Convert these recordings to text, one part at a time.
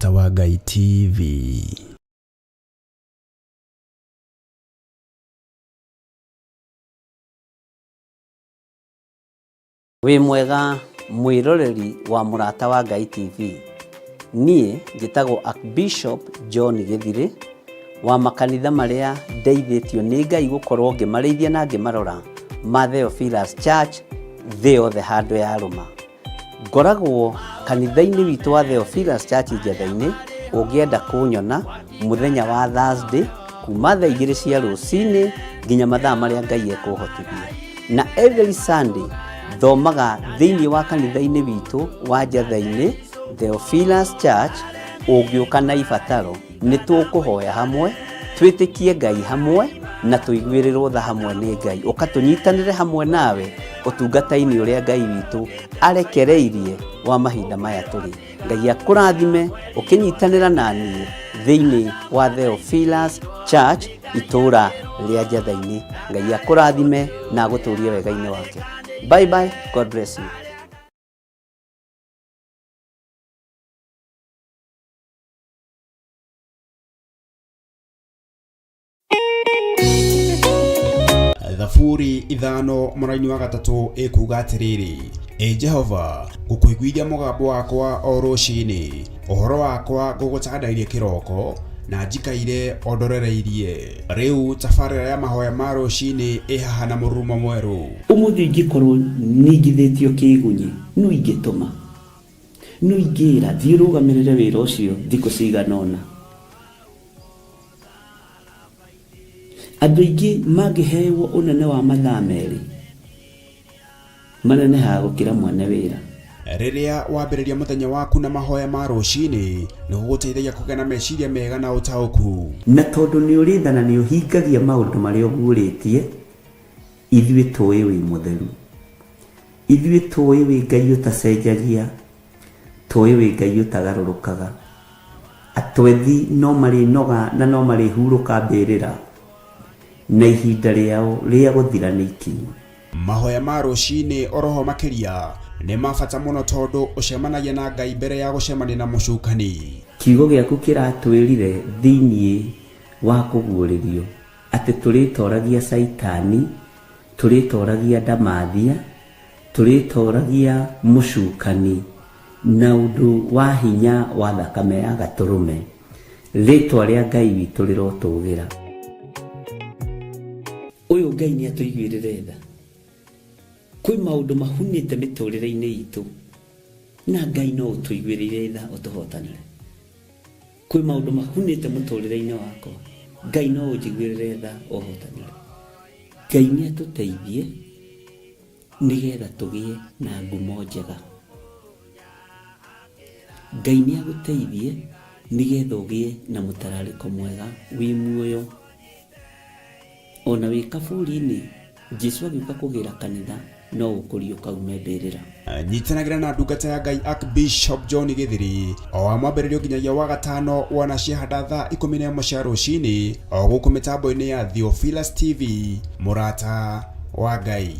Mũrata wa Ngai TV. Wĩ mwega mwĩroreri wa Mũrata wa Ngai TV. Niĩ njĩtagwo Archbishop John Gĩthirĩ wa makanitha marĩa ndeithĩtio nĩ Ngai gũkorwo ngĩmarĩithia na ngĩmarora ma Theophilus Church thĩ yothe handũ ya rũma. Ngoragwo kanitha-inĩ witũ wa Theophilus Church Njatha-inĩ. Ũngĩenda kũnyona mũthenya wa Thursday kuma thaa 2 cia rũcinĩ nginya mathaa marĩa Ngai ekũhotithia. Na every Sunday thomaga thĩinĩ wa kanitha-inĩ witũ wa Njatha-inĩ Theophilus Church. Ũngĩũka na ibataro nĩ tũkũhoya hamwe, twĩtĩkie Ngai hamwe na tũiguĩrĩrwo tha hamwe nĩ Ngai. Ũkatũnyitanĩre hamwe nawe ũtungata-inĩ ũrĩa Ngai witũ arekereirie wa mahinda maya tũrĩ. Ngai akũrathime ũkĩnyitanĩra na niĩ thĩinĩ wa Theophilus Church itũũra rĩa Njatha-inĩ. Ngai akũrathime na agũtũũrie wega-inĩ wake. Bye bye. God bless you. Thaburi ithano mũraini wa gatatũ ĩkuuga atĩrĩrĩ: Jehova, ngũkũiguithia mũgambo wakwa o rũcinĩ, ũhoro wakwa ngũgũcandairie kĩroko na njikaire ondorereirie. Rĩu tabarĩra ya mahoya ma rũcinĩ ĩhaha na mũrurumo mwerũ. Ũmũthĩ ingĩkorwo nĩngithĩtio kĩgunyi, no ingĩtũma, no ingĩra thiĩ rũgamĩrĩre wĩra ũcio thikũ cigana ũna. Andũ aingĩ mangĩheyo ũnene wa mathaa merĩ manenehaga gũkĩra mwene wĩra. Rĩrĩa wambĩrĩria mũthenya waku na mahoya ma rũcinĩ nĩ gũgũteithagia kũgĩa na meciria mega na ũtaũku. Na tondũ nĩ ũrĩtha na nĩ ũhingagia maũndũ marĩa ũguũrĩtie, ithuĩ tũĩ wĩ mũtheru, ithuĩ tũĩ wĩ Ngai ũtacenjagia, tũĩ wĩ Ngai ũtagarũrũkaga. Atwethi no marĩnoga na no marĩhurũka mbĩrĩra, na ihinda rĩao rĩa gũthira nĩ ikinyu. Mahoya ma rũcinĩ oroho makĩria nĩ mabata mũno tondũ ũcemanagia na Ngai mbere ya gũcemania na mũcukani. Kiugo gĩaku kĩratwĩrire thĩinĩ wa kũguũrĩrio atĩ tũrĩtoragia Saitani, tũrĩtoragia Ndamathia, tũrĩtoragia mũcukani na ũndũ wa hinya wa thakame ya gatũrũme. Rĩtwa rĩa Ngai witũ rĩrotũgĩra. Ũyũ Ngai nĩ atũiguĩrĩre tha. Kwĩ maũndũ mahunĩte mĩtũrĩre-inĩ itũ na Ngai no ũtũiguĩrĩre tha ũtũhotanĩre. Kwĩ maũndũ mahunĩte mũtũrĩre-inĩ wakwa, Ngai no ũnjiguĩrĩre tha ũhotanĩre. Ngai nĩ atũteithie nĩgetha tũgĩe na ngumo njega. Ngai nĩ agũteithie nĩgetha ũgĩe na mũtararĩko mwega wĩ muoyo. Ona wĩ kaburi-inĩ, Jesũ agĩũka kũgĩra kanitha no ũkũrio kaume mbĩrĩra. Nyitanagĩra na ndungata ya Ngai Archbishop John Gĩthirĩ o wa mwambĩrĩrio nginyagia wa gatano wana ciahanda thaa 11 cia rũcinĩ o gũkũ mĩtambo-inĩ ya Theophilus TV, Mũrata wa Ngai.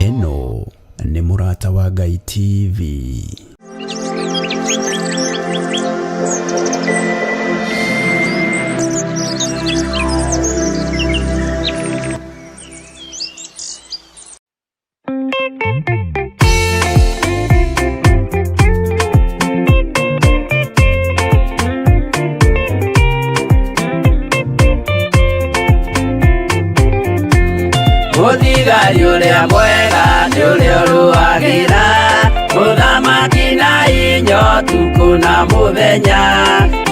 Eno nĩ Mũrata wa Ngai TV. Mũthigari ũrĩa mwega nĩ ũrĩa ũrũagĩra mũthamaki na inya ũtukũ na mũthenya.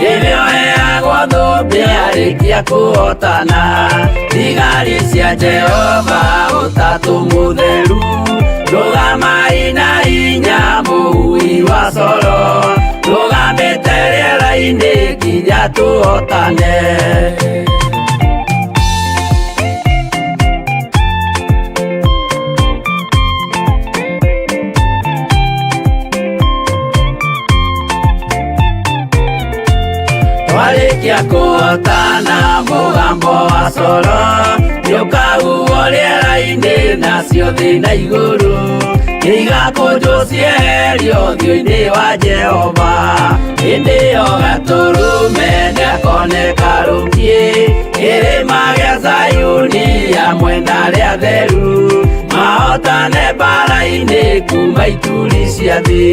Nĩwe ũheagwo thũmbĩ arĩkia kũhotana. Thigari cia Jehova ũtatũ mũtheru, rũgamai na inya mũui wa coro, rũgamĩte rĩera-inĩ nginya tũhotane. Twarĩkia kũhotana mũgambo wa coro nĩũkahuhwo rĩera-inĩ nacio thĩ na igũrũ igakũnjwo cieherio ũthiũ-inĩ wa Jehova. Hĩndĩ ĩyo Gatũrũme nĩakoneka rũngiĩ kĩrĩma gĩa Zayuni hamwe na arĩa atheru mahotane mbara-inĩ kuma ituri cia thĩ.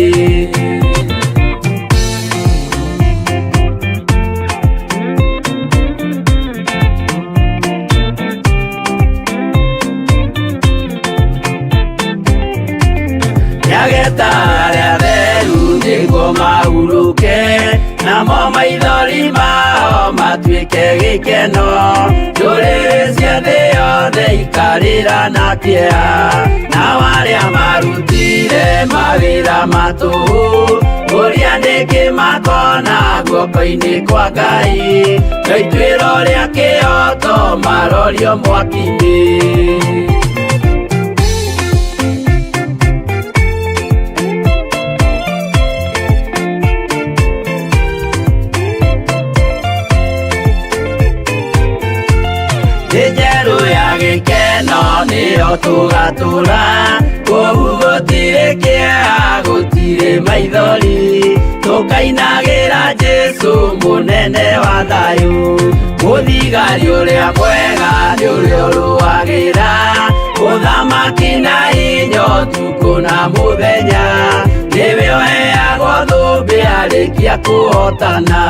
Nĩageta arĩa atheru nĩguo mahurũke, namo maithori mao matuĩke gĩkeno. Ndũrĩrĩ cia thĩ yothe ikarĩra na kĩeha, nao arĩa marutire mawĩra matũhũ ũrĩa nĩkĩ makona guoko-inĩ kwa Ngai. Na ituĩro rĩa kĩoto marorio mwaki-inĩ. Njerũ ya gĩkeno nĩyo tũgatũra, kũu gũtirĩ kĩeha gũtirĩ maithori, tũkainagĩra Jesũ mũnene wa thayũ. Mũthigari ũrĩa mwega nĩ ũrĩa ũrũagĩra ũthamaki na hinya ũtukũ na mũthenya, nĩwe ũheagwo thũmbĩ arĩkia kũhotana.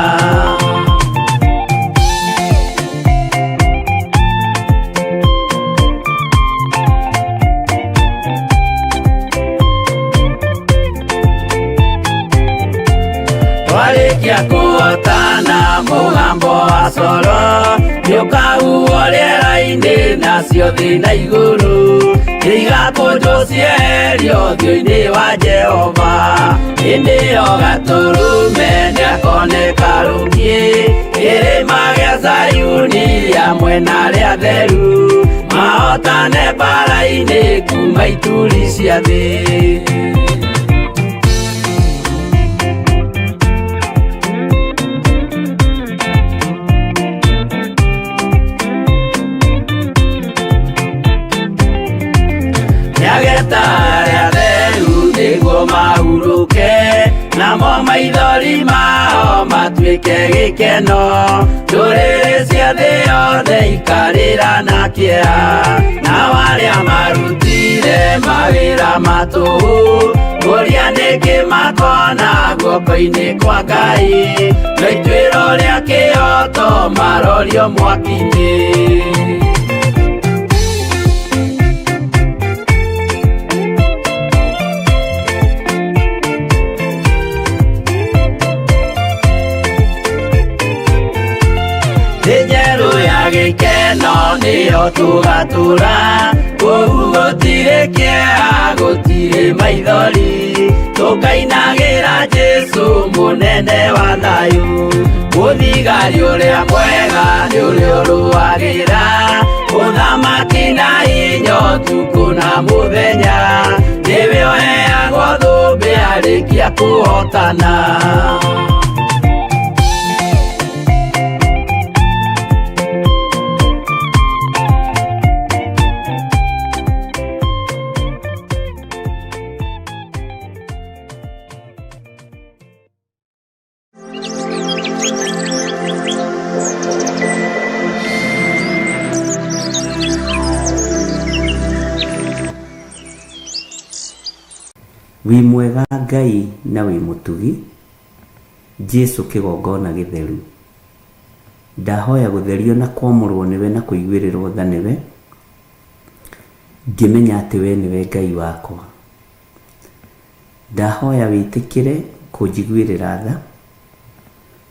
Twarĩkia kũhotana mũgambo wa coro nĩũkahuhwo rĩera-inĩ nacio thĩ na igũrũ igakũnjwo cieherio ũthiũ-inĩ wa Jehova. Hĩndĩ ĩyo Gatũrũme nĩakoneka rũngiĩ kĩrĩma gĩa Zayuni hamwe na arĩa atheru mahotane mbara-inĩ kuma ituri cia thĩ. Nĩageta arĩa atheru nĩguo mahurũke, namo maithori mao matuĩke gĩkeno. Ndũrĩrĩ cia thĩ yothe ikarĩra na kĩeha, nao arĩa marutire mawĩra matũhũ ũrĩa nĩkĩ makona guoko-inĩ kwa Ngai. Na ituĩro rĩa kĩoto marorio mwaki-inĩ. Njerũ ya gĩkeno nĩyo tũgatũra, kũu gũtirĩ kĩeha gũtirĩ maithori, tũkainagĩra Jesũ mũnene wa thayũ. Mũthigari ũrĩa mwega nĩ ũrĩa ũrũagĩra ũthamaki na hinya ũtukũ na mũthenya, nĩwe ũheagwo thũmbĩ arĩkia kũhotana. Wĩ mwega Ngai na wĩ mũtugi, Jesũ kĩgongona gĩtheru. Ndahoya gũtherio na kwamũrwo nĩwe na kũiguĩrĩrwo tha nĩwe, ngĩmenya atĩ we nĩwe Ngai wakwa. Ndahoya wĩtĩkĩre kũnjiguĩrĩra tha,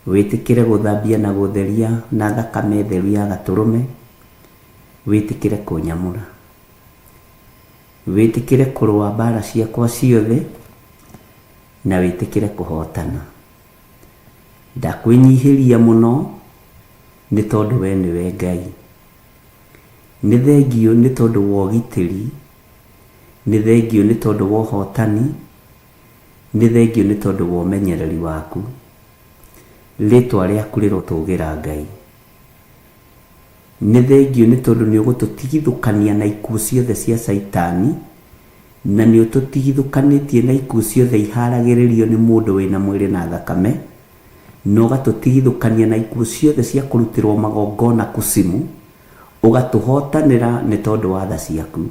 wĩtĩkĩre gũthambia na gũtheria na thakame theru ya Gatũrũme, wĩtĩkĩre kũnyamũra, wĩtĩkĩre kũrũa mbara ciakwa ciothe, na wĩtĩkĩre kũhotana. Ndakwĩnyihĩria mũno nĩ tondũ we nĩwe Ngai. Nĩ thengio nĩ tondũ wa ũgitĩri, nĩ thengio nĩ tondũ wa ũhotani, nĩ thengio nĩ tondũ wa ũmenyereri waku. Rĩtwa rĩaku rĩrotũgĩra Ngai. Nĩ thengio nĩ tondũ nĩ ũgũtũtigithũkania na ikuũ ciothe cia Saitani, na nĩ ũtũtigithũkanĩtie na ikuũ ciothe iharagĩrĩrio nĩ mũndũ wĩna mwĩrĩ na thakame, na ũgatũtigithũkania na ikuũ ciothe cia kũrutĩrwo magongona kusimu, ũgatũhotanĩra nĩ tondũ wa tha ciaku.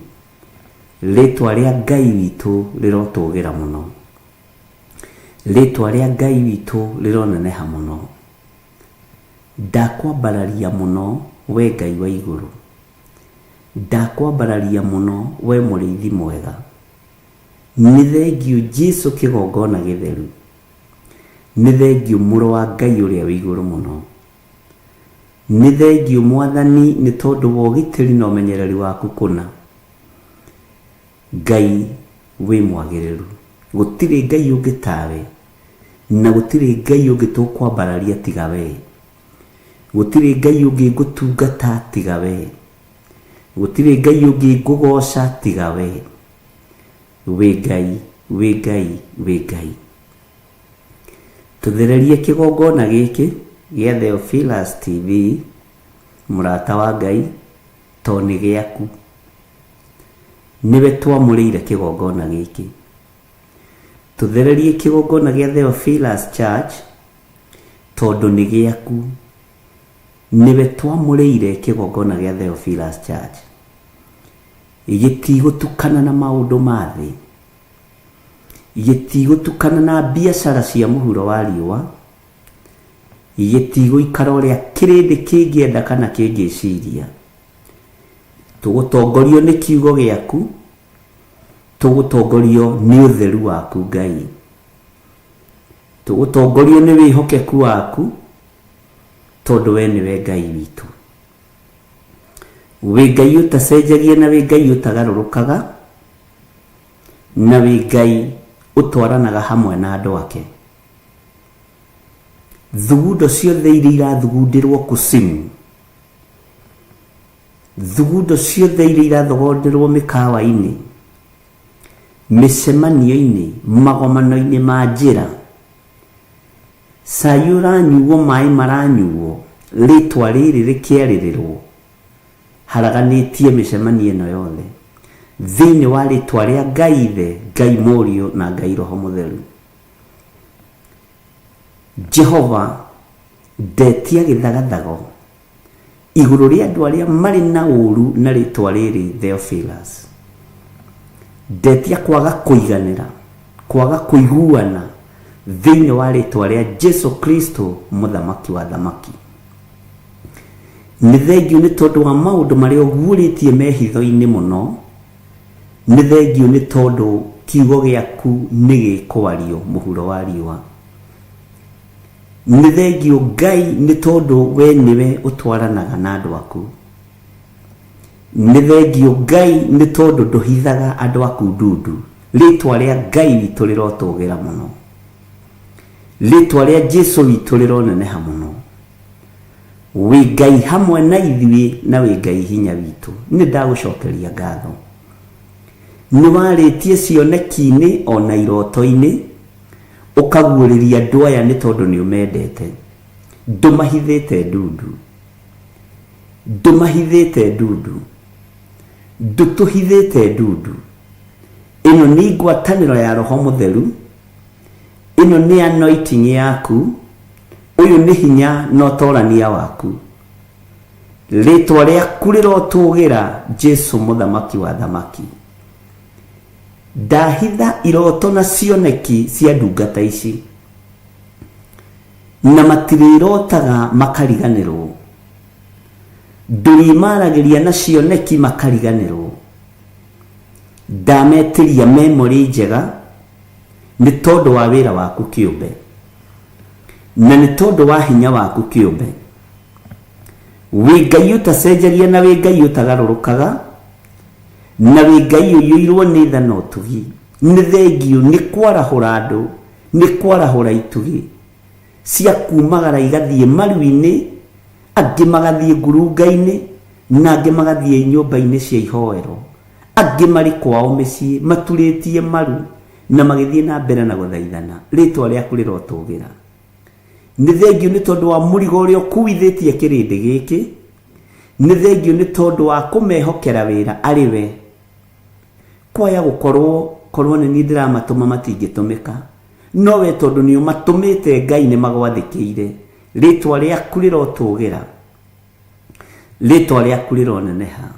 Rĩtwa rĩa Ngai witũ rĩrotũgĩra mũno. Rĩtwa rĩa Ngai witũ rĩroneneha mũno. Ndakwambararia mũno we Ngai wa igũrũ. Ndakwambararia mũno we mũrĩithi mwega. Nĩ thengio Jesũ kĩgongona gĩtheru. Nĩ thengio mũrũ wa Ngai ũrĩa wĩ igũrũ mũno. Nĩ thengio Mwathani nĩ tondũ wa ũgitĩri na ũmenyereri waku kũna. Ngai wĩ mwagĩrĩru. Gũtirĩ Ngai ũngĩ tawe, na gũtirĩ Ngai ũngĩ tũkwambararia tiga we. Gũtirĩ Ngai ũngĩ ngũtungata tiga we. Gũtirĩ Ngai ũngĩ ngũgoca tiga we. Wĩ Ngai, wĩ Ngai, wĩ Ngai. Tũthererie kĩgongona gĩkĩ gĩa Theophilus TV, mũrata wa Ngai, to nĩ gĩaku. Nĩwe twamũrĩire kĩgongona gĩkĩ. Tũthererie kĩgongona gĩa Theophilus Church tondũ nĩ gĩaku. Nĩwe twamũrĩire kĩgongona gĩa Theophilus Church. Gĩtigũtukana na maũndũ ma thĩ. Gĩtigũtukana na biacara cia mũhuro wa riũa. Gĩtigũikara ũrĩa kĩrĩndĩ kĩngĩenda kana kĩngĩciria. Tũgũtongorio nĩ kiugo gĩaku. Tũgũtongorio nĩ ũtheru waku Ngai. Tũgũtongorio nĩ wĩhokeku waku, tondũ we nĩwe Ngai witũ. Wĩ Ngai ũtacenjagia, na wĩ Ngai ũtagarũrũkaga, na wĩ Ngai ũtwaranaga hamwe na andũ ake. Thugundo ciothe iria irathugundĩrwo kusimu, thugundo ciothe iria irathogorderwo mĩkawa-inĩ, mĩcemanio-inĩ, magomano-inĩ ma njĩra, cai ũranyuo, maĩ maranyuo, rĩtwa rĩrĩ rĩkĩarĩrĩrwo, haraganĩtie mĩcemanio ĩno yothe thĩinĩ wa rĩtwa rĩa Ngai Ithe, Ngai Mũriũ na Ngai Roho Mũtheru. Jehova ndetia gĩthagathago igũrũ rĩa andũ arĩa marĩ na ũru na rĩtwa rĩrĩ Theophilus. Ndetia kwaga kũiganĩra, kwaga kũiguana thĩinĩ wa rĩtwa rĩa Jesũ Kristo, mũthamaki wa thamaki. Nĩ thengio nĩ tondũ wa maũndũ marĩa ũguũrĩtie mehitho-inĩ mũno. Nĩ thengio nĩ tondũ kiugo gĩaku nĩ gĩkwario mũhuro wa riũa. Nĩ thengio Ngai nĩ tondũ we nĩwe ũtwaranaga na andũ aku. Nĩ thengio Ngai nĩ tondũ ndũhithaga andũ aku ndundu. Rĩtwa rĩa Ngai witũ rĩrotũgĩra mũno. Rĩtwa rĩa Jesũ witũ rĩroneneha mũno. Wĩ Ngai hamwe na ithuĩ, na wĩ Ngai hinya witũ. Nĩ ndagũcokeria ngatho. Nĩ warĩtie cioneki-inĩ ona iroto-inĩ, ũkaguũrĩria andũ aya nĩ tondũ nĩ ũmendete. Ndũmahithĩte ndundu. Ndũmahithĩte ndundu. Ndũtũhithĩte ndundu. Ĩno nĩ ngwatanĩro ya Roho Mũtheru. Ĩno nĩ anointing yaku. Ũyũ nĩ hinya na ũtorania waku. Rĩtwa rĩaku rĩrotũgĩra Jesũ, mũthamaki wa thamaki. Ndahitha iroto na cioneki cia ndungata ici, na matirĩrotaga makariganĩrwo. Ndũrimaragĩria na cioneki makariganĩrwo. Ndametĩria memory njega nĩ tondũ wa wĩra waku kĩũmbe, na nĩ tondũ wa hinya waku kĩũmbe. Wĩ Ngai ũtacenjagia, na wĩ Ngai ũtagarũrũkaga, na wĩ Ngai ũiyũirwo nĩ tha na ũtugi. Nĩ thengio nĩ kwarahũra andũ, nĩ kwarahũra itugi cia kumagara igathiĩ maru-inĩ, angĩ magathiĩ ngurunga-inĩ, na angĩ magathiĩ nyũmba-inĩ cia ihoero, angĩ marĩ kwao mĩciĩ maturĩtie maru na magĩthiĩ na mbere na gũthaithana. Rĩtwa rĩaku rĩrotũgĩra. nĩ thengio nĩ tondũ wa mũrigo ũrĩa ũkuithĩtie kĩrĩndĩ gĩkĩ, nĩ thengio nĩ tondũ wa kũmehokera wĩra arĩ we. Kwaya gũkorwo nĩ niĩ ndĩramatũma matingĩtũmĩka, no we tondũ nĩ ũmatũmĩte Ngai nĩ magwathĩkĩire, rĩtwa rĩaku rĩrotũgĩra, rĩtwa rĩaku rĩroneneha.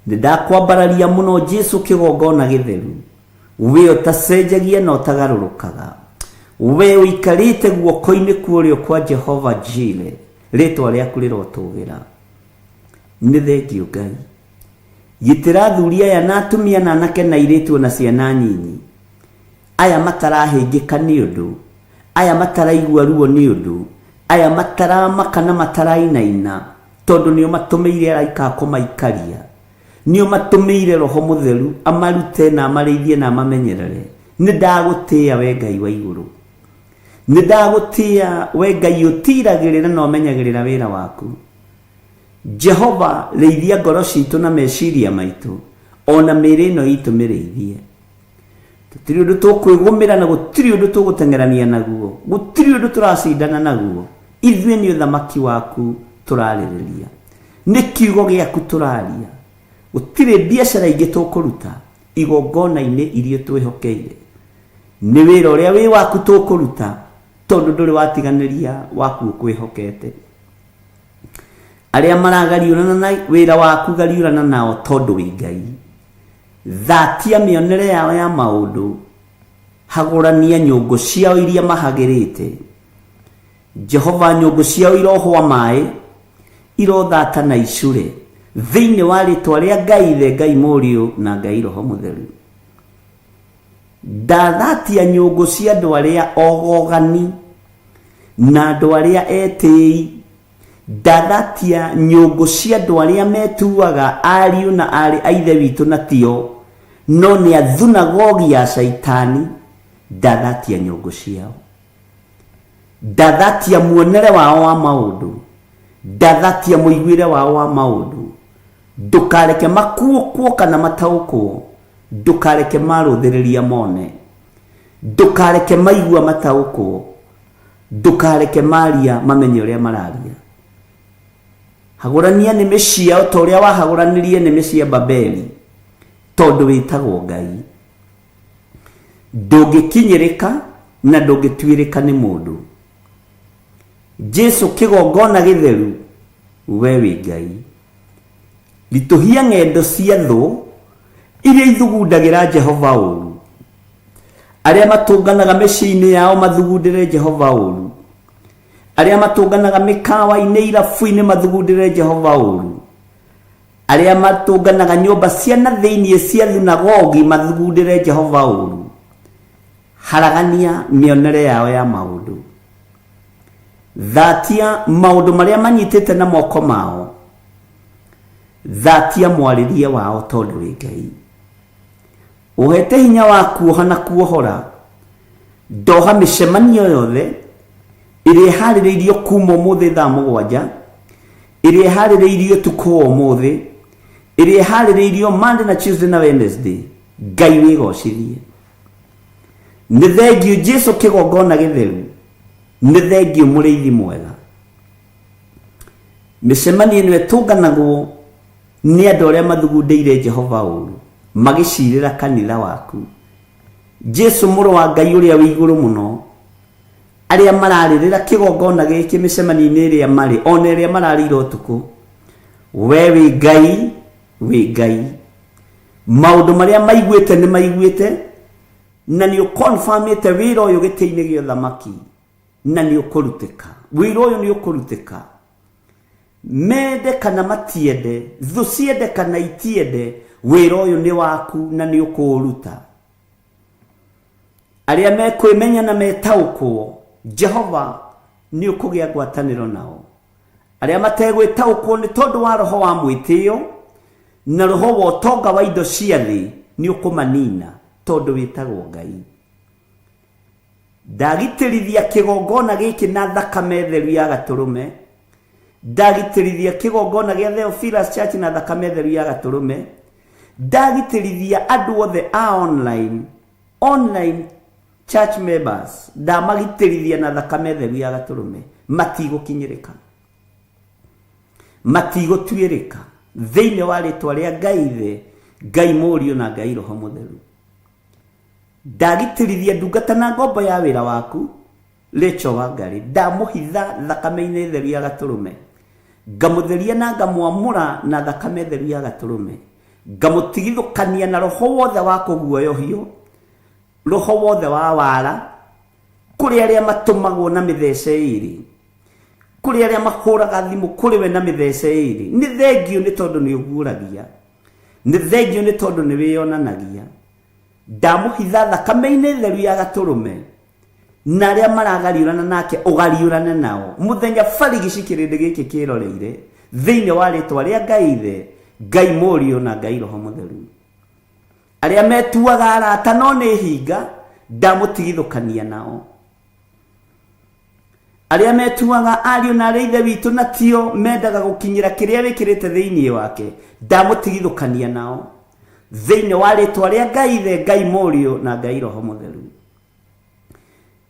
Nĩ ndakwambararia mũno Jesu kĩgongona gĩtheru, we ũtacenjagia na ũtagarũrũkaga, we ũikarĩte guoko-inĩ kuorĩo kwa Jehova Jire, rĩtwa rĩaku rĩrotũgĩra. Nĩ thengio Ngai. Gitĩra athuri aya na atumia na anake na airĩtu na ciana nyinyi, aya matarahĩngĩka nĩ ũndũ, aya mataraigua ruo nĩ ũndũ, aya mataramaka na matarainaina, tondũ nĩ ũmatũmĩire araika kũmaikaria, nĩ ũmatũmĩire Roho Mũtheru amarute na amarĩithie na amamenyerere. Nĩ ndagũtĩĩa we Ngai wa igũrũ, nĩ ndagũtĩĩa we Ngai ũtiragĩrĩra na ũmenyagĩrĩra wĩra waku. Jehova, rĩithia ngoro citũ na meciria maitũ, ona mĩĩrĩ ĩno itũ mĩrĩithie. Gũtirĩ ũndũ tũkwĩgũmĩra na gũtirĩ ũndũ tũgũteng'erania naguo, gũtirĩ ũndũ tũracindana naguo. Ithuĩ nĩ ũthamaki waku tũrarĩrĩria, nĩ kiugo gĩaku tũraria. Gũtirĩ biacara ingĩ tũkũruta igongona-inĩ iria twĩhokeire. Nĩ wĩra ũrĩa wĩ waku tũkũruta, tondũ ndũrĩ watiganĩria waku ũkwĩhokete. Arĩa maragariũrana na wĩra waku gariũrana nao tondũ wĩ Ngai. Thatia mĩonere yao ya maũndũ, hagũrania nyũngũ ciao iria mahagĩrĩte. Jehova, nyũngũ ciao irohwa maĩ, irothata na icure, thĩinĩ wa rĩtwa rĩa Ngai Ithe, Ngai Mũriũ na Ngai Roho Mũtheru. Ndathatia nyũngũ cia andũ arĩa ogogani na andũ arĩa etĩi. Ndathatia nyũngũ cia andũ arĩa metuaga ariũ na arĩ a Ithe witũ na tio, no nĩ athunagogi ya Shaitani. Ndathatia nyũngũ ciao, ndathatia muonere wao wa maũndũ, ndathatia mũiguĩre wao wa maũndũ. Ndũkareke makuũkwo kana mataũkwo, ndũkareke marũthĩrĩria mone, ndũkareke maigua mataũkwo, ndũkareke maria mamenye ũrĩa mararia. Hagũrania nĩmĩ ciao ta ũrĩa wahagũranirie nĩmĩ cia Babeli, tondũ wĩtagwo Ngai. Ndũngĩkinyĩrĩka na ndũngĩtuĩrĩka nĩ mũndũ. Jesu kĩgongona gĩtheru, we wĩ Ngai. Ritũhia ng'endo cia thũ iria ithugundagĩra Jehova ũru. Arĩa matũnganaga mĩciĩ-inĩ yao mathugundĩre Jehova ũru. Arĩa matũnganaga mĩkawa-inĩ, irabu-inĩ mathugundĩre Jehova ũru. Arĩa matũnganaga nyũmba cia na thĩinĩ cia thunagogi mathugundĩre Jehova ũru. Haragania mĩonere yao ya maũndũ. Thatia maũndũ marĩa manyitĩte na moko mao. Thatia mwarĩrie wao tondũ wĩ Ngai. Ũhete hinya wa kuoha na kuohora. Ndoha mĩcemanio yothe ĩrĩa ĩharĩrĩirio kuma ũmũthĩ thaa 7, ĩrĩa ĩharĩrĩirio tukũ ũmũthĩ, ĩrĩa ĩharĩrĩirio Monday na Tuesday na Wednesday. Ngai wĩgocithie. Nĩ thengio Jesu kĩgongona gĩtheru, nĩ thengio mũrĩithi mwega. Mĩcemanio ĩno ĩtũnganagwo nĩ andũ arĩa mathugundĩire Jehova ũru, magĩcirĩra kanitha waku. Jesu mũrũ wa Ngai ũrĩa wĩ igũrũ mũno, arĩa mararĩrĩra kĩgongona gĩkĩ mĩcemanio-inĩ ĩrĩa marĩ, ona ĩrĩa mararĩra ũtukũ. We wĩ Ngai, wĩ Ngai. Maũndũ marĩa maiguĩte nĩ maiguĩte, na nĩ ũkonfirmĩte wĩra ũyũ gĩtĩ-inĩ gĩa ũthamaki, na nĩ ũkũrutĩka. Wĩra ũyũ nĩ ũkũrutĩka. Mende kana matiende, thũ ciende kana itiende, wĩra ũyũ nĩ waku na nĩ ũkũũruta. Arĩa mekwĩmenya na metaũkwo, Jehova nĩ ũkũgĩa ngwatanĩro nao. Arĩa mategwĩtaũkwo nĩ tondũ wa roho wa mwĩtĩo na roho wa ũtonga wa indo cia thĩ, nĩ ũkũmanina tondũ wĩtagwo Ngai. Ndagitĩrithia kĩgongona gĩkĩ na thakame theru ya Gatũrũme. Ndagitĩrithia kĩgongona gĩa Theophilus Church na thakame theru ya Gatũrũme. Ndagitĩrithia andũ othe a online church members ndamagitĩrithia na thakame theru ya Gatũrũme matigũkinyĩrĩka matigũtuĩrĩka thĩinĩ wa rĩtwa rĩa Ngai Ithe Ngai Mũriũ na Ngai Roho Mũtheru. Ndagitĩrithia ndungata na ngombo ya wĩra waku Rachel Wangari, ndamũhitha thakame-inĩ theru ya Gatũrũme, ngamũtheria na ngamwamũra na thakame theru ya Gatũrũme, ngamũtigithũkania na roho wothe wa kũguoyohio, roho wothe wa wara, kũrĩ arĩa matũmagwo na mĩthece ĩrĩ, kũrĩ arĩa mahũraga thimũ kũrĩ we na mĩthece ĩrĩ. Nĩ thengio nĩ tondũ nĩ ũguũragia, nĩ thengio nĩ tondũ nĩ wĩyonanagia. Ndamũhitha thakame-inĩ theru ya Gatũrũme, na arĩa maragariũrana nake ũgariũrane nao mũthenya barigici kĩrĩndĩ gĩkĩ kĩroreire thĩinĩ wa rĩtwa rĩa Ngai Ithe Ngai Mũriũ na Ngai Roho Mũtheru. Arĩa metuaga arata no nĩ hinga ndamũtigithũkania nao. Arĩa metuaga ariũ na arĩa ithe witũ na tio mendaga gũkinyĩra kĩrĩa wĩkĩrĩte thĩinĩ wake ndamũtigithũkania nao thĩinĩ wa rĩtwa rĩa Ngai Ithe Ngai Mũriũ na Ngai Roho Mũtheru.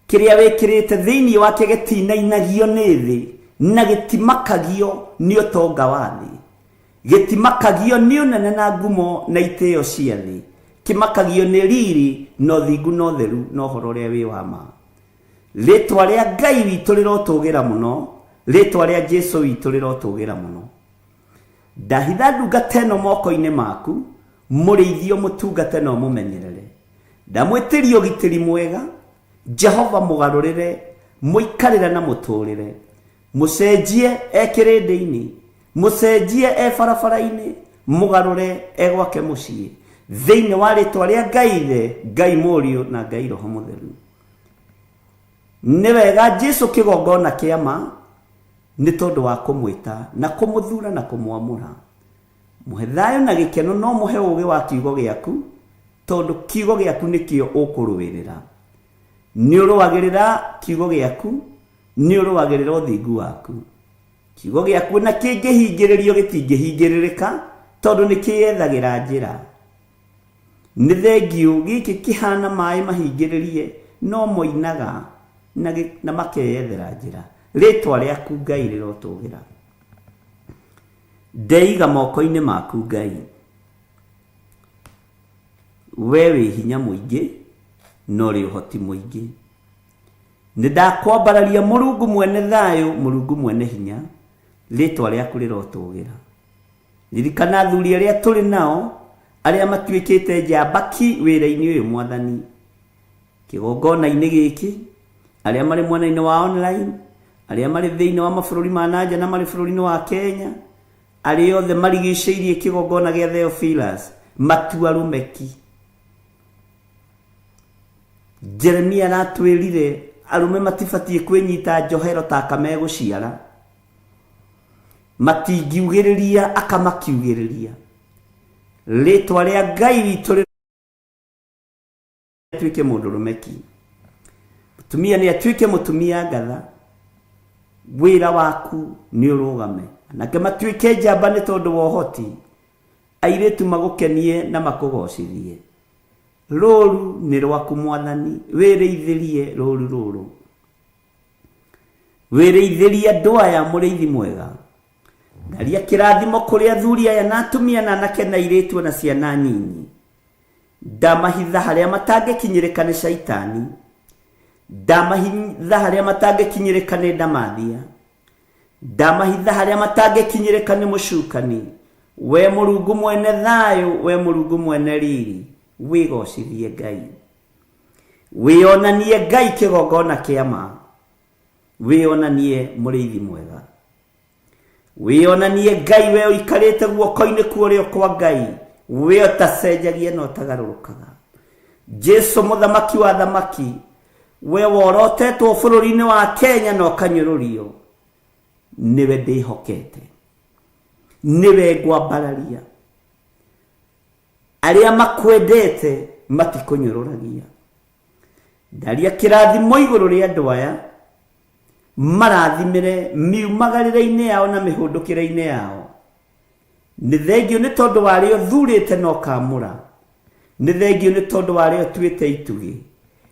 Kĩrĩa wĩkĩrĩte thĩinĩ wake gĩtinainagio nĩ thĩ na gĩtimakagio nĩ ũtonga wa thĩ, gĩtimakagio nĩ ũnene na ngumo na itĩo cia thĩ, kĩmakagio nĩ riri na ũthingu na ũtheru na ũhoro ũrĩa wĩ wa ma. Rĩtwa rĩa Ngai witũ rĩrotũgĩra mũno, rĩtwa rĩa Jesũ witũ rĩrotũgĩra mũno. Ndahitha ndungata ĩno moko-inĩ maku, mũrĩithio mũtungate no mũmenyerere. Ndamwĩtĩria ũgitĩri mwega, Jehova mũgarũrĩre, mũikarĩre na mũtũrĩre, mũcenjie kĩrĩndĩ-inĩ, mũcenjie barabara-inĩ, mũgarũre gwake mũciĩ thĩinĩ wa rĩtwa rĩa Ngai Ithe Ngai Mũriũ na Ngai Roho Mũtheru. Nĩ wega Jesũ kĩgongona kĩa ma nĩ tondũ wa kũmwĩta na kũmũthura na kũmwamũra. Mũhe thayũ na gĩkeno, no mũhe ũũgĩ wa kiugo gĩaku tondũ kiugo gĩaku nĩkĩo ũkũrũĩrĩra. Nĩ ũrũagĩrĩra kiugo gĩaku, nĩ ũrũagĩrĩra ũthingu waku. Kiugo gĩaku na kĩngĩhingĩrĩrio gĩtingĩhingĩrĩrĩka tondũ nĩ kĩyethagĩra njĩra. Nĩ thengio gĩkĩ kĩhana maĩ mahingĩrĩrie no moinaga na makeyethera njĩra. Rĩtwa rĩaku Ngai rĩrotũgĩra. Ndeiga moko-inĩ maku Ngai, we wĩ hinya mũingĩ no rĩ ũhoti mũingĩ. Nĩ ndakwambararia Mũrungu mwene thayũ, Mũrungu mwene hinya, rĩtwa rĩaku rĩrotũgĩra. Ririkana athuri arĩa tũrĩ nao arĩa matuĩkĩte njambaki wĩra-inĩ ũyũ Mwathani, kĩgongona-inĩ gĩkĩ, arĩa marĩ mwena-inĩ wa online, arĩa marĩ thĩinĩ wa mabũrũri ma nanja na marĩ bũrũri-inĩ wa Kenya, arĩa othe marigicĩirie kĩgongona gĩa Theophilus, matua rumeki. Jeremia aratwĩrire arũme matibatiĩ kwĩnyita njohero ta kamegũciara, matingiugĩrĩria akamakiugĩrĩria. Rĩtwa rĩa Ngai witũ rĩtuĩke mũndũ rumeki. Mũtumia nĩ atuĩke mũtumia ngatha, wĩra waku nĩ ũrũgame, nake matuĩke njamba nĩ tondũ wa ũhoti, airĩtu magũkenie na makũgocithie. Rũru nĩ rwaku Mwathani, wĩrĩithĩrie rũru rũrũ, wĩrĩithĩrie andũ aya mũrĩithi mwega. Ngaria kĩrathimo kũrĩ athuri aya na atumia na anake na airĩtu na ciana nyinyi. Ndamahitha harĩa matangĩkinyĩrĩka nĩ Shaitani, ndamahitha harĩa matangĩkinyĩrĩka nĩ ndamathia, ndamahitha harĩa matangĩkinyĩrĩka nĩ mũcukani. We Mũrungu mwene thayũ, we Mũrungu mwene riri, wĩgocithie Ngai, wĩonanie Ngai kĩgongona kĩa ma, wĩonanie mũrĩithi mwega, wĩonanie Ngai we ũikarĩte guoko-inĩ kuorĩo kwa Ngai, we ũtacenjagia na ũtagarũrũkaga. Jesũ mũthamaki wa thamaki, we worotetwo bũrũri-inĩ wa Kenya na ũkanyũrũrio, nĩwe ndĩhokete, nĩwe ngwambararia. Arĩa makwendete matikũnyũrũragia. Ndaria kĩrathimo igũrũ rĩa andũ aya, marathimĩre miumagarĩre-inĩ yao na mĩhũndũkĩre-inĩ yao. Nĩ thengio nĩ tondũ warĩo thurĩte na ũkamũra, nĩ thengio nĩ tondũ warĩo tuĩte itugĩ,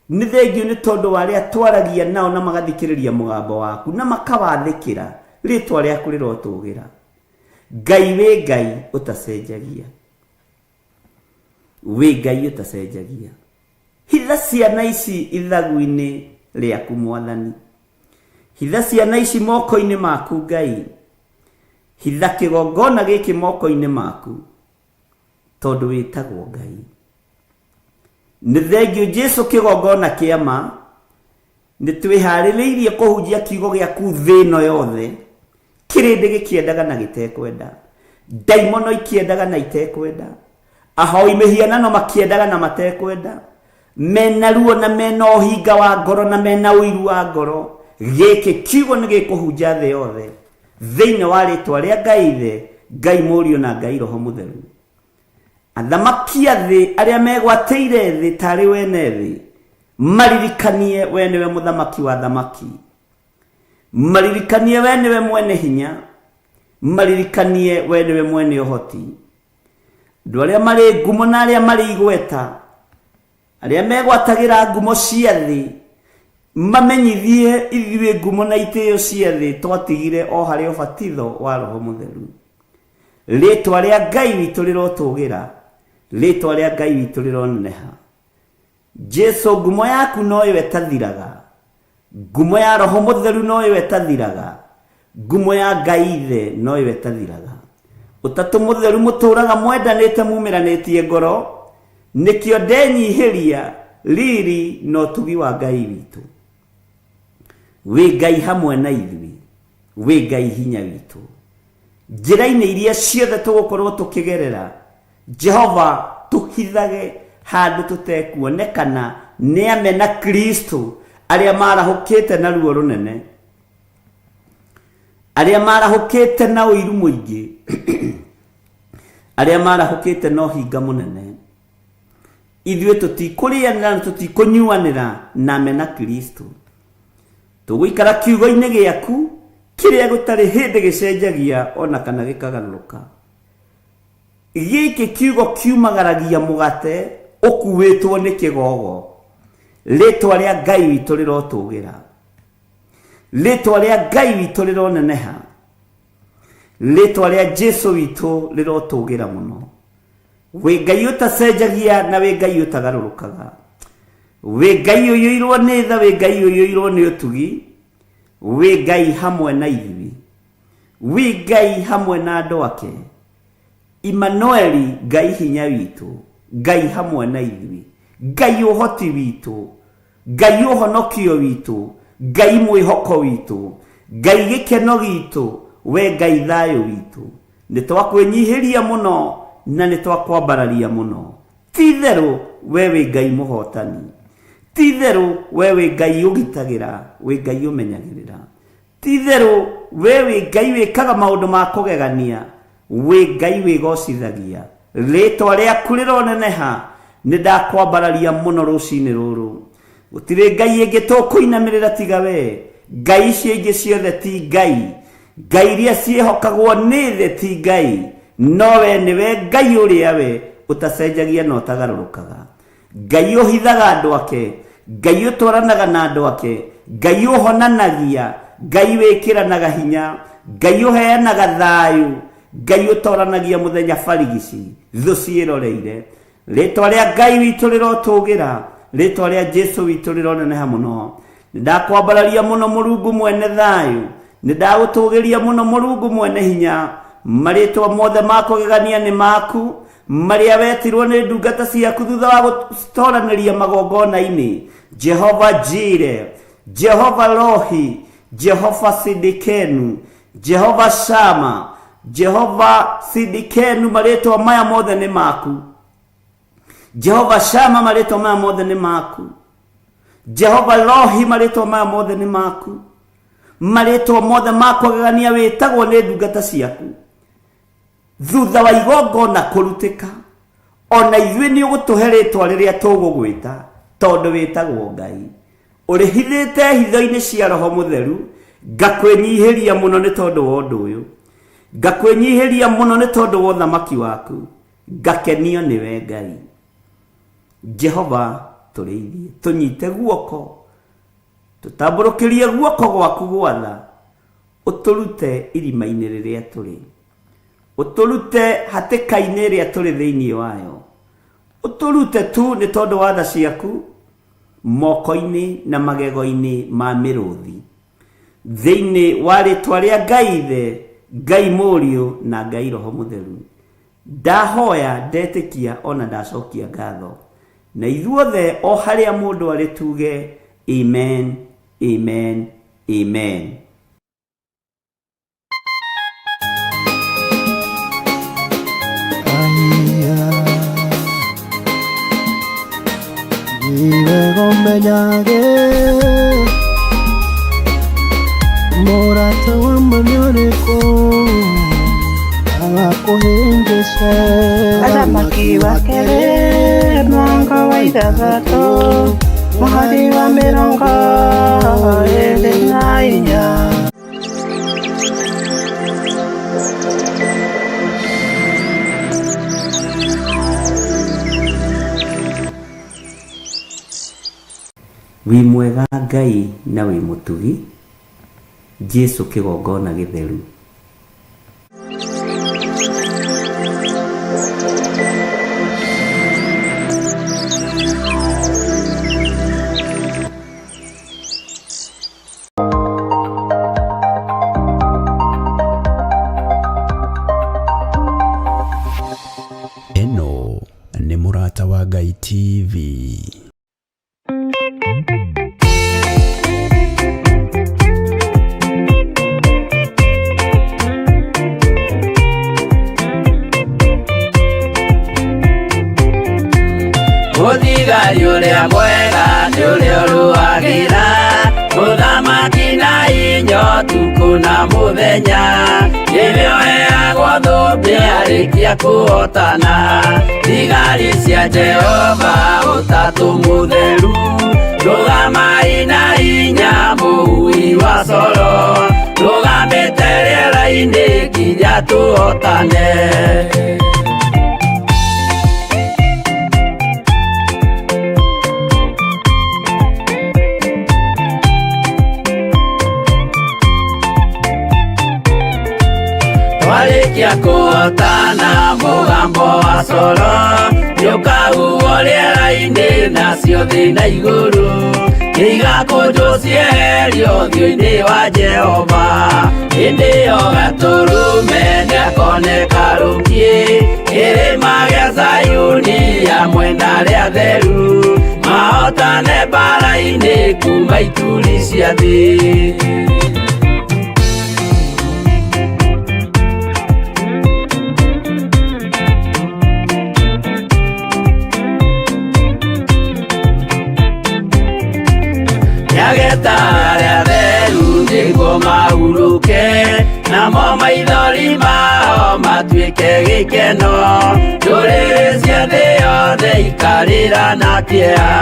nĩ thengio nĩ tondũ wa arĩa twaragia nao na magathikĩrĩria mũgambo waku na makawathĩkĩra rĩtwa rĩaku rĩrotũgĩra. Ngai wĩ Ngai ũtacenjagia, wĩ Ngai ũtacenjagia. Hitha ciana ici ithagu-inĩ rĩaku Mwathani, hitha ciana ici moko-inĩ maku Ngai, hitha kĩgongona gĩkĩ moko-inĩ maku, tondũ wĩtagwo Ngai. Nĩ thengio Jesu kĩgongona kĩama, nĩ twĩharĩrĩirie kũhunjia kiugo gĩaku thĩ ĩno yothe, kĩrĩndĩ gĩkĩendaga na gĩtekwenda, ndaimono ikĩendaga na itekwenda, ahoi mĩhianano makĩendaga na matekwenda, mena ruo na mena ũhinga wa ngoro na mena ũiru wa ngoro. Gĩkĩ kiugo nĩ gĩkũhunja thĩ yothe thĩinĩ wa rĩtwa rĩa Ngai Ithe, Ngai Mũriũ na Ngai Roho Mũtheru. Athamaki a thĩ arĩa megwatĩire thĩ tarĩ wene thĩ, maririkanie we nĩwe mũthamaki wa thamaki, maririkanie we nĩwe mwene hinya, maririkanie we nĩwe mwene ũhoti. Andũ arĩa marĩ ngumo na arĩa marĩ igweta, arĩa megwatagĩra ngumo cia thĩ, mamenyithie ithuĩ ngumo na itĩo cia thĩ twatigire o harĩ ũbatitho wa Roho Mũtheru. Rĩtwa rĩa Ngai witũ rĩrotũgĩra, rĩtwa rĩa Ngai witũ rĩroneneha. Jesu, ngumo yaku no ĩwe ĩtathiraga, ngumo ya Roho Mũtheru no ĩwe ĩtathiraga, ngumo ya Ngai Ithe no ĩwe ĩtathiraga. Ũtatũ Mũtheru mũtũraga mwendanĩte mumĩranĩtie ngoro, nĩkĩo ndenyihĩria riri na ũtugi wa Ngai witũ. Wĩ Ngai hamwe na ithuĩ, wĩ Ngai hinya witũ. Njĩra-inĩ iria ciothe tũgũkorwo tũkĩgerera, Jehova tũhithage handũ tũtekuonekana nĩ amena Kristo arĩa marahũkĩte na ruo rũnene, arĩa marahũkĩte na ũiru mũingĩ, arĩa marahũkĩte na ũhinga mũnene. Ithuĩ tũtikũrĩanĩra na tũtikũnyuanĩra na amena Kristo. Tũgũikara kiugo-inĩ gĩaku kĩrĩa gũtarĩ hĩndĩ gĩcenjagia ona kana gĩkagarũrũka. Gĩkĩ kiugo kiumagaragia mũgate ũkuĩtwo nĩ kĩgogo. Rĩtwa rĩa Ngai witũ rĩrotũgĩra, rĩtwa rĩa Ngai witũ rĩroneneha, rĩtwa rĩa Jesu witũ rĩrotũgĩra mũno. Wĩ Ngai ũtacenjagia na wĩ Ngai ũtagarũrũkaga, wĩ Ngai ũiyũirwo nĩ tha, wĩ Ngai ũiyũirwo nĩ ũtugi, wĩ Ngai hamwe na ithuĩ, wĩ Ngai hamwe na andũ ake. Immanueli, Ngai hinya witũ, Ngai hamwe na ithuĩ, Ngai ũhoti witũ, Ngai ũhonokio witũ, Ngai mwĩhoko witũ, Ngai gĩkeno gitũ, we Ngai thayũ witũ. Nĩ twakwĩnyihĩria mũno na nĩ twakwambararia mũno. Ti-itherũ we wĩ Ngai mũhotani, ti-itherũ we wĩ Ngai ũgitagĩra, wĩ Ngai ũmenyagĩrĩra, ti-itherũ we wĩ Ngai wĩkaga maũndũ ma kũgegania, wĩ Ngai wĩgocithagia. Rĩtwa rĩaku rĩroneneha, nĩ ndakwambararia mũno rũcinĩ rũrũ. Gũtirĩ Ngai ĩngĩ tũkũinamĩrĩra tiga we. Ngai icio ingĩ ciothe ti Ngai, Ngai iria ciĩhokagwo nĩ thĩ ti Ngai, no we nĩwe Ngai ũrĩa we ũtacenjagia na ũtagarũrũkaga. Ngai ũhithaga andũ ake, Ngai ũtwaranaga na andũ ake, Ngai ũhonanagia, Ngai wĩkĩranaga hinya, Ngai ũheanaga thayũ, Ngai ũtoranagia mũthenya barigici thũ ciĩroreire. Rĩtwa rĩa Ngai witũ rĩrotũgĩra, rĩtwa rĩa Jesu witũ rĩroneneha mũno. Nĩndakwambararia mũno Mũrungu mwene thayũ, nĩndagũtũgĩria mũno Mũrungu mwene hinya. Marĩtwa mothe ma kũgegania nĩ maku, marĩa wetirwo nĩ ndungata ciaku thutha wa gũtoranĩria magongona-inĩ. Jehova Jire, Jehova Rohi, Jehova Sidikenu, Jehova Shama, Jehova Sidikenu, marĩtwa maya mothe nĩ maku. Jehova Shama, marĩtwa maya mothe nĩ maku. Jehova Rohi, marĩtwa maya mothe nĩ maku. Marĩtwa mothe ma kũgegania wĩtagwo nĩ ndungata ciaku. Thutha wa igongona kũrutĩka, ona ithuĩ nĩ ũgũtũhe rĩtwa rĩrĩa tũgũgwĩta, tondũ wĩtagwo Ngai. Ũrĩhithĩte hitho-inĩ cia Roho Mũtheru, ngakwĩnyihĩria mũno nĩ tondũ wa ũndũ ũyũ, ngakwĩnyihĩria mũno nĩ tondũ wa ũthamaki waku, ngakenio nĩwe Ngai. Jehova tureithie tunyite guoko tutamburukirie guoko gwaku gwatha uturute irima-ini riria turi uturute hatikaini iria turi thiini wayo uturute tu ni tondu wa tha ciaku moko-ini na magego-ini ma miruthi thiini wa ritwa ria Ngai Ithe Ngai Mũriũ na Ngai Roho Mũtheru ndahoya ndetikia ona ndacokia ngatho na ithuothe o haria mundu ari tuge amen amen amen. Morata wa manyoreko akohengesha Aramaki wa kere mwanga wa ithathatũ mweri wa mĩrongo ĩrĩ na inya. Wi mwega Ngai na wi mutugi Jesu kigongona githeru. Eno ni Murata wa Ngai TV. Muthigari uria mwega ni uria uruagira muthamaki na inyo tuku na muthenya nĩrĩo heagwo thũmbĩ arĩkia kũhotana thigari cia Jehova ũtatũ mũtheru rũgamai na hinya mũhui wa coro rũgamĩte rĩera-inĩ nginya tũhotane. Twarĩkia kũhotana mũgambo wa coro nĩũkahuhwo rĩera-inĩ nacio thĩ na igũrũ igakũnjwo cieherio ũthiũ-inĩ wa Jehova hĩndĩ ĩyo gatũrũme nĩakoneka rũngiĩ kĩrĩma gĩa Zayuni ya mwena rĩa theru mahotane mbara-inĩ kuma ituri cia thĩ. Nyageta arĩa theru nĩguo mahurũke namo maithori mao matuĩke gĩkeno ndũrĩrĩ cia thĩ yothe ikarĩra na kĩeha.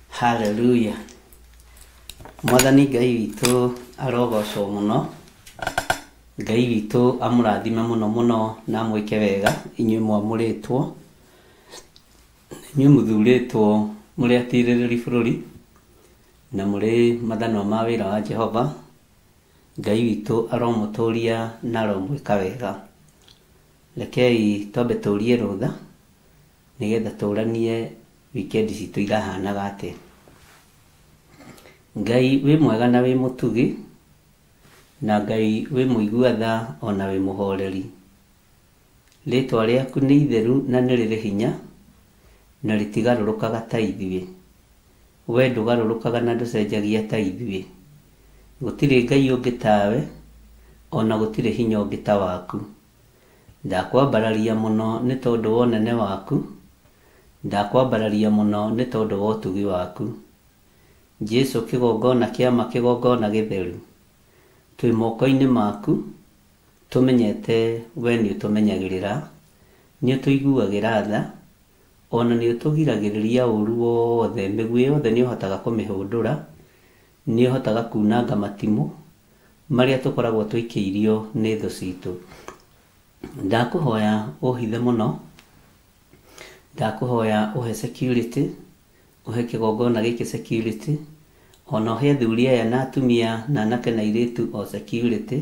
Hallelujah. Mwathani Ngai witũ arogocwo mũno. Ngai witũ amũrathime mũno mũno na mwĩke wega inyuĩ mwamũrĩtwo. Inyuĩ mũthurĩtwo mũrĩ atirĩrĩri bũrũri na mũrĩ mathano ma wĩra wa Jehova. Ngai witũ aromũtũria na aromwĩka wega. Rekei twambe tũrie rũtha nĩgetha tũranie wikendi citũ irahanaga atĩa. Ngai wĩ mwega na wĩ mũtugi na Ngai wĩ mũigua tha ona wĩ mũhoreri. Rĩtwa rĩaku nĩ itheru na nĩ rĩrĩ hinya na rĩtigarũrũkaga ta ithuĩ. We ndũgarũrũkaga na ndũcenjagia ta ithuĩ. Gũtirĩ Ngai ũngĩ tawe ona gũtirĩ hinya ũngĩ ta waku. Ndakwambararia mũno nĩ tondũ wa ũnene waku. Ndakwambararia mũno nĩ tondũ wa ũtugi waku. Jesu kĩgongona kĩama kĩgongona gĩtheru. Twĩ moko-inĩ maku tumenyete we nĩ ũtũmenyagĩrĩra, nĩ ũtũiguagĩra tha, ona nĩ ũtũgiragĩrĩria ũru wothe, mĩguĩ yothe nĩ ũhotaga kũmĩhũndũra, nĩ ũhotaga kunanga matimũ marĩa tũkoragwo tũikĩirio nĩ thũ citũ. Ndakũhoya ũhithe mũno, ndakũhoya ũhe security, ũhe kĩgongona gĩkĩ security, ona ũhe athuri aya na atumia na anake na airĩtu o security,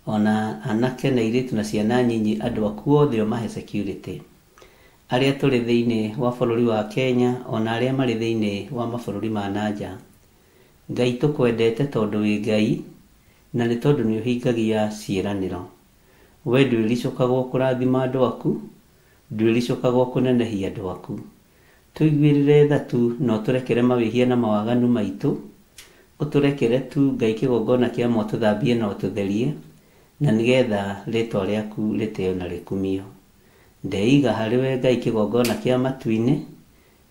ona anake na airĩtu na ciana nyinyi, andũ aku othe mahe security, arĩa tũrĩ thĩinĩ wa bũrũri wa Kenya, ona arĩa marĩ thĩinĩ wa mabũrũri ma nanja. Ngai tũkwendete tondũ wĩ Ngai, na nĩ tondũ nĩ ũhingagia ciĩranĩro. We ndwĩricũkagwo kũrathima andũ aku, ndwĩricũkagwo kũnenehia andũ aku. Tũiguĩrĩre tha tu na ũtũrekere mawĩhia na mawaganu maitũ, ũtũrekere tu Ngai kĩgongona kĩa mo tũthambie na ũtũtherie, na nĩgetha rĩtwa rĩaku rĩtĩo na rĩkumio. Ndeiga harĩ we Ngai kĩgongona kĩa matu-inĩ,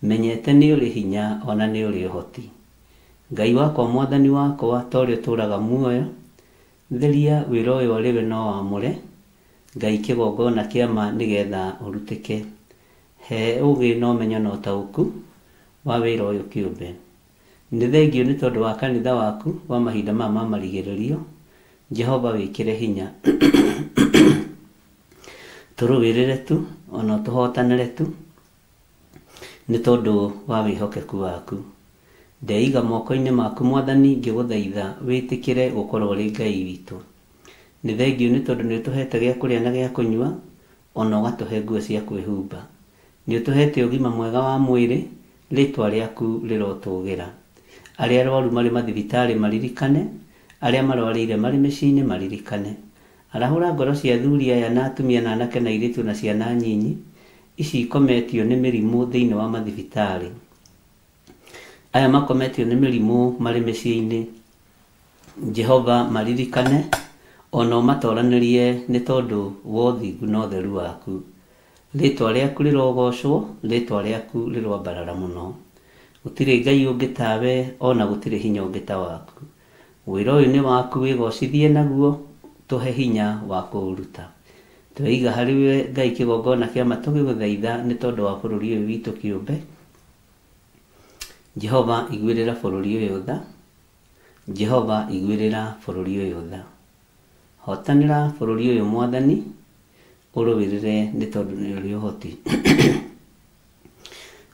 menyete nĩ ũrĩ hinya ona nĩ ũrĩ ũhoti. Ngai wakwa mwathani wakwa ta ũrĩa ũtũũraga muoyo, theria wĩra ũyũ arĩ we no wamũre, Ngai kĩgongona kĩa ma nĩgetha ũrutĩke. He ũgĩ na ũmenyo na ũtaũku wa wĩra ũyũ kĩũmbe. Nĩ thengio nĩ tondũ wa kanitha waku wa mahinda maya ma marigĩrĩrio. Jehova wĩkĩre hinya. Tũrũĩrĩre tu, ona tũhotanĩre tu, nĩ tondũ wa wĩhokeku waku. Ndeiga moko-inĩ maku mwathani, ngĩgũthaitha wĩtĩkĩre gũkorwo ũrĩ Ngai witũ. Nĩ thengio nĩ tondũ nĩ ũtũhete gĩa kũrĩa na gĩa kũnyua, ona ũgatũhe nguo cia kwĩhumba. Nĩ ũtũhete ũgima mwega wa mwĩrĩ, rĩtwa rĩaku rĩrotũgĩra. Arĩa arwaru marĩ mathibitarĩ maririkane, arĩa marwarĩire marĩ mĩciĩ-inĩ maririkane. Arahũra ngoro cia athuri aya na atumia na anake na airĩtu na ciana nyinyi, ici ikometio nĩ mĩrimũ thĩinĩ wa mathibitarĩ. Aya makometio nĩ mĩrimũ marĩ mĩciĩ-inĩ. Jehova maririkane, ona ũmatoranĩrie nĩ tondũ wa ũthingu na ũtheru waku. Rĩtwa rĩaku rĩrogocwo, rĩtwa rĩaku rĩrwambarara mũno. Gũtirĩ Ngai ũngĩ tawe, ona gũtirĩ hinya ũngĩ ta waku. Wĩra ũyũ nĩ waku, wĩgocithie naguo, tũhe hinya wa kũũruta. Tweiga harĩ we Ngai kĩgongona kĩa ma, tũgĩgũthaitha nĩ tondũ wa bũrũri ũyũ witũ kĩũmbe. Jehova iguĩrĩra bũrũri ũyũ tha, Jehova iguĩrĩra bũrũri ũyũ tha. Hotanĩra bũrũri ũyũ mwathani, ũrũĩrĩre nĩ tondũ nĩ ũrĩ ũhoti.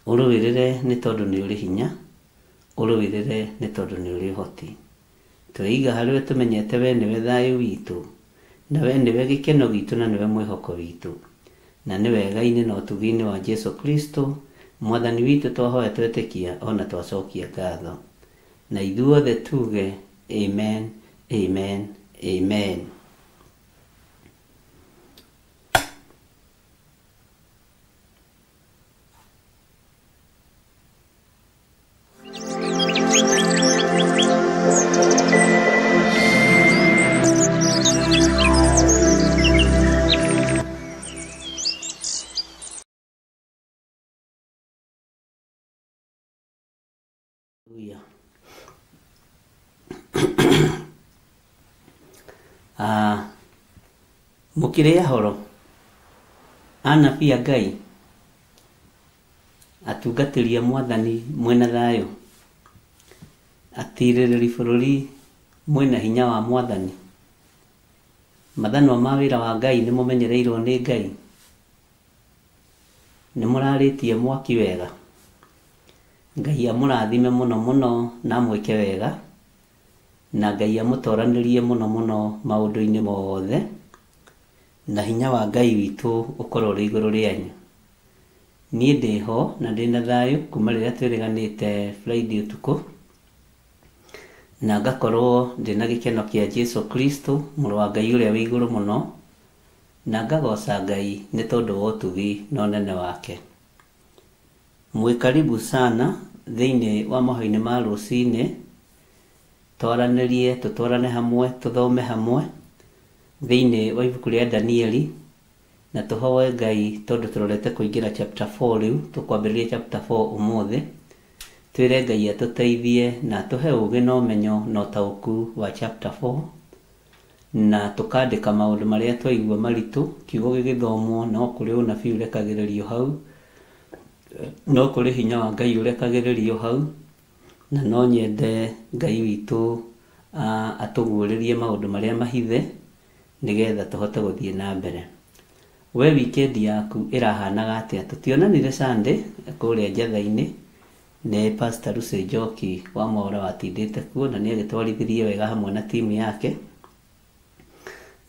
Ũrũĩrĩre nĩ tondũ nĩ ũrĩ hinya, ũrũĩrĩre nĩ tondũ nĩ ũrĩ ũhoti. Tweiga harĩ we tũmenyete we nĩwe thayũ witũ, na we nĩwe gĩkeno gitũ, na nĩwe mwĩhoko witũ, na nĩ wega-inĩ na ũtugi-inĩ wa Jesu Kristo mwathani witũ twahoya twetĩkia, ona twacokia ngatho. Na ithuothe tuge amen, amen, amen. Mũkĩrĩa horo, anabii a Ngai, atungatĩri a mwathani mwĩna thayũ, atirĩrĩri bũrũri mwĩna hinya wa mwathani, mathanwa ma wĩra wa Ngai nĩ mũmenyereirwo nĩ Ngai, nĩ mũrarĩtie mwaki wega. Ngai amũrathime mũno mũno na mwĩke wega, na Ngai amũtoranĩrie mũno mũno maũndũ-inĩ mothe, na hinya wa Ngai witũ ũkorwo ũrĩ igũrũ rĩanyu. Niĩ ndĩho na ndĩna thayũ kuma rĩrĩa twĩrĩganĩte Friday ũtukũ, na ngakorwo ndĩna gĩkeno kĩa Jesu Kristo mũrũ wa Ngai ũrĩa wĩ igũrũ mũno, na ngagoca Ngai nĩ tondũ wa ũtugi na ũnene wake. Mwĩ karibu sana thĩinĩ wa mahoya-inĩ ma rũcinĩ, twaranĩrie, tũtwarane hamwe, tũthome hamwe thĩinĩ wa ibuku rĩa Danieli, na tũhoe Ngai tondũ tũrorete kũingĩra chapter 4 rĩu, tũkwambĩrĩria chapter 4 ũmũthĩ. Twĩre Ngai atũteithie na tũhe ũgĩ na ũmenyo na ũtaũku wa chapter 4, na tukandika maundu maria twaigua maritu kiugo gigithomwo no kuri unabii urekagiririo hau no kuri hinya wa Ngai urekagiririo hau na no nyende Ngai witu atuguririe maundu maria mahithe nigetha tuhote guthie na mbere. We weekend yaku irahanaga atia? Tutionanire Sunday kuria njatha-ini ne Pastor Lucy Njoki wa Mwaura watindite kuo na niagitwarithirie wega hamwe na timu yake,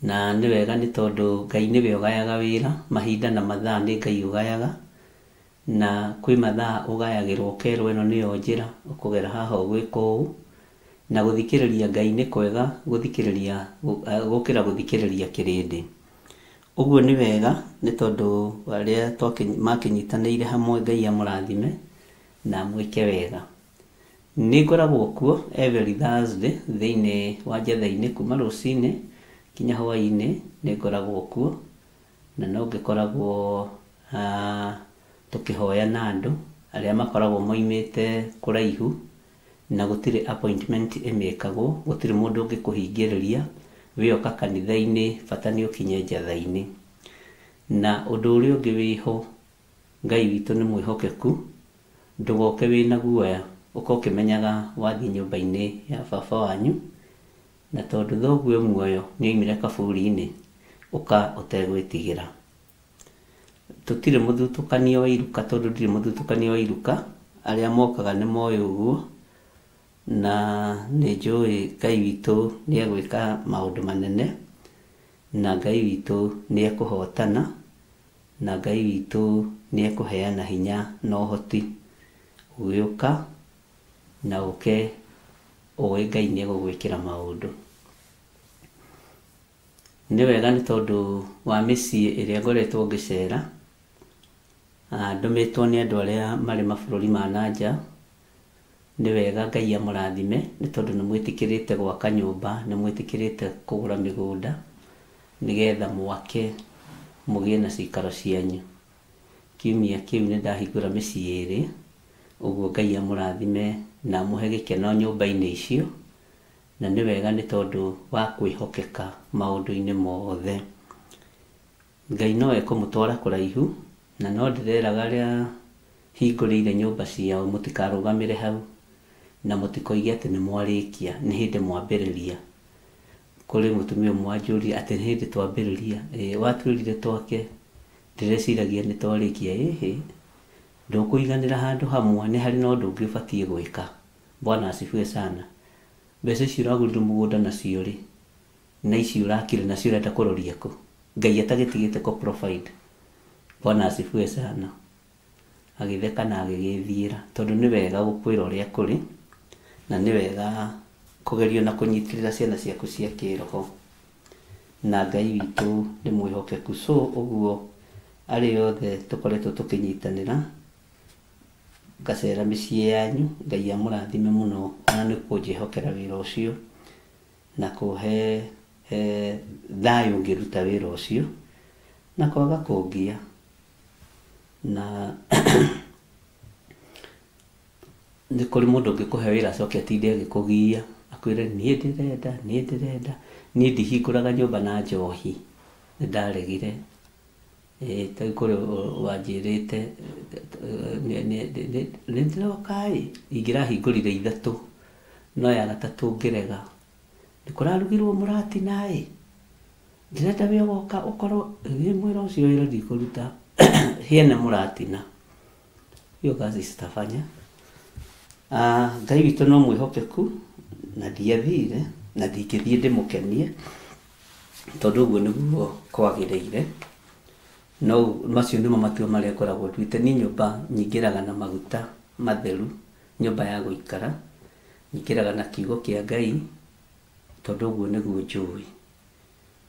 na ni wega ni tondu Ngai niwe ugayaga wira mahinda na mathaa ni Ngai ugayaga, na kwi mathaa ugayagirwo kerwo ino niyo njira ukugera haha ugwika uu na guthikiriria Ngai ni kwega guthikiriria gukira guthikiriria kirindi. Uguo ni wega ni tondu aria makinyitanire hamwe Ngai amurathime na mwike wega. Ni ngoragwo kuo every Thursday thiini wa njatha-ini kuma rucini kinya hwaini ni ngoragwo kuo, na no ngikoragwo tukihoya na andu aria makoragwo moimite kuraihu na gutire appointment emekagwo, gutire mundu ungikuhingiriria wioka kanitha-ini, bata ni ukinye njatha-ini. Na undu uria ungi wiho, Ngai witu ni mwihokeku, ndugoke wina guoya ukokimenyaga wathi nyumba-ini ya baba wanyu, na tondu thoguo muoyo ni oimire kaburi-ini uka utegwitigira. Tutire muthutukanio wa iruka, tondu ndire muthutukanio wa iruka, aria mokaga ni moyo uguo, na ni njui Ngai witu ni egwika maundu manene, na Ngai witu ni ekuhotana, na Ngai witu ni ekuheana hinya na uhoti ugiuka na uke uwe Ngai ni egugwikira maundu. Ni wega ni tondu wa micii iria ngoretwo ngicera, ndumitwo ni andu aria mari mabururi ma nanja. Ni wega Ngai amurathime ni tondu ni mwitikirite gwaka nyumba, ni mwitikirite kugura migunda nigetha mwake mugie na cikaro cianyu. Kiumia kiu ni ndahingura micii iri, uguo Ngai amurathime na muhe gikeno nyumba-ini icio, na ni wega ni tondu wa kwihokeka maundu-ini mothe. Ngai no ekumutwara kuraihu, na no ndireraga aria hingurire nyumba ciao mutikarũgamire hau na mutikoige ati ni mwarikia, ni hindi mwambiriria. Kuri mutumia mwanjuri ati ni hindi twambiriria, watwirire twake ndireciragia ni twarikia. Ndukuiganira handu hamwe, ni hari no undu ungi ubatie gwika. Bwana asifiwe sana. Mbeca icio uragurire mugunda nacio ri, na icio urakire nacio urenda kuroria ku? Ngai atagitigite ko provide. Bwana asifiwe sana. Agitheka na agigithiira tondu ni wega gukwira uria kuri, na ni wega kugerio na kunyitirira ciana ciaku cia kiroho, na Ngai witu ni mwihokeku. So uguo ari othe tukoretwo tukinyitanira ngacera micii yanyu, Ngai amurathime muno, na ni kunjihokera wira ucio na kuhe thayu ngiruta wira ucio na kwaga kungia na ni kuri mundu ngikuhe wira acoke atinde agikugia akwire ni ndirenda ni ndihinguraga nyumba na njohi, ni ndaregire. Tai kuri wanjirite ni ndirokai ingirahingurire ithatu, no ya gatatu ngirega. Ndikurarugirwo murati nai ndirenda we goka ukorwo ni mwira ucio wira ndikuruta hiene muratina hiyo kazi sitafanya. Ngai witu no mwihokeku, na ndiathire na ndingithie ndimukenie tondu uguo niguo kwagiriire. No macio nimo matua maria ngoragwo nduite. Ni nyumba nyingiraga na maguta matheru, nyumba ya guikara nyingiraga na kiugo kia Ngai tondu uguo niguo njui.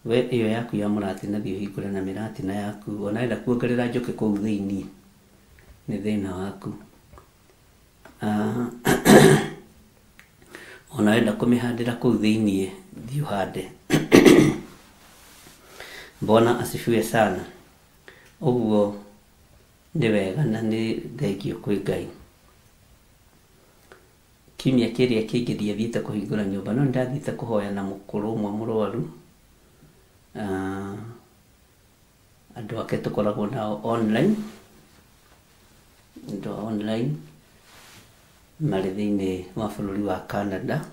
We iyo yaku ya muratina thio hingure na miratina yaku, ona enda kuongerera njoke kuu thiini ni thina waku. Ona enda kumihandira kuu thiini thio hande. Bwana asifiwe sana. Uguo ni wega na ni thengio kwi Ngai. Kiumia kiria kingi ndiathiite kuhingura nyumba, no ndathiite kuhoya na mukuru umwe murwaru andũ ake tũkoragwo nao online, andũ online marĩ thĩinĩ wa bũrũri wa Canada,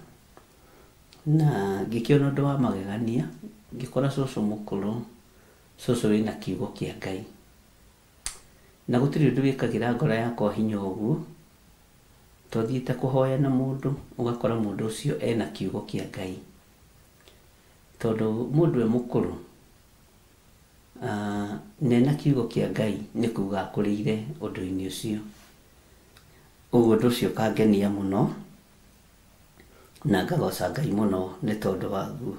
na ngĩkĩona ũndũ wa magegania, ngĩkora cũcũ mũkũrũ, cũcũ wĩna kiugo kĩa Ngai, na gũtirĩ ũndũ wĩkagĩra ngoro yakwa hinya ũguo, twathiĩte kũhoya na mũndũ, ũgakora mũndũ ũcio ena kiugo kĩa Ngai, tondũ mũndũ e mũkũrũ nena kiugo kĩa Ngai nĩ kuuga akũrĩire ũndũ-inĩ ũcio, ũguo ũndũ ũcio ũkangenia mũno, na ngagoca Ngai mũno nĩ tondũ waguo.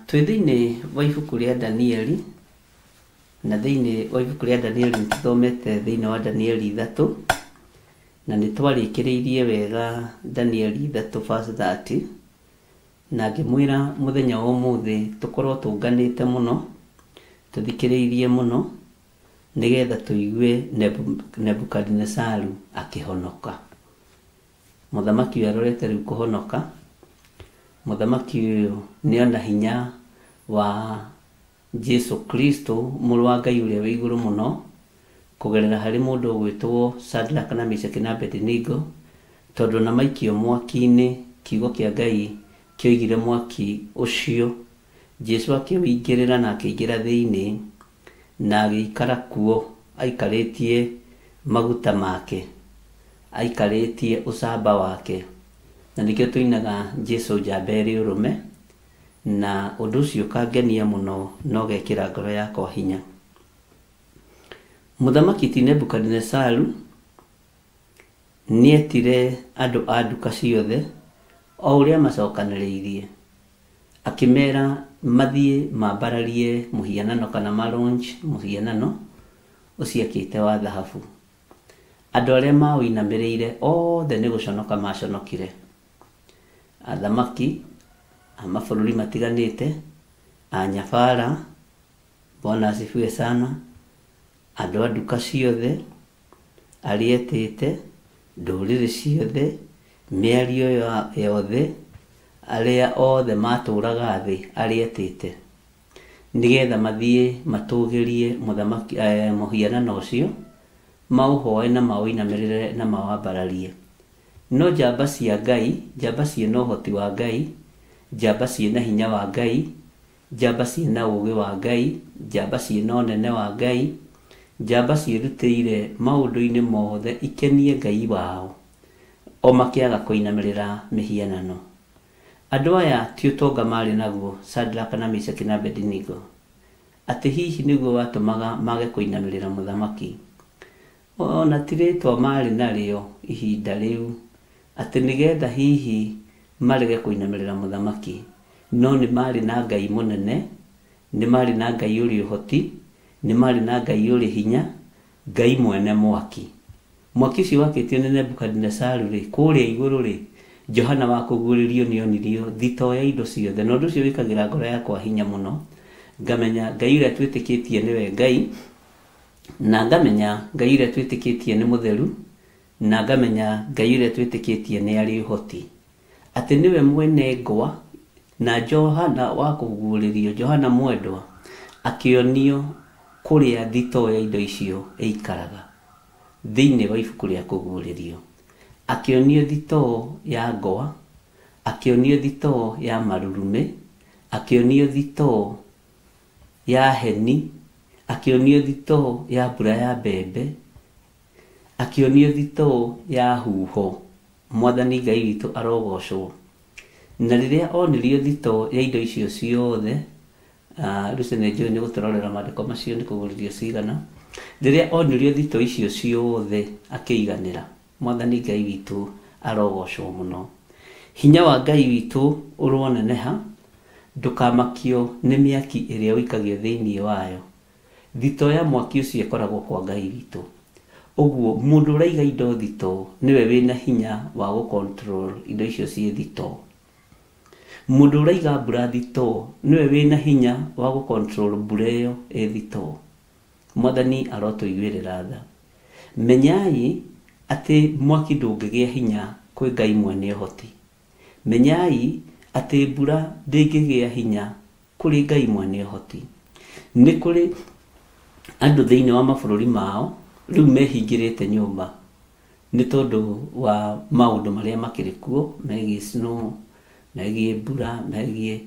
Twĩ thĩinĩ wa ibuku rĩa Danieli, na thĩinĩ wa ibuku rĩa Danieli nĩtũthomete thĩinĩ wa Danieli 3, na nĩtwarĩkĩrĩirie wega Danieli 3 verse 30, na ngĩmwĩra mũthenya wa ũmũthĩ tũkorwo tũnganĩte mũno, tũthikĩrĩirie mũno, nĩgetha tũigue Nebukadnezaru akĩhonoka. Mũthamaki ũyũ arorete rĩu kũhonoka, mũthamaki ũyũ nĩona hinya wa Jesu Kristo, mũrũ wa Ngai ũrĩa wĩ igũrũ mũno, kũgerera harĩ mũndũ ũgwĩtwo Shadrach na Meshach na Abednego, tondũ na maikio mwaki-inĩ, kiugo kĩa Ngai kĩoigire mwaki ũcio, Jesu akĩwĩingĩrĩra na akĩingĩra thĩinĩ, na agĩikara kuo, aikarĩtie maguta make, aikarĩtie ũcamba wake, na nĩkĩo tũinaga Jesu njamba ĩrĩ ũrũme, na ũndũ ũcio ũkangenia mũno na ũgekĩra ngoro yakwa hinya. Mũthamaki ti Nebukadnezaru nĩetire andũ a nduka ciothe o ũrĩa macokanĩrĩirie, akĩmera mathiĩ mambararie mũhianano kana launch mũhianano ũcio akĩte wa thahabu. Andũ arĩa maũinamĩrĩire othe nĩ gũconoka maconokire, athamaki a mabũrũri matiganĩte, a nyabara, Bwana asifiwe sana, andũ a nduka ciothe, arĩa etĩte, ndũrĩrĩ ciothe, mĩario yothe, arĩa othe matũraga thĩ arĩa etĩte, nĩgetha mathiĩ matũgĩrie mũthamaki mũhianano ũcio, maũhoe na maũinamĩrĩre na mawambararie. No njamba cia Ngai, njamba ciĩna ũhoti wa Ngai, njamba ciĩna hinya wa Ngai, njamba ciĩna ũũgĩ wa Ngai, njamba ciĩna ũnene wa Ngai, njamba ciĩrutĩire maũndũ-inĩ mothe ikenie Ngai wao, o makĩaga kũinamĩrĩra mĩhianano. Andũ aya ti ũtonga marĩ naguo, Shadrach na Meshach na Abednego, atĩ hihi nĩguo watũmaga mage kũinamĩrĩra mũthamaki, ona ti rĩtwa marĩ narĩo ihinda rĩu, atĩ nĩgetha hihi marege kũinamĩrĩra mũthamaki, no nĩ marĩ na Ngai mũnene, nĩ marĩ na Ngai ũrĩ ũhoti, nĩ marĩ na Ngai ũrĩ hinya, Ngai mwene mwaki. Mwaki ũcio wakĩtio nĩ Nebukadnezaru rĩ, kũrĩa igũrũ rĩ, Johana wa kũguũrĩrio nĩonirio thito ya indo ciothe, na ũndũ ũcio wĩkagĩra ngoro yakwa hinya mũno, ngamenya Ngai ũrĩa twĩtĩkĩtie nĩwe Ngai, na ngamenya Ngai ũrĩa twĩtĩkĩtie nĩ mũtheru, na ngamenya Ngai ũrĩa twĩtĩkĩtie nĩ arĩ ũhoti, atĩ nĩwe mwene ngwa, na Johana wa kũguũrĩrio, Johana mwendwa, akĩonio kũrĩa thito ya indo icio ĩikaraga thĩinĩ wa ibuku rĩa kũguũrĩrio, akĩonio thito ya ngwa, akĩonio thito ya marurume, akĩonio thito ya heni, akĩonio thito ya mbura ya mbembe, akĩonio thito ya huho. Mwathani Ngai witũ arogocwo. Na rĩrĩa onirio thito ya indo icio ciothe, rĩu nĩ njũĩ nĩ gũtũrorera maandĩko macio nĩ kũgũrĩrio cigana, rĩrĩa onirio thito icio ciothe akĩiganĩra, Mwathani Ngai witũ arogocwo mũno. Hinya wa Ngai witũ ũroneneha, ndũkamakio nĩ mĩaki ĩrĩa ũikagio thĩinĩ wayo. Thito ya mwaki ũcio ĩkoragwo kwa Ngai witũ. Ũguo mũndũ ũraiga indo thito nĩwe wĩna hinya wa gũcontrol indo icio ciĩ thito. Mũndũ ũraiga mbura thito nĩwe wĩna hinya wa gũcontrol mbura ĩyo ĩ thito. Mwathani arotũiguĩrĩra tha. Menyai atĩ mwaki ndũngĩgĩa hinya kwĩ Ngai mwene ũhoti. Menyai atĩ mbura ndĩngĩgĩa hinya kũrĩ Ngai mwene ũhoti. Nĩ kũrĩ andũ thĩinĩ wa mabũrũri mao rĩu mehingĩrĩte nyũmba nĩ tondũ wa maũndũ marĩa makĩrĩ kuo megiĩ snow, megiĩ mbura, megiĩ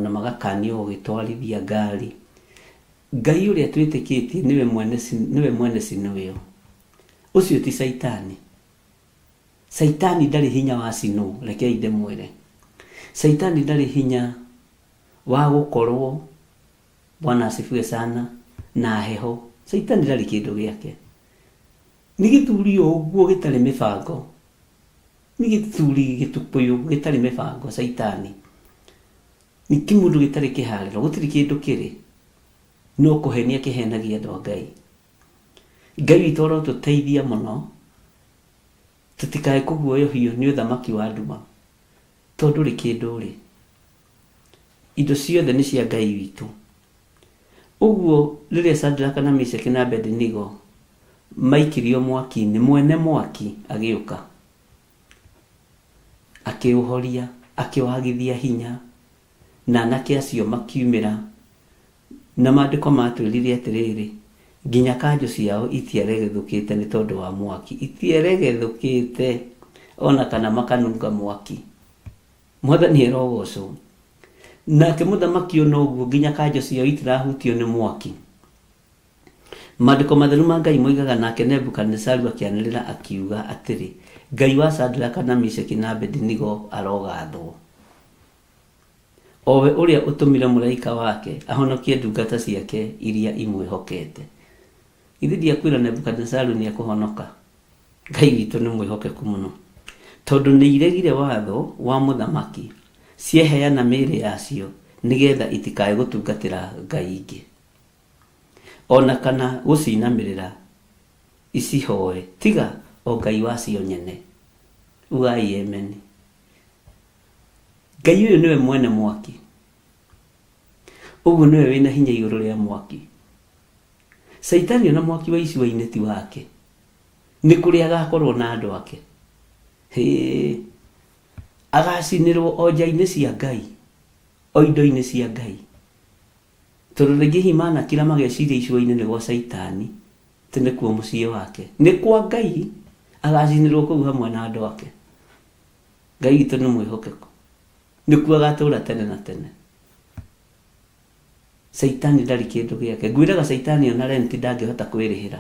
na magakanio gũgĩtwarithia ngari. Ngai ũrĩa twĩtĩkĩtie nĩwe mwene snow ĩyo. Ũcio ti Saitani. Saitani ndarĩ hinya wa snow, rekei ndĩmwĩre. Saitani ndarĩ hinya wa gũkorwo, Bwana asifiwe sana, na heho. Saitani ndarĩ kĩndũ gĩake. Nĩ gĩthuri ũguo gĩtarĩ mĩbango. Nĩ gĩthuri gĩtũpũyũ gĩtarĩ mĩbango Saitani. Nĩ kĩmũndũ gĩtarĩ kĩharĩro, gũtirĩ kĩndũ kĩrĩ. No kũhenia kĩhenagia andũ a Ngai. Ngai witũ arotũteithia mũno tũtikae kũguoyohio nĩ ũthamaki wa nduma, tondũ rĩ kĩndũ rĩ. Indo ciothe nĩ cia Ngai witũ. Ũguo rĩrĩa Shadraka na Meshaki na Abednego maikirio mwaki-inĩ, mwene mwaki agĩũka akĩũhoria, akĩwagithia hinya, na anake acio makiumĩra. Na maandĩko matwĩrire atĩrĩrĩ, nginya kanjũ ciao itieregethũkĩte nĩ tondũ wa mwaki. Itieregethũkĩte ona kana makanunga mwaki. Mwathani arogocwo. Nake mũthamaki ona ũguo nginya kanjũ ciao itirahutio nĩ mwaki. Maandĩko matheru ma Ngai moigaga nake Nebukadinezaru akĩanĩrĩra akiuga atĩrĩ, Ngai wa Shadraka na Meshaki na Abednego arogathwo. Owe ũrĩa ũtũmire mũraika wake ahonokie ndungata ciake iria imwĩhokete. Ithe ndiakwĩra Nebukadinezaru nĩ ekũhonoka. Ngai witũ nĩ mwĩhokeku mũno, tondũ nĩ iregire watho wa mũthamaki cieheana mĩĩrĩ yacio nĩgetha itikae gũtungatĩra ngai ingĩ, ona kana gũcinamĩrĩra icihoe tiga o Ngai wacio nyene. Ugai amen. Ngai ũyũ nĩwe mwene mwaki. Ũguo nĩwe wĩna hinya igũrũ rĩa mwaki. Saitani ona mwaki wa icua-inĩ ti wake. Nĩ kũrĩ agakorwo na andũ ake. Agacinĩrwo o nja-inĩ cia Ngai, o indo-inĩ cia Ngai. Tondũ rĩngĩ himana kila mageciria icua-inĩ nĩ gwa Saitani, tĩ nĩ kuo mũciĩ wake. Nĩ kwa Ngai, agacinĩrwo kũu hamwe na andũ ake. Ngai witũ nĩ mwĩhokeku. Nĩkuo agatũũra tene na tene. Saitani ndarĩ kĩndũ gĩake. Ngwĩraga Saitani ona rent ndangĩhota kwĩrĩhĩra.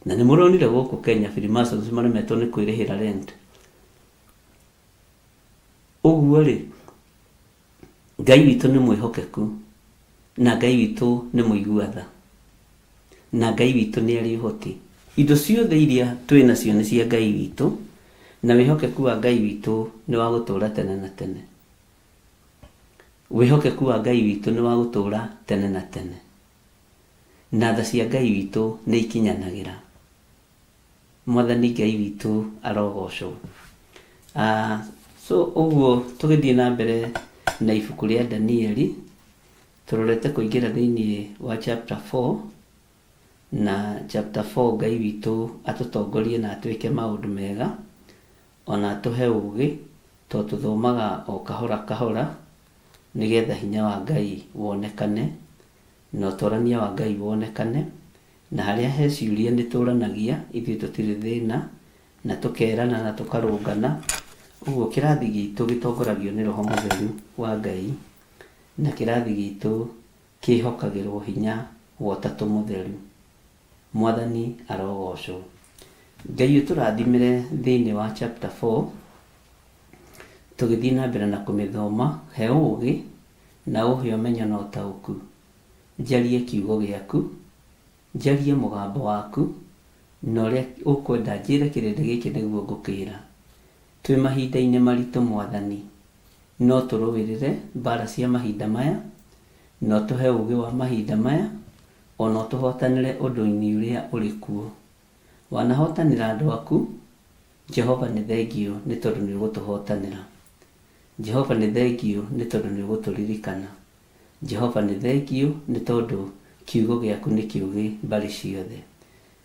Na nĩ mũronire gũkũ Kenya Freemasons maremetwo nĩ kwĩrĩhĩra rent. Ũguo rĩ, Ngai witũ nĩ mwĩhokeku, na Ngai witũ nĩ mũigua tha, na Ngai witũ nĩ arĩ ũhoti. Indo ciothe iria twĩ nacio nĩ cia Ngai witũ, na wĩhokeku wa Ngai witũ nĩ wa gũtũũra tene na tene. Wĩhokeku wa Ngai witũ nĩ wa gũtũũra tene na tene. Na tha cia Ngai witũ nĩ ikinyanagĩra. Mwathani Ngai witũ arogocwo. So ũguo tũgĩthiĩ na mbere na ibuku rĩa Danieli, tũrorete kũingĩra thĩinĩ wa chapter 4, na chapter 4 Ngai witũ atũtongorie na atwĩke maũndũ mega, ona atũhe ũgĩ, tondũ tũthomaga o kahora kahora nĩgetha hinya wa Ngai wonekane, na ũtũrania wa Ngai wonekane, na harĩa he ciũria nĩ tũranagia, ithuĩ tũtirĩ thĩna, na tũkerana na tũkarũngana. Ũguo kĩrathi gitũ gĩtongoragio nĩ Roho Mũtheru wa Ngai, na kĩrathi gitũ kĩhokagĩrwo hinya wa Ũtatũ Mũtheru. Mwathani arogocwo. Ngai ũtũrathimĩre thĩinĩ wa chapter 4, tũgĩthiĩ na mbere na kũmĩthoma. He ũgĩ na ũhe ũmenyo na ũtaũku. Njarie kiugo gĩaku, njarie mũgambo waku, na ũrĩa ũkwenda njĩre kĩrĩndĩ gĩkĩ nĩguo ngũkĩra. Twĩ mahinda-inĩ maritũ Mwathani, no tũrũĩrĩre mbara cia mahinda maya, no tũhe ũgĩ wa mahinda maya, ona tũhotanĩre ũndũ-inĩ ũrĩa ũrĩ kuo. Wanahotanĩra andũ aku, Jehova nĩ thengio nĩ tondũ nĩ ũgũtũhotanĩra. Jehova nĩ thengio nĩ tondũ nĩ ũgũtũririkana. Jehova nĩ thengio nĩ tondũ kiugo gĩaku nĩ kĩũgĩ mbarĩ ciothe.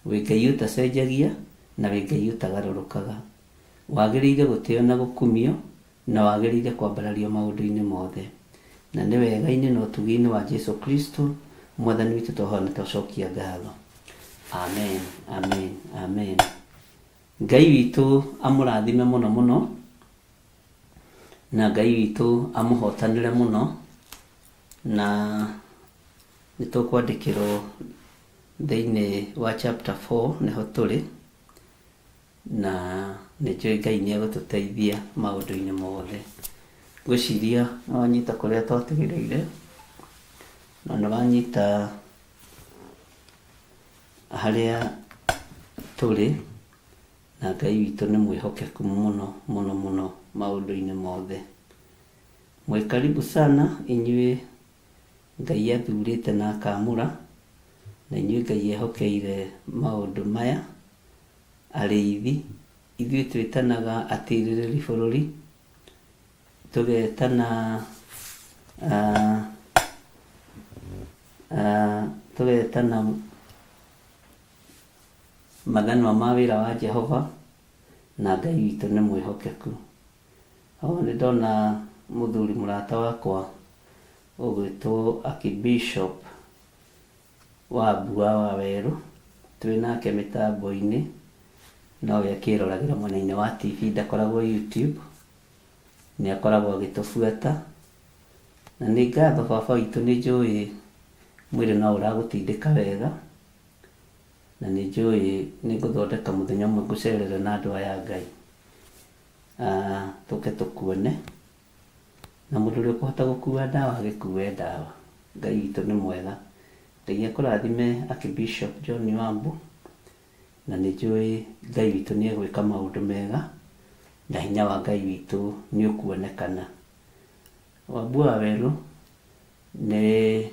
Wĩ Ngai ũtacenjagia na wĩ Ngai ũtagarũrũkaga. Wagĩrĩire gũtĩo na gũkumio, na wagĩrĩire kwambarario maũndũ-inĩ mothe. na nĩ wega-inĩ na ũtugi-inĩ wa Jesu Kristo mwathani witũ tũhoya na tũcokia ngatho. Amen, amen, amen. Ngai witũ amũrathime mũno mũno, na Ngai witũ amũhotanĩre mũno, na nĩ tũkwandĩkĩrwo thĩinĩ wa chapter 4 nĩho tũrĩ, na nĩ njũĩ Ngai nĩ egũtũteithia maũndũ-inĩ mothe. Ngwĩciria nĩ wanyita kũrĩa twatigĩrĩire, na nĩ wanyita harĩa tũrĩ, na Ngai witũ nĩ mwĩhokeku mũno mũno mũno maũndũ-inĩ mothe. Mwĩ karibu sana inyuĩ Ngai athurĩte na akamũra, na inyuĩ Ngai ehokeire maũndũ maya, arĩithi, ithuĩ twĩtanaga atĩrĩrĩri bũrũri, tũgetana mathanwa ma wĩra wa Jehova, na Ngai witũ nĩ mwĩhokeku. Nĩ ndona mũthuri mũrata wakwa ũgwĩtwo Archbishop Wambua wa Werũ, twĩnake mĩtambo-inĩ, nowe akĩroragĩra mwena-inĩ wa TV, ndakoragwo YouTube, nĩ akoragwo agĩtũbuata, na nĩ ngatho baba witũ, nĩ njũĩ mwĩrĩ no ũragũtindĩka wega, na nĩ njũĩ nĩ ngũthondeka mũthenya ũmwe ngũcerere na andũ aya Ngai, tũke tũkuone, na mũndũ ũrĩa ũkũhota gũkua ndawa agĩkue ndawa. Ngai witũ nĩ mwega. Ngai akũrathime Archbishop John Wambua, na nĩ njũĩ Ngai witũ nĩ egwĩka maũndũ mega, na hinya wa Ngai witũ nĩ ũkuonekana. Wambua wa Werũ nĩ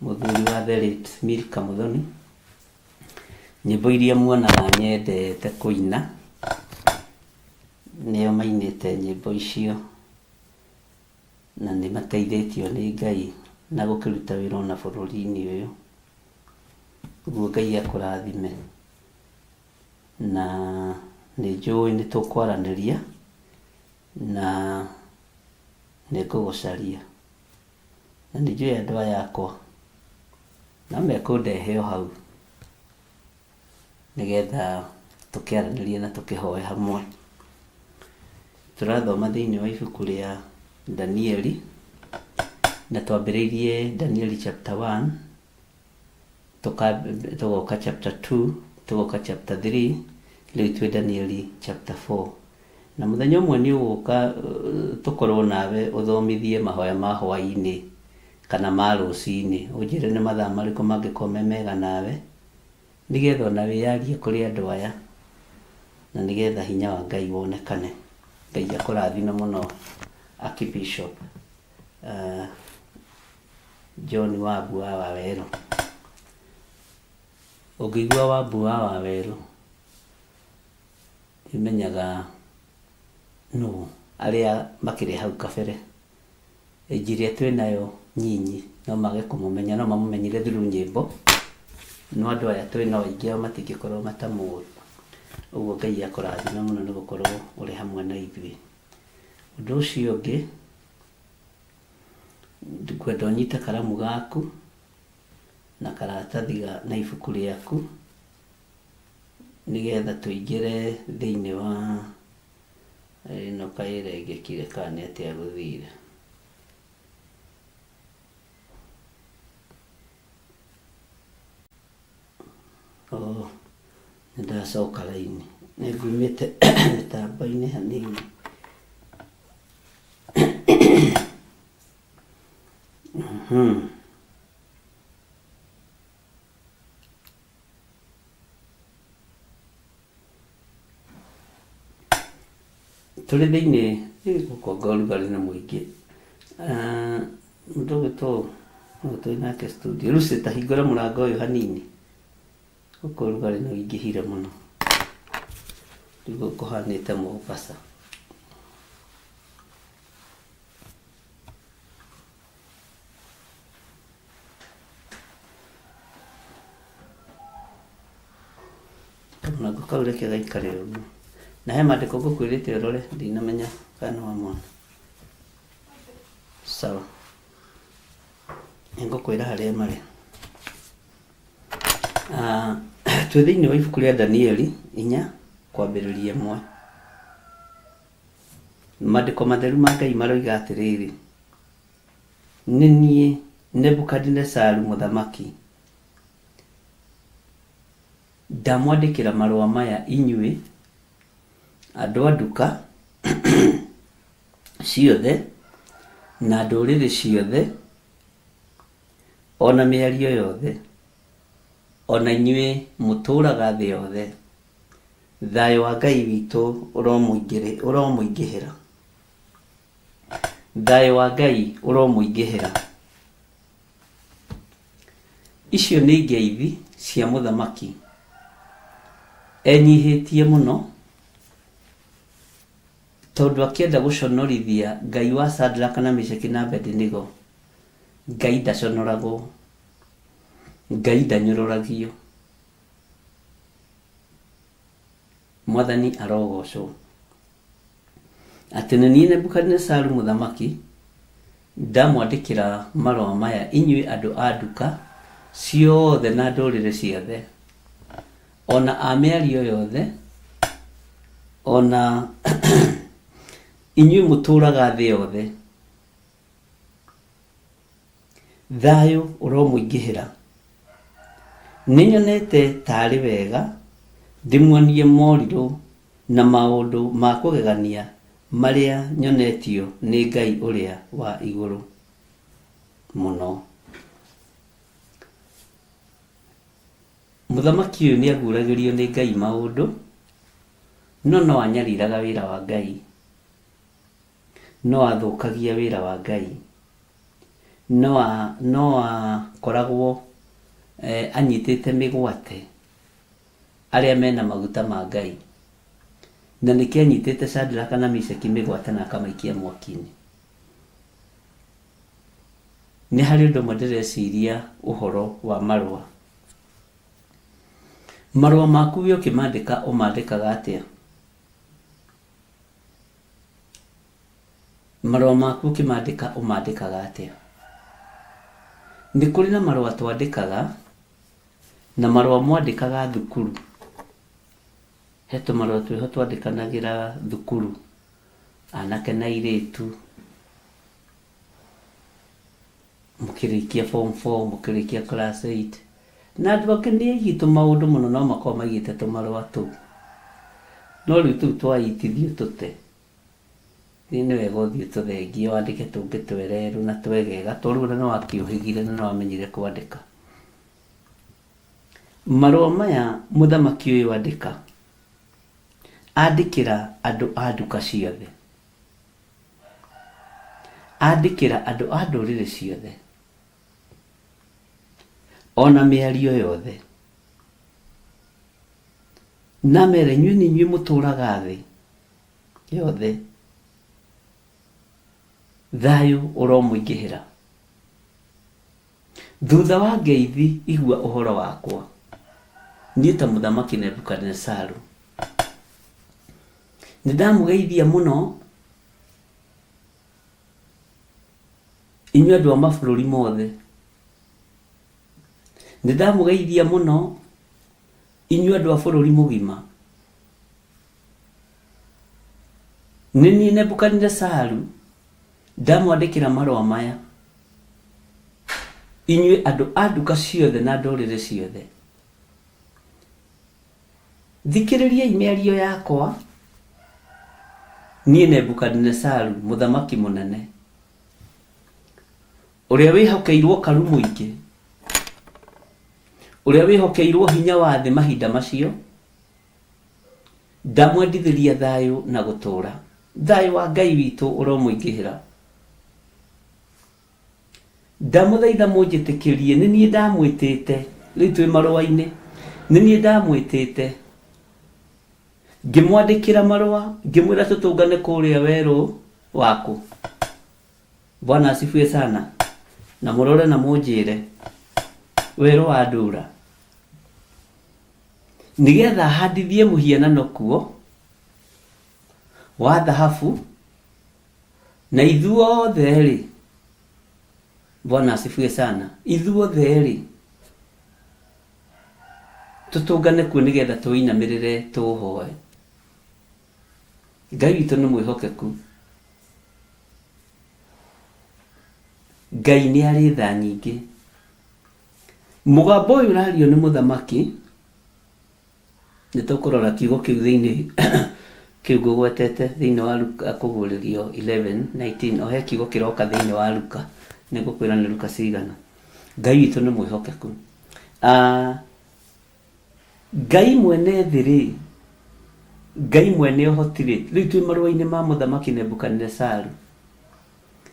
mũthuri wa the late Milka Muthoni. Nyĩmbo iria muonaga nyendete kũina nĩo mainĩte nyĩmbo icio, na nĩ mateithĩtio nĩ Ngai na gũkĩruta wĩra ona bũrũri-inĩ ũyũ. Ũguo Ngai akũrathime, na nĩ njũĩ nĩ tũkwaranĩria, na nĩ ngũgũcaria, na nĩ njũĩ andũ aya akwa no mekũndehe o hau, nĩgetha tũkĩaranĩrie na tũkĩhoe hamwe. Tũrathoma thĩinĩ wa ibuku rĩa Danieli, na twambĩrĩirie Danieli chapter 1, tũgoka chapter 2, tũgoka chapter 3, rĩu twĩ Danieli chapter 4. Na mũthenya ũmwe nĩ ũgũka tũkorwo nawe ũthomithie mahoya ma hwaĩ-inĩ kana ma rũciinĩ, ũnjĩre nĩ mathaa marĩkũ mangĩkorwo me mega nawe, nĩgetha ona wĩyarie kũrĩ andũ aya, na nĩgetha hinya wa Ngai wonekane. Ngai akũrathime mũno Archbishop John Wambua wa Werũ. Ũngĩigua Wambua wa Werũ, imenyaga no arĩa makĩrĩ hau kabere, ĩnjiri twĩnayo nyinyi no mage kũmũmenya, no mamũmenyire through nyĩmbo, no andũ aya twĩnao aingĩ ao matingĩkorwo matamũĩ. Ũguo Ngai akũrathime mũno nĩ gũkorwo ũrĩ hamwe na ithuĩ. Ũndũ ũcio ũngĩ, ngwenda ũnyite karamu gaku na karatathi na ibuku rĩaku, nĩgetha tũingĩre thĩinĩ wa ĩno kaĩrengekire kana nĩ atĩa gũthire. Nĩ ndacoka raini, nĩ ngumĩte mĩtambo-inĩ hanini. Tũrĩ thĩinĩ gũkonga ũrugarĩ na mũingĩ. Mũndũ ũgĩtwo twĩ nake studio, rĩu tahingũra mũrango ũyũ hanini, gũkũ ũrugarĩ nĩ ũingĩhire mũno, rĩu kũhanĩte Mombasa. Kamũrango kau reke gaikare ũguo, na he maandĩko ngũkwĩrĩte ũrore, ndinamenya kana nĩ wamona. Sawa. ngũkwĩra harĩa marĩ. Twĩ thĩinĩ wa ibuku rĩa Danieli 4 kwambĩrĩria 1. Maandĩko matheru ma Ngai maroiga atĩrĩrĩ: nĩ niĩ Nebukadinezaru mũthamaki ndamwandĩkĩra marũa maya inyuĩ andũ a nduka ciothe na ndũrĩrĩ ciothe, ona mĩario yothe, ona inyuĩ mũtũũraga thĩ yothe, thayũ wa Ngai witũ ũromũingĩhĩra. Thayũ wa Ngai ũromũingĩhĩra. Icio nĩ ngeithi cia mũthamaki enyihĩtie mũno, tondũ akĩenda gũconorithia Ngai wa Shadraka na Meshaki na Abednego. Ngai ndaconoragwo, Ngai ndanyũrũragio. Mwathani arogocwo. Atĩ nĩ niĩ Nebukadinezaru mũthamaki ndamwandĩkĩra marũa maya inyuĩ andũ a nduka ciothe na ndũrĩrĩ ciothe, ona a mĩario yothe, ona inyuĩ mũtũũraga thĩ yothe, thayũ ũromũingĩhĩra. Nĩnyonete tarĩ wega ndĩmuonie morirũ na maũndũ ma kũgegania marĩa nyonetio nĩ Ngai ũrĩa wa igũrũ mũno. Mũthamaki ũyũ nĩaguragĩrio nĩ Ngai maũndũ, no anyariraga wĩra wa Ngai, no athũkagia wĩra wa Ngai, no akoragwo anyitĩte mĩgwate arĩa mena maguta ma Ngai, na nĩkĩ anyitĩte Shadraka na Meshaki mĩgwate na akamaikia mwaki-inĩ. Nĩ harĩ ũndũ ũmwe ndĩreciria ũhoro wa marũa. Marũa maku we ũkĩmandĩka ũmandĩkaga atĩa? Marũa maku ũkĩmandĩka ũmandĩkaga atĩa? Nĩ kũrĩ na marũa twandĩkaga na marũa mwandĩkaga thukuru. He tũmarũa twĩho twandĩkanagĩra thukuru, anake na airĩtu, mũkĩrĩkia form 4, mũkĩrĩkia class 8, na andũ angĩ nĩ aigĩtwo maũndũ mũno no makorwo maigĩte tũmarũa tũu, no rĩu tũu twaitithio tũte. Nĩ wega ũthiĩ tũthengie wandĩke tũngĩ twererũ na twegega, tondũ nĩ wakĩũhĩgire na nĩ wamenyire kwandĩka. Marũa maya mũthamaki ũyũ andĩkĩra andũ a nduka ciothe, andĩkĩra andũ a ndũrĩrĩ ciothe, ona mĩario yothe, na mere inyuĩ nĩ inyuĩ mũtũũraga thĩ yothe, thayũ ũromũingĩhĩra. Thutha wa ngeithi igua ũhoro wakwa, niĩ ta mũthamaki Nebukadinezaru nĩndamũgeithia mũno inyuĩ andũ a mabũrũri mothe, nĩndamũgeithia mũno inyuĩ andũ a bũrũri mũgima. Nĩ niĩ Nebukadinezaru ndamwandĩkĩra marũa maya inyuĩ andũ a nduka ciothe na ndũrĩrĩ ciothe. Thikĩrĩriai mĩario yakwa, niĩ Nebukadinezaru mũthamaki mũnene, ũrĩa wĩhokeirwo karu mũingĩ, ũrĩa wĩhokeirwo hinya wa thĩ mahinda macio, ndamwendithĩria thayũ na gũtũũra. Thayũ wa Ngai witũ ũromũingĩhĩra. Ndamũthaitha mũnjĩtĩkĩrie, nĩ niĩ ndamwĩtĩte, rĩu twĩ marũa-inĩ, nĩ niĩ ndamwĩtĩte, ngĩmwandĩkĩra marũa, ngĩmwĩra tũtũngane kũrĩa werũ waku. Bwana asifiwe sana, na mũrore na mũnjĩre werũ wa Ndura, nĩgetha handithie mũhianano kuo wa thahabu, na ithuothe rĩ Bwana asifiwe sana. Ithuothe rĩ tutungane kuo nigetha tuinamirire tuhoe. Ngai witũ nĩ mwĩhokeku. Ngai nĩ arĩ tha nyingĩ. Mũgambo ũyũ ũrario nĩ mũthamaki. Nĩ tũkũrora kiugo kĩu thĩinĩ kĩu ngũgwetete thĩinĩ wa Luka kũgũrĩrio 11:19. Ohe kiugo kĩroka thĩinĩ wa Luka. Nĩ ngũkwĩra nĩ Luka cigana. Ngai witũ nĩ mwĩhokeku. Ngai mwene thĩ rĩ, Ngai mwene ũhoti rĩ, rĩu twĩ marũa-inĩ ma mũthamaki Nebukadnezaru,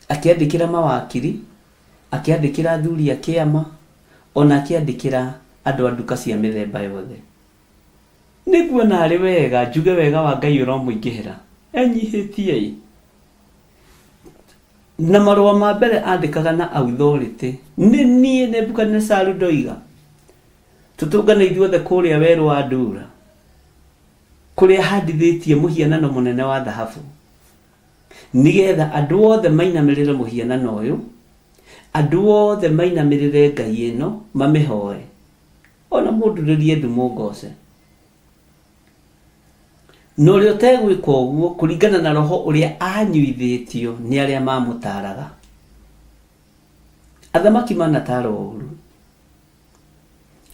akĩandĩkĩra mawakiri, akĩandĩkĩra athuri a kĩama, ona akĩandĩkĩra andũ a nduka cia mĩthemba yothe. Nĩguo narĩ wega, njuge wega wa Ngai ũromũingĩhĩra, enyihĩtie. Na marũa ma mbere andĩkaga na authority. Nĩ niĩ Nebukadnezaru ndoiga tutungane ithuothe kũrĩa werũ wa Ndura, kũrĩa handithĩtie mũhianano mũnene wa thahabu, nigetha andũ othe mainamĩrĩre mũhianano ũyũ, andũ othe mainamĩrĩre Ngai ĩno mamĩhoe, ona mũndũrĩrie ndumo ngoce. No ũrĩa ũtegwĩka ũguo kũringana na roho ũrĩa anyuithĩtio nĩ arĩa mamũtaraga. Athamaki manatara ũru,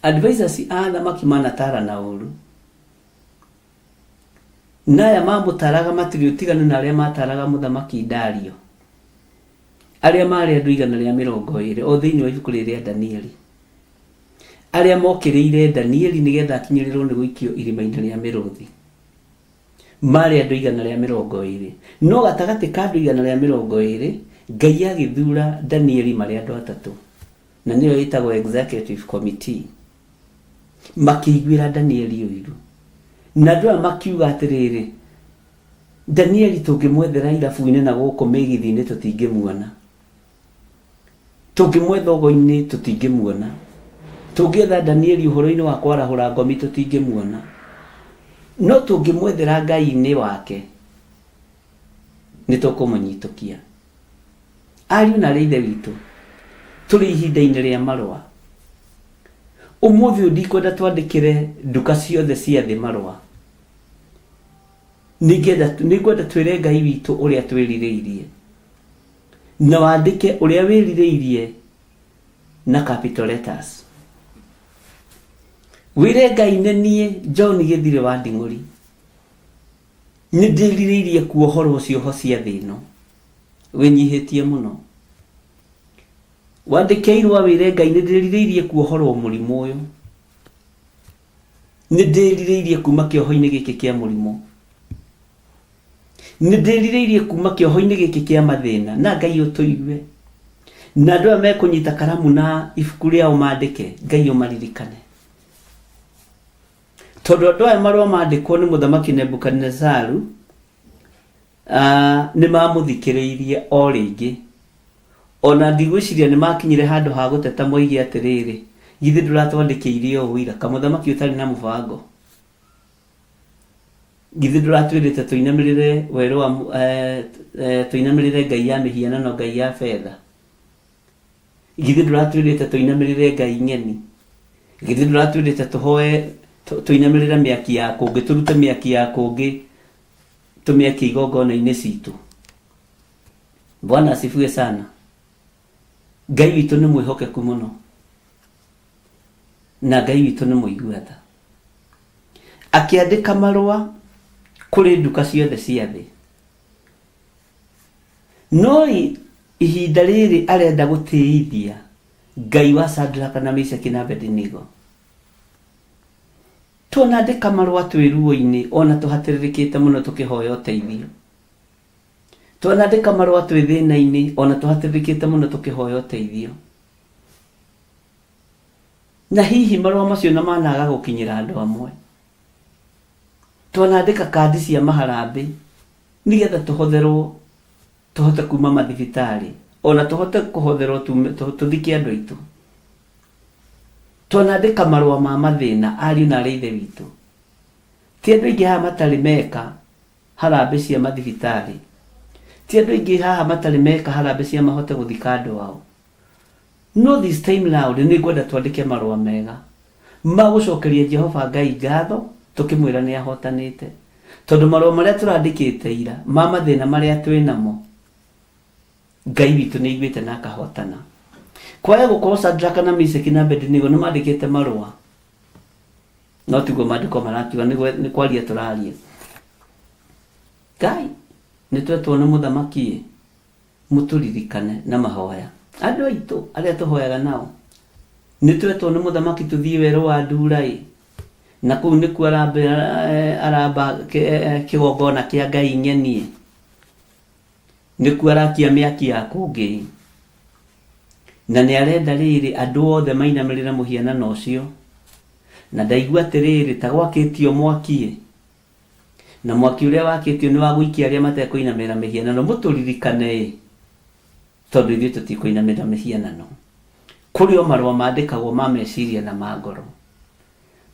advisors a athamaki manatara na ũru, naya mamũtaraga matirĩ ũtiganu na arĩa mataraga mũthamaki Dario, arĩa marĩ andũ 120 o thĩinĩ wa ibuku rĩrĩa Danieli, arĩa mokĩrĩire Danieli nĩgetha akinyĩrĩrwo nĩ gũikio irima-inĩ rĩa mĩrũthi, marĩ andũ 120. No gatagatĩ ka andũ 120 Ngai agĩthura Danieli marĩ andũ 3, na nĩyo ĩtagwo executive committee, makĩiguĩra Danieli ũiru. Na andũ aya makiuga atĩrĩrĩ, Danieli tũngĩmwethera irabu-inĩ na gũkũ mĩgithi-inĩ tũtingĩmuona, tũngĩmwetha ũgo-inĩ tũtingĩmuona, tũngĩetha Danieli ũhoro-inĩ wa kwarahũra ngomi tũtingĩmuona, no tũngĩmwethera Ngai-inĩ wake nĩ tũkũmũnyitũkia. Ariũ na ithe witũ, tũrĩ ihinda-inĩ rĩa marũa. Ũmũthĩ ndikwenda twandĩkĩre nduka ciothe cia thĩ marũa. Nĩngwenda twĩre Ngai witũ ũrĩa twĩrirĩirie, na wandĩke ũrĩa wĩrirĩirie na capital letters. Wĩre Ngai nĩ niĩ John Gĩthire wa Nding'ũri, nĩ ndĩrirĩirie kuohorwo cioho cia thĩ ĩno, wĩnyihĩtie mũno. Wandĩke irũa wĩre Ngai nĩ ndĩrirĩirie kuohorwo mũrimũ ũyũ, nĩ ndĩrirĩirie kuma kĩoho-inĩ gĩkĩ kĩa mũrimũ, nĩ ndĩrirĩirie kuma kĩoho-inĩ gĩkĩ kĩa mathĩna, na Ngai ũtũigue. Na andũ aya mekũnyita karamu na ibuku rĩao mandĩke, Ngai ũmaririkane. Tondũ andũ aya marũa mandĩkwo nĩ mũthamaki Nebukadnezaru nĩ mamũthikĩrĩirie o rĩngĩ, ona ndigwĩciria nĩ makinyire handũ ha gũteta moige atĩrĩrĩ, githĩ ndũratwandĩkĩire o ũira, kamũthamaki ũtarĩ na mũbango, githĩ ndũratwĩrĩte tũinamĩrĩre werũ wa tũinamĩrĩre Ngai ya mĩhianano, Ngai ya betha, githĩ ndũratwĩrĩte tũinamĩrĩre Ngai ng'eni, githĩ ndũratwĩrĩte tũhoe tũinamĩrĩre mĩaki ya kũngĩ, tũrute mĩaki ya kũngĩ tũmĩakie igongona-inĩ citũ. Bwana asifiwe sana. Ngai witũ nĩ mwĩhokeku mũno, na Ngai witũ nĩ mũigua tha. Akĩandĩka marũa kũrĩ nduka ciothe cia thĩ. No ihinda rĩrĩ arenda gũtĩithia Ngai wa Shadraka na Meshaki na Abednego. Tũnandĩka marũa twĩ ruo-inĩ, ona tũhatĩrĩrĩkĩte mũno tũkĩhoya ũteithio. Tũnandĩka marũa twĩ thĩna-inĩ, ona tũhatĩrĩrĩkĩte mũno tũkĩhoya ũteithio. Na hihi marũa macio na managa gũkinyĩra andũ amwe. Tũnandĩka kandi cia maharambĩ nigetha tũhotherwo, tũhote kuma mathibitarĩ, ona tũhote kũhotherwo tũthike andũ aitũ. Tũnandĩka marũa ma mathĩna, ariũ na ithe witũ. Ti andũ aingĩ haha matarĩ meka harambĩ cia mathibitarĩ, ti andũ aingĩ haha matarĩ meka harambĩ cia mahote gũthika andũ ao. no this time loud nĩ ngwenda twandĩke marũa mega magũcokeria Jehova Ngai ngatho tukimwĩra nĩ ahotanĩte, tondũ marũa marĩa tũrandĩkĩte ira ma mathĩna marĩa twĩ namo Ngai witũ nĩ aiguĩte na akahotana. Kwaya gũkorwo Shadraka na Meshaki na Abednego nĩ mandĩkĩte marũa, no tiguo maandĩko marakiuga, nĩ kwaria tũraria. Ngai nĩ twetwo nĩ mũthamaki mũtũririkane na mahoya. Andũ aitũ arĩa tũhoyaga nao nĩ twetwo nĩ mũthamaki tũthiĩ werũ wa Ndura na kũu nĩkuo aramba kĩgongona kĩa Ngai ng'enie, nĩkuo arakia mĩaki ya kũngĩ, na nĩ arenda rĩrĩ andũ othe mainamĩrĩre mũhianano ũcio, na ndaigua atĩrĩrĩ ta gwakĩtio mwaki na mwaki ũrĩa wakĩtio nĩ wa gũikia arĩa matekũinamĩrĩra mĩhianano. Mũtũririkane tondũ ithuĩ tũtikũinamĩrĩra mĩhianano. Kũrĩ o marũa mandĩkagwo ma meciria na ma ngoro,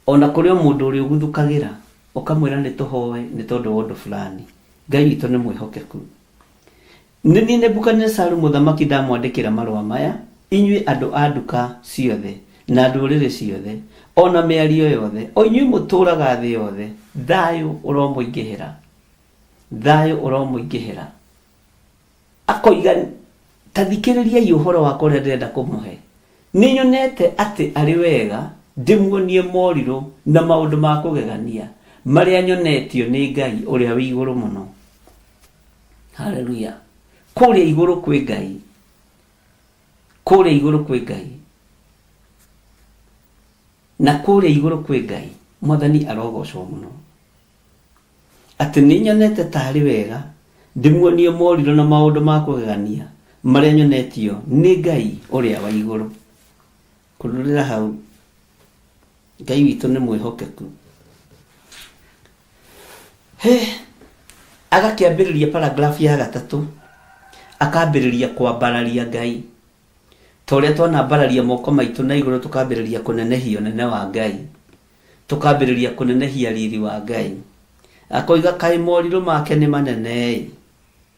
ona kũrĩ o mũndũ ũrĩa ũguthũkagĩra ũkamwĩra nĩ tũhoe nĩ tondũ wa ũndũ fulani. Ngai witũ nĩ mwĩhokeku. Nĩ niĩ Nebukadinezaru mũthamaki ndamwandĩkĩra marũa maya, inyuĩ andũ a nduka ciothe na ndũrĩrĩ ciothe ona mĩario yothe, o inyuĩ mũtũũraga thĩ yothe, thayũ ũromũingĩhĩra, thayũ ũromũingĩhĩra. Akoiga ta thikĩrĩriai ũhoro wakwa ũrĩa ndĩrenda kũmũhe. Nĩ nyonete atĩ arĩ wega ndĩmuonie morirũ na maũndũ ma kũgegania marĩa nyonetio nĩ Ngai ũrĩa wĩ igũrũ mũno. Haleluya. Kũrĩa igũrũ kwĩ Ngai, kũrĩa igũrũ kwĩ Ngai, na kũrĩa igũrũ kwĩ Ngai Mwathani arogocwo mũno. Atĩ nĩ nyonete tarĩ wega ndĩmuonie morirũ na maũndũ ma kũgegania marĩa nyonetio nĩ Ngai ũrĩa wa igũrũ. Kũrũrĩra hau, Ngai witũ nĩ mwĩhokeku. Agakĩambĩrĩria paragraph ya 3, akambĩrĩria kwambararia Ngai. Ta ũrĩa twanambararia moko maitũ na igũrũ tukambĩrĩria kũnenehia ũnene wa Ngai, tukambĩrĩria kũnenehia riri wa Ngai. Akoiga kaĩ morirũ make nĩ manene,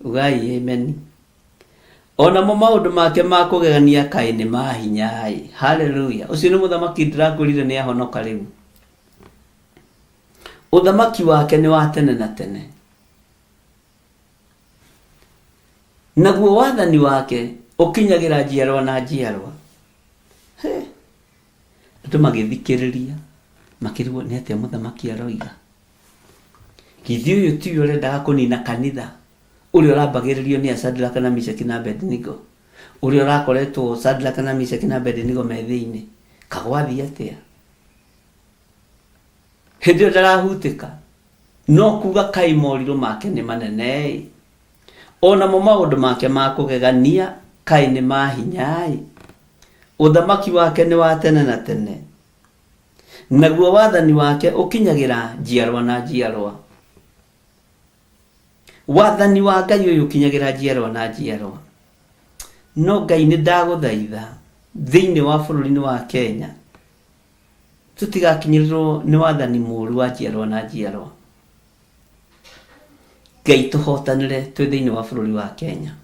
ugai amen. Onamo maũndũ make ma kũgegania kaĩ nĩ ma hinya. Haleluya. Ũcio nĩ mũthamaki ndĩrakwĩrire nĩ ahonoka rĩu. Ũthamaki wake nĩ wa tene na tene, naguo wathani wake ũkinyagĩra njiarwa na njiarwa. Andũ magĩthikĩrĩria makĩrigwo nĩ atĩa mũthamaki aroiga. Githĩ ũyũ ti ũrendaga kũnina kanitha, ũrĩa ũrambagĩrĩrio nĩ Shadraka na Meshaki na Abednego, ũrĩa ũrakoretwo Shadraka na Meshaki na Abednego me thĩinĩ, kagwathi atĩa? Hĩndĩ ĩyo ndarahutĩka, no kuga kaĩ morirũ make nĩ manene, onamo maũndũ make ma kũgegania kaĩ nĩ ma hinya. Ũthamaki wake nĩ wa tene na tene, naguo wathani wake ũkinyagĩra njiarwa na njiarwa. Wathani wa Ngai ũyũ ũkinyagĩra njiarwa na njiarwa. No Ngai nĩ ndagũthaitha thĩinĩ wa bũrũri-inĩ wa Kenya tũtigakinyĩrĩrwo nĩ wathani mũũru wa njiarwa na njiarwa. Ngai tũhotanĩre twĩ thĩinĩ wa bũrũri wa Kenya,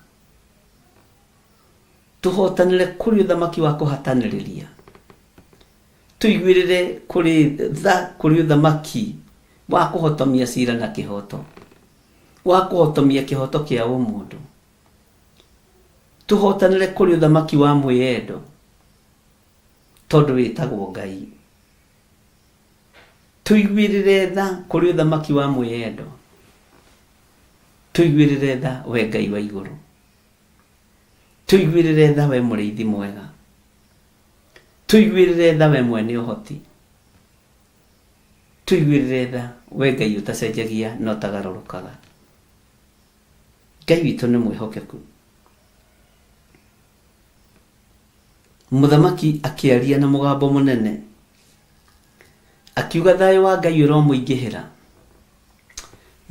tũhotanĩre kũrĩ ũthamaki wa kũhatanĩrĩria, tũiguĩrĩre kũrĩ ũthamaki wa kũhotomia cira na kĩhoto, wa kũhotomia kĩhoto kĩa ũmũndũ, tũhotanĩre kũrĩ ũthamaki wa mwĩyendo tondũ wĩtagwo Ngai, tũiguĩrĩre tha kũrĩ ũthamaki wa mwĩyendo, tũiguĩrĩre tha we Ngai wa igũrũ, tũiguĩrĩre tha we mũrĩithi mwega, tũiguĩrĩre tha we mwene ũhoti, tũiguĩrĩre tha we Ngai ũtacenjagia na ũtagarũrũkaga. Ngai witũ nĩ mwĩhokeku. Mũthamaki akĩaria na mũgambo mũnene akiuga thayũ wa Ngai ũromũingĩhĩra.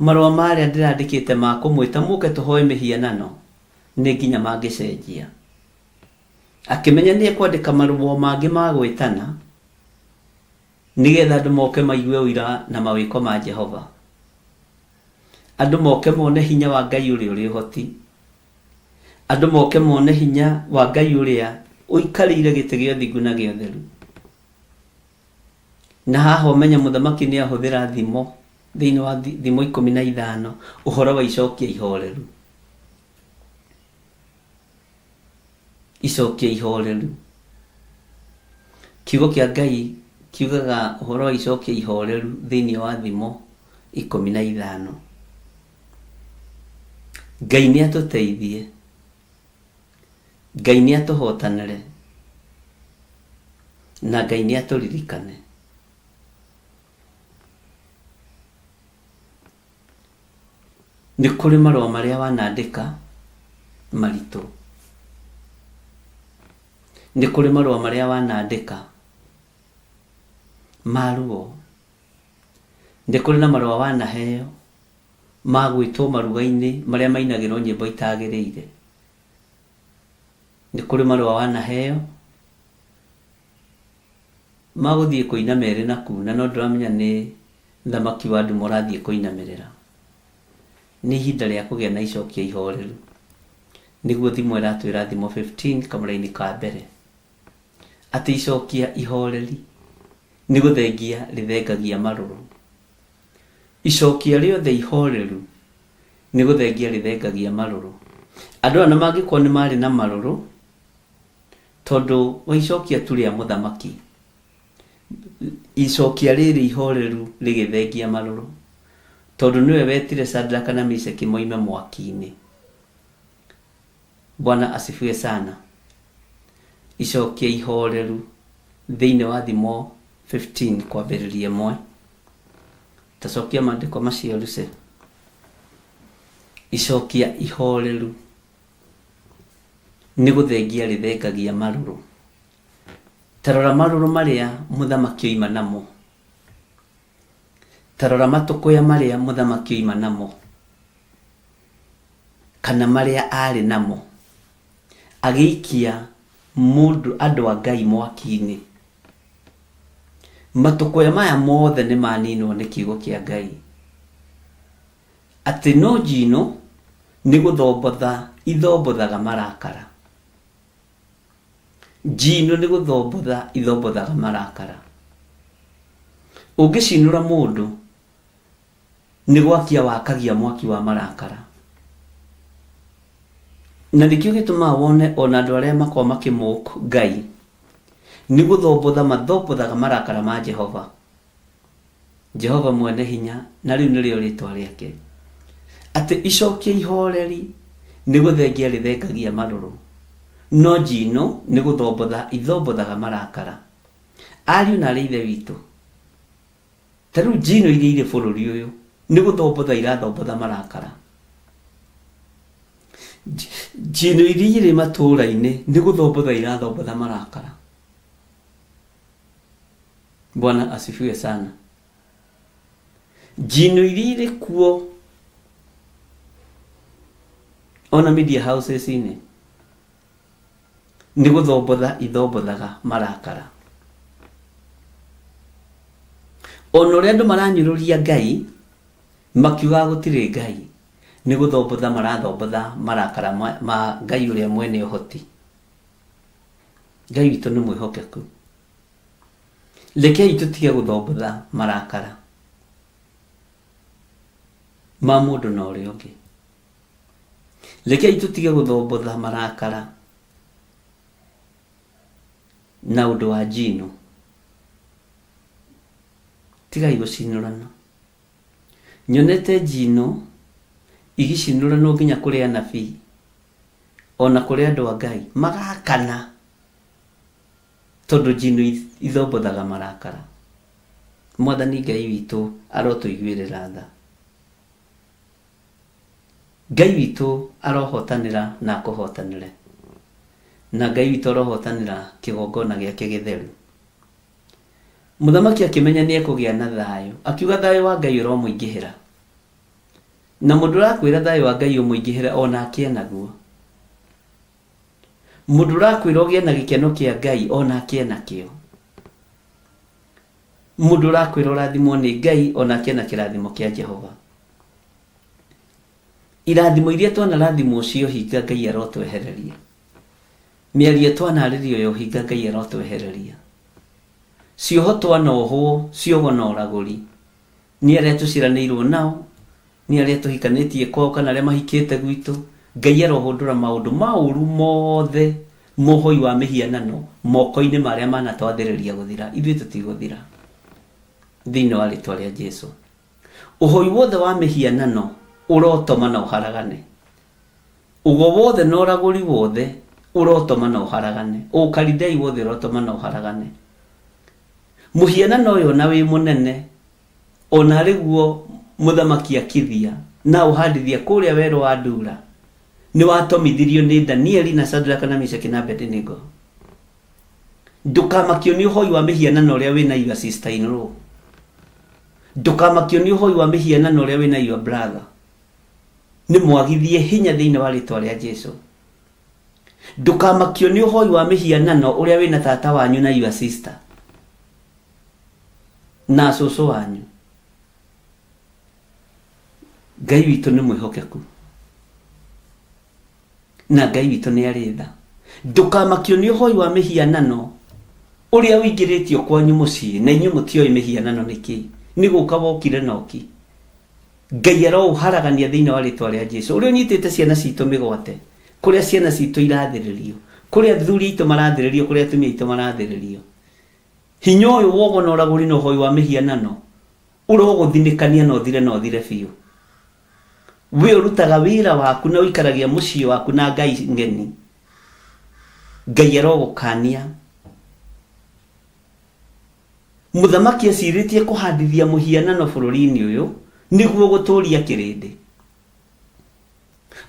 Marũa marĩa ndĩrandĩkĩte ma kũmwĩta mũke tũhoe mĩhianano nĩ nginya mangĩcenjia. Akĩmenya nĩ ekwandĩka marũa mangĩ ma gwĩtana nĩgetha andũ moke maigue ũira na mawĩko ma Jehova. Andũ moke mone hinya wa Ngai ũrĩa ũrĩ ũhoti. Andũ moke mone hinya wa Ngai ũrĩa uikarire gite gio thingu na gio theru na haha umenya muthamaki ni ahuthira thimo thiini wa thimo 15 uhoro wa icokia ihoreru kiugo kia Ngai kiugaga uhoro wa icokia ihoreru thiini wa thimo 15. Ngai ni atuteithie, Ngai ni atuhotanire na Ngai ni aturirikane. Ni kuri marua maria wanandika maritu, ni kuri marua maria wanandika maruo, ni kuri na marua wanaheo magwitwo maruga-ini maria mainagirwo nyimbo itagiriire. Ni kuri marua wanaheo maguthie kuina mere na kuna no ndramenya ni thamaki wa ndu morathie kuinamirira. Ni ihinda ria kugia na icokia ihoreru niguo thimo iratwira thimo 15 kamuraini ka mbere ati icokia ihoreri ni guthengia rithengagia maruru. Icokia riothe ihoreru ni guthengia rithengagia maruru. Andu ana mangikwo ni mari na maruru tondu wa icokia tu ria muthamaki. Icokia riri ihoreru rigithengia maruru tondu niwe wetire Shadraka na Meshaki moime mwaki-ini. Bwana asifiwe sana. Icokia ihoreru thiini wa thimo 15 kwambiriria 1. Tacokia maandiko macio ruce. Icokia ihoreru ni guthengia rithengagia maruru. Tarora maruru maria muthamaki oima namo. Tarora matukuya maria muthamaki oima namo kana maria ari namo agiikia mundu andu a Ngai mwaki-ini. Matukuya maya mothe ni maninwo ni kiugo kia Ngai ati no jino ni guthombotha ithombothaga marakara. Jino ni guthombotha ithombothaga marakara. Ungicinura mundu ni gwakia wakagia mwaki wa marakara. Na nikio gituma wone ona andu aria makwa makimuku Ngai ni guthombotha mathombothaga marakara ma Jehova. Jehova mwene hinya na riu ni rio ritwa riake. Ati icokia ihoreri ni guthengia rithengagia maruru. No jino ni guthombotha ithombothaga marakara. Ariu na ri ithe witu. Taru jino iria iri bururi uyu ni guthombotha irathombotha marakara. Jino iria iri matura-ini ni guthombotha irathombotha marakara. Bwana asifiwe sana. Jino iria iri kuo ona media houses ini ni guthombotha ithombothaga marakara. Ona uria andu maranyururia Ngai makiuga gutire Ngai ni guthombotha marathombotha marakara ma Ngai uria mwene uhoti. Ngai witu ni mwihokeku. Rekei tutige guthombotha marakara ma mundu na uria ungi. Rekei tutige guthombotha marakara na undu wa jino. Tigai gucinurana. Nyonete jino igicinurana nginya kuri anabii ona kuri andu a Ngai magakana tondu jino ithombothaga marakara. Mwathani Ngai witu arotuiguirira tha. Ngai witu arohotanira na kuhotanire. Na Ngai witu arohotanira kigongona giake githeru. Muthamaki akimenya ni ekugia na thayo, akiuga thayo wa Ngai uromuingihira. Na mundu rakwira thayo wa Ngai umuingihira ona akienaguo. Mundu rakwira ugie na gikeno kia Ngai ona akienakio. Mundu rakwira urathimwo ni Ngai ona akiena kirathimo kia Jehova. Irathimo iria twana rathimo cio hinga Ngai arotwehereria. Miaria twanarĩrio yo hinga Ngai arotwehereria. Cioho twanohwo ciogo na ũragũri. Nĩ arĩa tũciranĩirwo nao, nĩ arĩa tũhikanĩtie kwao kana arĩa mahikĩte gwitũ. Ngai arohũndũra maũndũ maũru mothe mohoi wa mĩhianano moko-inĩ marĩa manatwathĩrĩria gũthira. Ithuĩ tũtigũthira thĩinĩ wa rĩtwa rĩa Jesũ. Ũhoi wothe wa mĩhianano ũrotoma na ũharagane. Ugo wothe na ũragũri wothe ũrotoma na ũharagane. Ũkaridai wothe ũrotoma na ũharagane. Mũhianano ũyũ na wĩ mũnene ona rĩguo mũthamaki akithia na ũhandithia kũrĩa werũ wa Ndura nĩ watomithirio nĩ Danieli na Shadraka na Meshaki na Abednego. Ndũkamakio nĩ ũhoi wa mĩhianano ũrĩa wĩna your sister in law. Ndũkamakio nĩ ũhoi wa mĩhianano ũrĩa wĩna your brother. Nĩ mwagithie hinya thĩinĩ wa rĩtwa rĩa Jesũ. Ndũkamakio nĩ ũhoi wa mĩhianano ũrĩa wĩna tata wanyu na your sister na cũcũ wanyu. Ngai witũ nĩ mwĩhokeku na Ngai witũ nĩ arĩ tha. Ndũkamakio nĩ ũhoi wa mĩhianano ũrĩa wĩingĩrĩtio kwanyu mũciĩ na inyuĩ mũtioĩ mĩhianano nĩkĩ. Nĩ gũka wokire noki. Ngai aroũharagania thĩinĩ wa rĩtwa rĩa Jesũ. Ũrĩa ũnyitĩte ciana citũ mĩgwate, kũrĩa ciana citũ irathĩrĩrio, kũrĩa athuri aitũ marathĩrĩrio, kũrĩa atumia aitũ marathĩrĩrio. Hinya ũyũ wogo na ũragũri na ũhoi wa mĩhianano ũrogũthinĩkania na ũthire biũ. We ũrutaga wĩra waku na ũikaragia mũciĩ waku na Ngai ngeni. Ngai arogũkania. Mũthamaki acirĩtie kũhandithia mũhianano bũrũri-inĩ ũyũ nĩguo gũtũũria kĩrĩndĩ.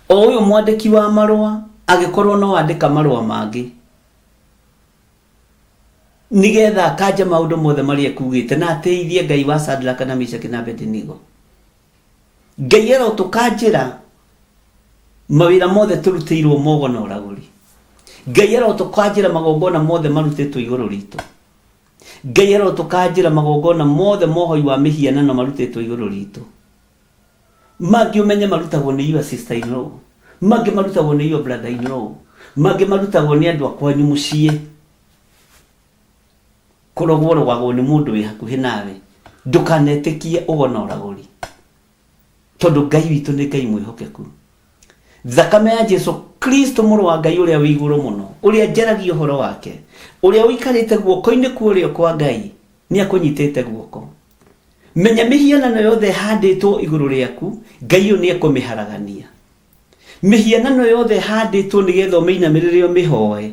O ũyũ mwandĩki wa marũa agĩkorwo no andĩka marũa mangĩ nigetha akanja maũndũ mothe marĩa ekugĩte na ateithie Ngai wa Shadraka na Meshaki na Abednego. Ngai arotũkanjĩra mawĩra mothe tũrutĩirwo mogo na ũragũri. Ngai arotũkanjĩra magongona mothe marutĩtwo igũrũ ritũ. Ngai arotũkanjĩra magongona mothe mohoi wa mĩhianano marutĩtwo igũrũ ritũ. Mangĩ ũmenye marutagwo nĩ your sister in law, mangĩ marutagwo nĩ your brother in law, mangĩ marutagwo nĩ andũ akwanyu mũciĩ. Kũrogorogwo nĩ mũndũ wĩ hakuhĩ nawe. Ndũkanetĩkie ũgo na ũragũri, tondũ Ngai witũ nĩ Ngai mwĩhokeku. Thakame ya Jesũ Kristo mũrũ wa Ngai ũrĩa wĩ igũrũ mũno, ũrĩa njaragia ũhoro wake, ũrĩa ũikarĩte guoko-inĩ kũrĩa kwa Ngai nĩ akũnyitĩte guoko. Menya mĩhianano yothe handĩtwo igũrũ rĩaku, Ngai ũyũ nĩ ekũmĩharagania. Mĩhianano yothe handĩtwo nĩgetha ũmĩinamĩrĩre ũmĩhoe,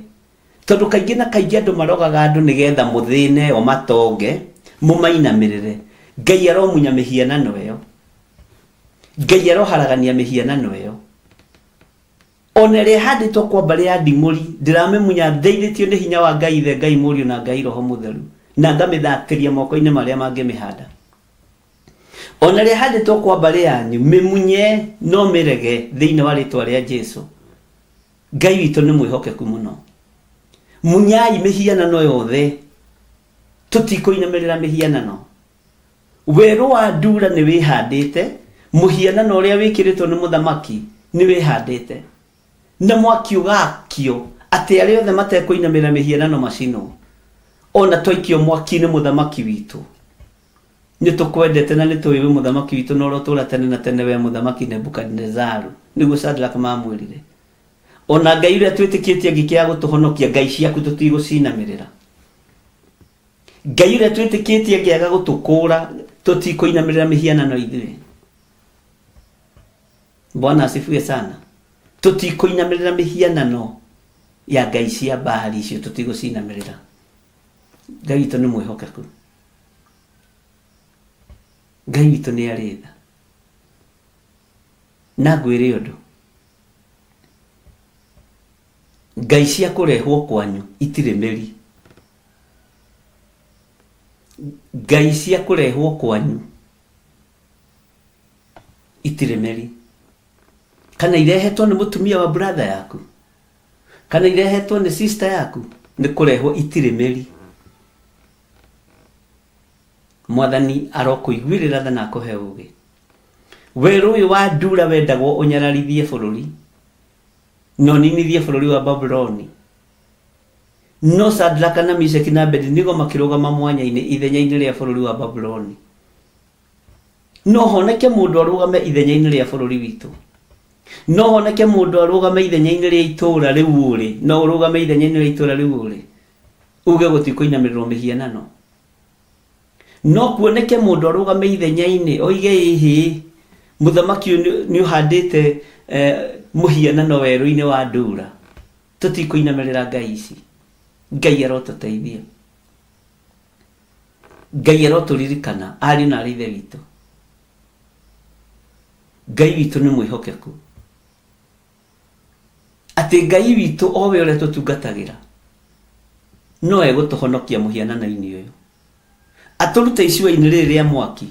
tondũ kaingĩ na kaingĩ andũ marogaga andũ nĩgetha mũthĩne o matonge mũmainamĩrĩre. Ngai aromunya mĩhianano ĩyo. Ngai aroharagania mĩhianano ĩyo. Ona ĩrĩa handĩtwo kwa mbarĩ ya nding'ũri ndĩramĩmunya ndeithĩtio nĩ hinya wa Ngai Ithe, Ngai Mũriũ na Ngai Roho Mũtheru, na ngamĩthatĩria moko-inĩ marĩa mangĩmĩhanda. Ona ĩrĩa handĩtwo kwa mbarĩ yanyu mĩmunye no mĩrege thĩinĩ wa rĩtwa rĩa Jesũ. Ngai witũ nĩ mwĩhokeku mũno. Munyai mĩhianano yothe, tũtikũinamĩrĩra mĩhianano. Werũ wa Ndura nĩ wĩhandĩte, mũhianano ũrĩa wĩkĩrĩtwo nĩ mũthamaki nĩ wĩhandĩte, na mwaki ũgakio atĩ arĩa othe matekũinamĩrĩra mĩhianano macinwo. Ona twaikio mwaki nĩ mũthamaki witũ. Nĩ tũkwendete na nĩ tũĩ wĩ mũthamaki witũ na ũrotũũra tene na tene, we mũthamaki Nebukadinezaru, nĩguo Shadraka mamwĩrire. Ona Ngai ũrĩa twĩtĩkĩtie angĩkĩaga gũtũhonokia, ngai ciaku tũtigũcinamĩrĩra. Ngai ũrĩa twĩtĩkĩtie angĩaga gũtũkũũra, tũtikũinamĩrĩra mĩhianano ithuĩ. Bwana asifiwe sana. Tũtikũinamĩrĩra mĩhianano ya ngai cia Baali icio, tũtigũcinamĩrĩra. Ngai witũ nĩ mwĩhokeku. Ngai witũ nĩ arĩ tha. Na ngwĩre ũndũ, ngai cia kũrehwo kwanyu itirĩ mĩri. Ngai cia kũrehwo kwanyu itirĩ mĩri. Kana irehetwo nĩ mũtumia wa brother yaku, kana irehetwo nĩ sister yaku, nĩ kũrehwo itirĩ mĩri. Mwathani arokũiguĩrĩra tha na akũhe ũũgĩ. Werũ ũyũ wa Ndura wendagwo ũnyararithie bũrũri, no ninithie bũrũri wa Babuloni, no Shadraka na Meshaki na Abednego makirugama mwanya-inĩ ithenya-inĩ rĩa bũrũri wa Babuloni. No honeke mũndũ arugame ithenya-inĩ rĩa bũrũri witũ. No honeke mũndũ arugame ithenya-inĩ rĩa itũũra rĩu ũrĩ. No urugame ithenya-inĩ rĩa itũũra rĩu ũrĩ. Uge gũtikuinamĩrĩrwo mĩhianano. No kuoneke mũndũ arugame ithenya-inĩ oige ihi muthamaki nĩ uhandĩte mũhianano werũ-inĩ wa Ndura. Tutikuinamĩrĩra ngai ici. Ngai arotũteithia. Ngai arotũririkana ari na rithe witũ. Ngai witũ nĩ mwĩhokeku. Atĩ Ngai witũ owe ũrĩa tũtungatagĩra no egũtũhonokia mũhianano-inĩ ũyũ. Atũrute icua-inĩ rĩrĩ rĩa mwaki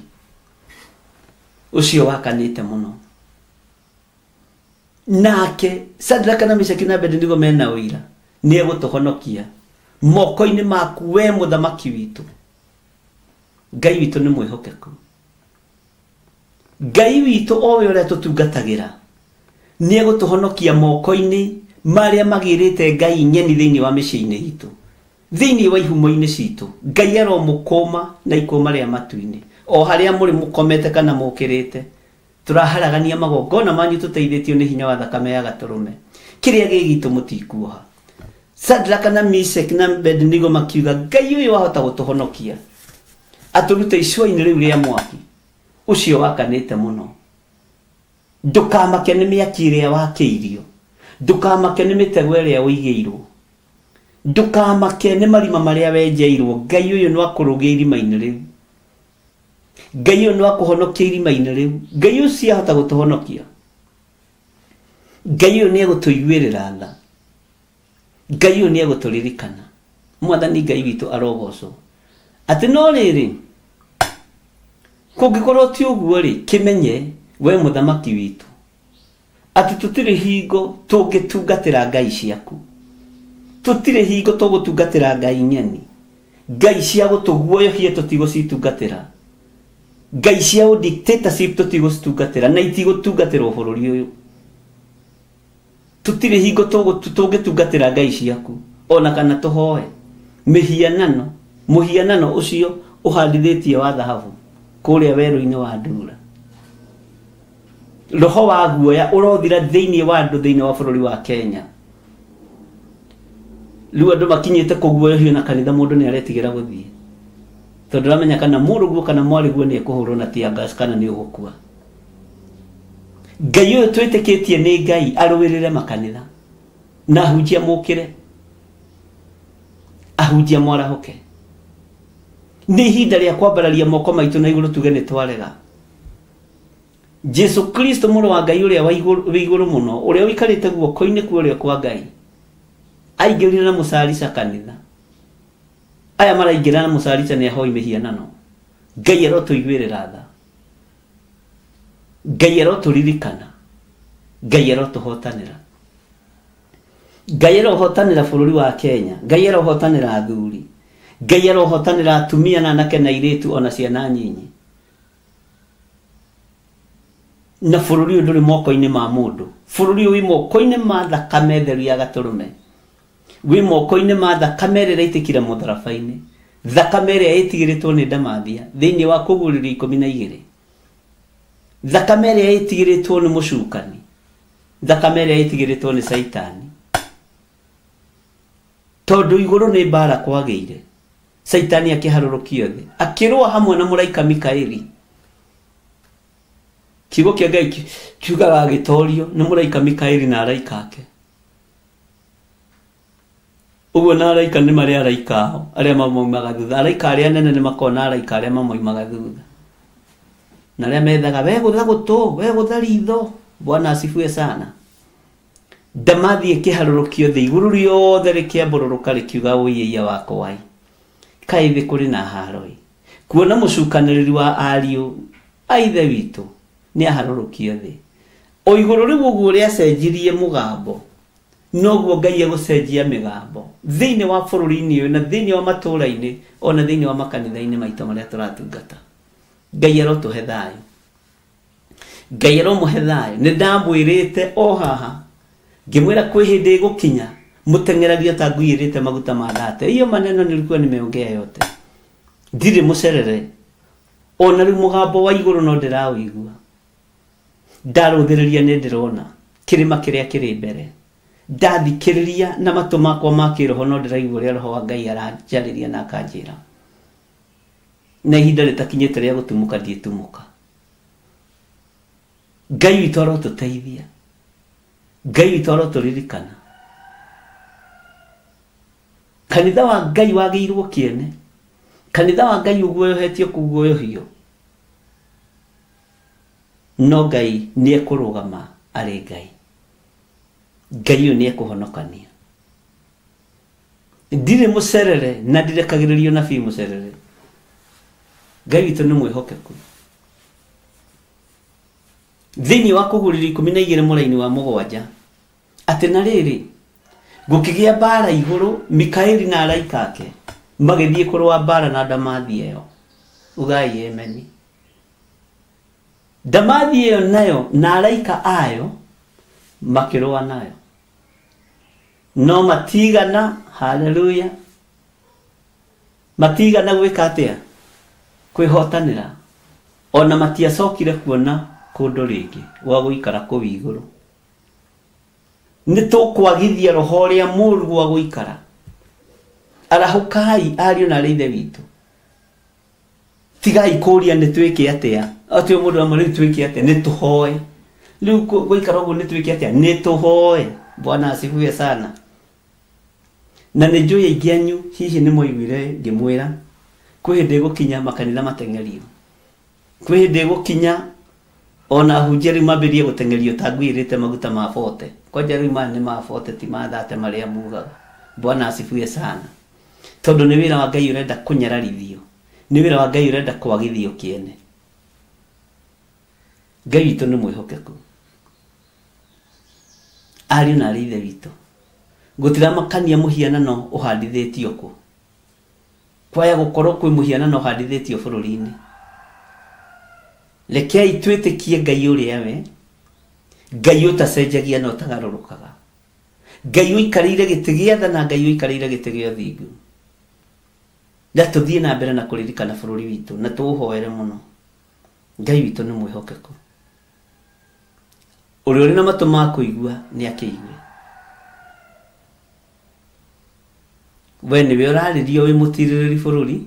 ũcio wakanĩte mũno. Nake Shadraka na Meshaki na Abednego mena ũira nĩ egũtũhonokia moko-inĩ maku we mũthamaki witũ. Ngai witũ nĩ mwĩhokeku. Ngai witũ owe ũrĩa tũtungatagĩra nĩ egũtũhonokia moko-inĩ marĩa magĩrĩte ngai nyeni thĩinĩ wa mĩciĩ-inĩ itũ, thĩinĩ wa ihumo-inĩ citũ. Ngai aromũkũma na ikũma rĩa matu-inĩ o harĩa mũrĩ mũkomete kana mũkĩrĩte. Tũraharagania magongona manyu tũteithĩtio nĩ hinya wa thakame ya Gatũrũme. Kĩrĩa gĩgitũ mũtikuoha. Shadraka na Meshaki na Abednego makiuga Ngai ũyũ wahota gũtũhonokia atũrute icua-inĩ rĩu rĩa mwaki ũcio wakanĩte mũno. Ndũkamake nĩ mĩaki ĩrĩa wakĩirio. Ndũkamake nĩ mĩtego ĩrĩa ũigĩirwo. Ndũkamake nĩ marima marĩa wenjeirwo. Ngai ũyũ nĩ akũrũgia irima-inĩ rĩu. Ngai ũyũ nĩ akũhonokia irima-inĩ rĩu. Ngai ũcio ahota gũtũhonokia. Ngai ũyũ nĩ egũtũiguĩrĩra tha. Ngai ũyũ nĩ egũtũririkana. Mwathani Ngai witũ arogocwo. Atĩ no rĩrĩ kũngĩkorwo ti ũguo rĩ, kĩmenye we mũthamaki witũ atĩ tũtirĩ hingo tũngĩtungatĩra ngai ciaku. Tũtirĩ hingo tũgũtungatĩra ngai nyeni. Ngai cia gũtũguoyohia tũtigũcitungatĩra. Ngai cia dictatorship tũtigũcitungatĩra na itigũtungatĩrwo bũrũri ũyũ. Tũtirĩ hingo tũngĩtungatĩra ngai ciaku ona kana tũhoe mĩhianano. Mũhianano ũcio ũhandithĩtie wa thahabu kũrĩa werũ-inĩ wa Ndura. Roho wa guoya ũrothira thĩinĩ wa andũ thĩinĩ wa bũrũri wa Kenya. Rĩu andũ makinyĩte kũguoyohio na kanitha mũndũ nĩ aretigĩra gũthiĩ. Tondũ ramenya kana mũrũguo kana mwarĩguo nĩ ekũhũrwo na tear gas kana nĩ ũgũkua. Ngai ũyũ twĩtĩkĩtie nĩ Ngai arũĩrĩre makanitha na ahunjia mũkĩre. Ahunjia mwarahoke. Nĩ ihinda rĩa kwambararia moko maitũ na igũrũ tuge nĩ twarega. Jesu Kristo mũrũ wa Ngai ũrĩa wĩ igũrũ mũno, ũrĩa ũikarĩte guoko-inĩ kwa ũrĩa kwa Ngai, aingĩrire na mũcarica kanitha. Aya maraingĩra na mũcarica nĩ ahoi mĩhianano. Ngai arotũiguĩrĩra tha. Ngai arotũririkana. Ngai arotũhotanĩra. Ngai arohotanĩra bũrũri wa Kenya. Ngai arohotanĩra athuri. Ngai arohotanĩra atumia na anake na airĩtu ona ciana nyinyi. Na bũrũri ũyũ ndũrĩ moko-inĩ ma mũndũ. Bũrũri ũyũ wĩ moko-inĩ ma thakame theru ya Gatũrũme. Wĩ moko-inĩ ma thakame ĩrĩa ĩraitĩkire mũtharaba-inĩ. Thakame ĩrĩa ĩtigĩrĩtwo nĩ ndamathia thĩinĩ wa Kũguũrĩrio 12. Thakame ĩrĩa ĩtigĩrĩtwo nĩ mũcukani. Thakame ĩrĩa ĩtigĩrĩtwo nĩ Saitani. Tondũ igũrũ nĩ mbara kwagĩire. Saitani akĩharũrũkio thĩ. Akĩrũa hamwe na mũraika Mikaeli. Kiugo kĩa Ngai kiugaga agĩtorio nĩ mũraika Mikaeli na araika ake. Ũguo na araika nĩ marĩ araika ao arĩa mamaumaga thutha. Araika arĩa nene nĩ makona araika arĩa mamaumaga thutha. Na arĩa methaga we gũtha gũtũ, we gũtha ritho. Bwana asifiwe sana. Ndamathi ĩkĩharũrũkio thĩ, igũrũ rĩothe rĩkĩambũrũrũka rĩkiuga ũiyia wako wai. Kaĩ thĩ kũrĩ na haro-ĩ. Kuona mũcukanĩrĩri wa ariũ a ithe witũ nĩ aharũrũkio thĩ. O igũrũ rĩu ũguo rĩacenjirie mũgambo, noguo Ngai egũcenjia mĩgambo thĩinĩ wa bũrũri-inĩ ũyũ na thĩinĩ wa matũũra-inĩ ona thĩinĩ wa makanitha-inĩ maitũ marĩa tũratungata. Ngai arotũhe thayũ. Ngai aromũhe thayũ. Nĩ ndamwĩrĩte o haha ngĩmwĩra kwĩ hĩndĩ ĩgũkinya mutengeragia ta nguirite maguta ma ndate. Hiyo maneno nilikuwa nimeongea yote. Ndire mucerere. Ona ri mugambo wa iguru no ndirawigua. Ndaruthiriria ni ndirona kirima kiria kiri mbere. Ndathikiriria na matu makwa ma kiroho no ndiraigua ria roho wa Ngai aranjariria na akanjira. Na ihinda ritakinyite ria gutumuka ndietumuka. Ngai witũ arotuteithia. Ngai witũ aroturirikana. Kanitha wa Ngai wagĩirwo kĩene. Kanitha wa Ngai ũguoyohetio kuguoyohio. No Ngai nĩ ekũrũgama arĩ Ngai. Ngai ũyũ nĩ ekũhonokania. Ndirĩ mũcerere na ndirekagĩrĩrio nabii mũcerere. Ngai witũ nĩ mwĩhokeku. Thĩinĩ wa Kũgũrĩrwo 12 mũraini wa 7 atĩ na rĩrĩ gũkĩgĩa mbara igũrũ Mikaeli na araika ake magĩthiĩ kũrũa mbara na Damathi ĩyo. Ugai ameni. Damathi ĩyo nayo na araika ayo makĩrũa nayo. No matigana, haleluya. Matigana gwĩka atĩa? Kwĩhotanĩra. Ona matiacokire kuona kũndũ rĩngĩ wa gũikara kũu igũrũ. Nĩ tũkwagithia roho ũrĩa mũũru wa gũikara. Arahũkai ariũ na ithe witũ. Tigai kũũria nĩ twĩke atĩa. Atĩ mũndũ amwe rĩu twĩke atĩa? Nĩ tũhoe. Rĩu gũikara ũguo nĩ twĩke atĩa? Nĩ tũhoe. Bwana asifiwe sana. Na nĩ njũĩ aingĩ anyu hihi nĩ mwaiguire ngĩmwĩra kwĩ hĩndĩ gũkinya makanitha matengerio. Kwĩ hĩndĩ gũkinya ona hunjia rĩu mambĩrie gũtengerio ta nguirĩte maguta ma bote. Kwanja rĩu maya nĩ ma bote ti ma thate marĩa mugaga. Bwana asifiwe sana. Tondũ nĩ wĩra wa Ngai ũrenda kũnyararithio. Nĩ wĩra wa Ngai ũrenda kwagithio kĩene. Ngai witũ nĩ mwĩhokeku. Ariũ na arĩ ithe witũ. Gũtiramakania mũhianano ũhandithĩtio kũ. Kwaya gũkorwo kwĩ mũhianano ũhandithĩtio bũrũri-inĩ. Rekei twĩtĩkie Ngai ũrĩa we. Ngai ũtacenjagia na ũtagarũrũkaga. Ngai ũikarĩire gĩtĩ gĩa tha na Ngai ũikarĩire gĩtĩ gĩa ũthingu. Na tũthiĩ na mbere na kũririkana bũrũri witũ na tũũhoere mũno. Ngai witũ nĩ mwĩhokeku. Ũrĩa ũrĩ na matũ ma kũigua nĩ akĩigue. We nĩwe ũrarĩrio wĩ mũtirĩrĩri bũrũri.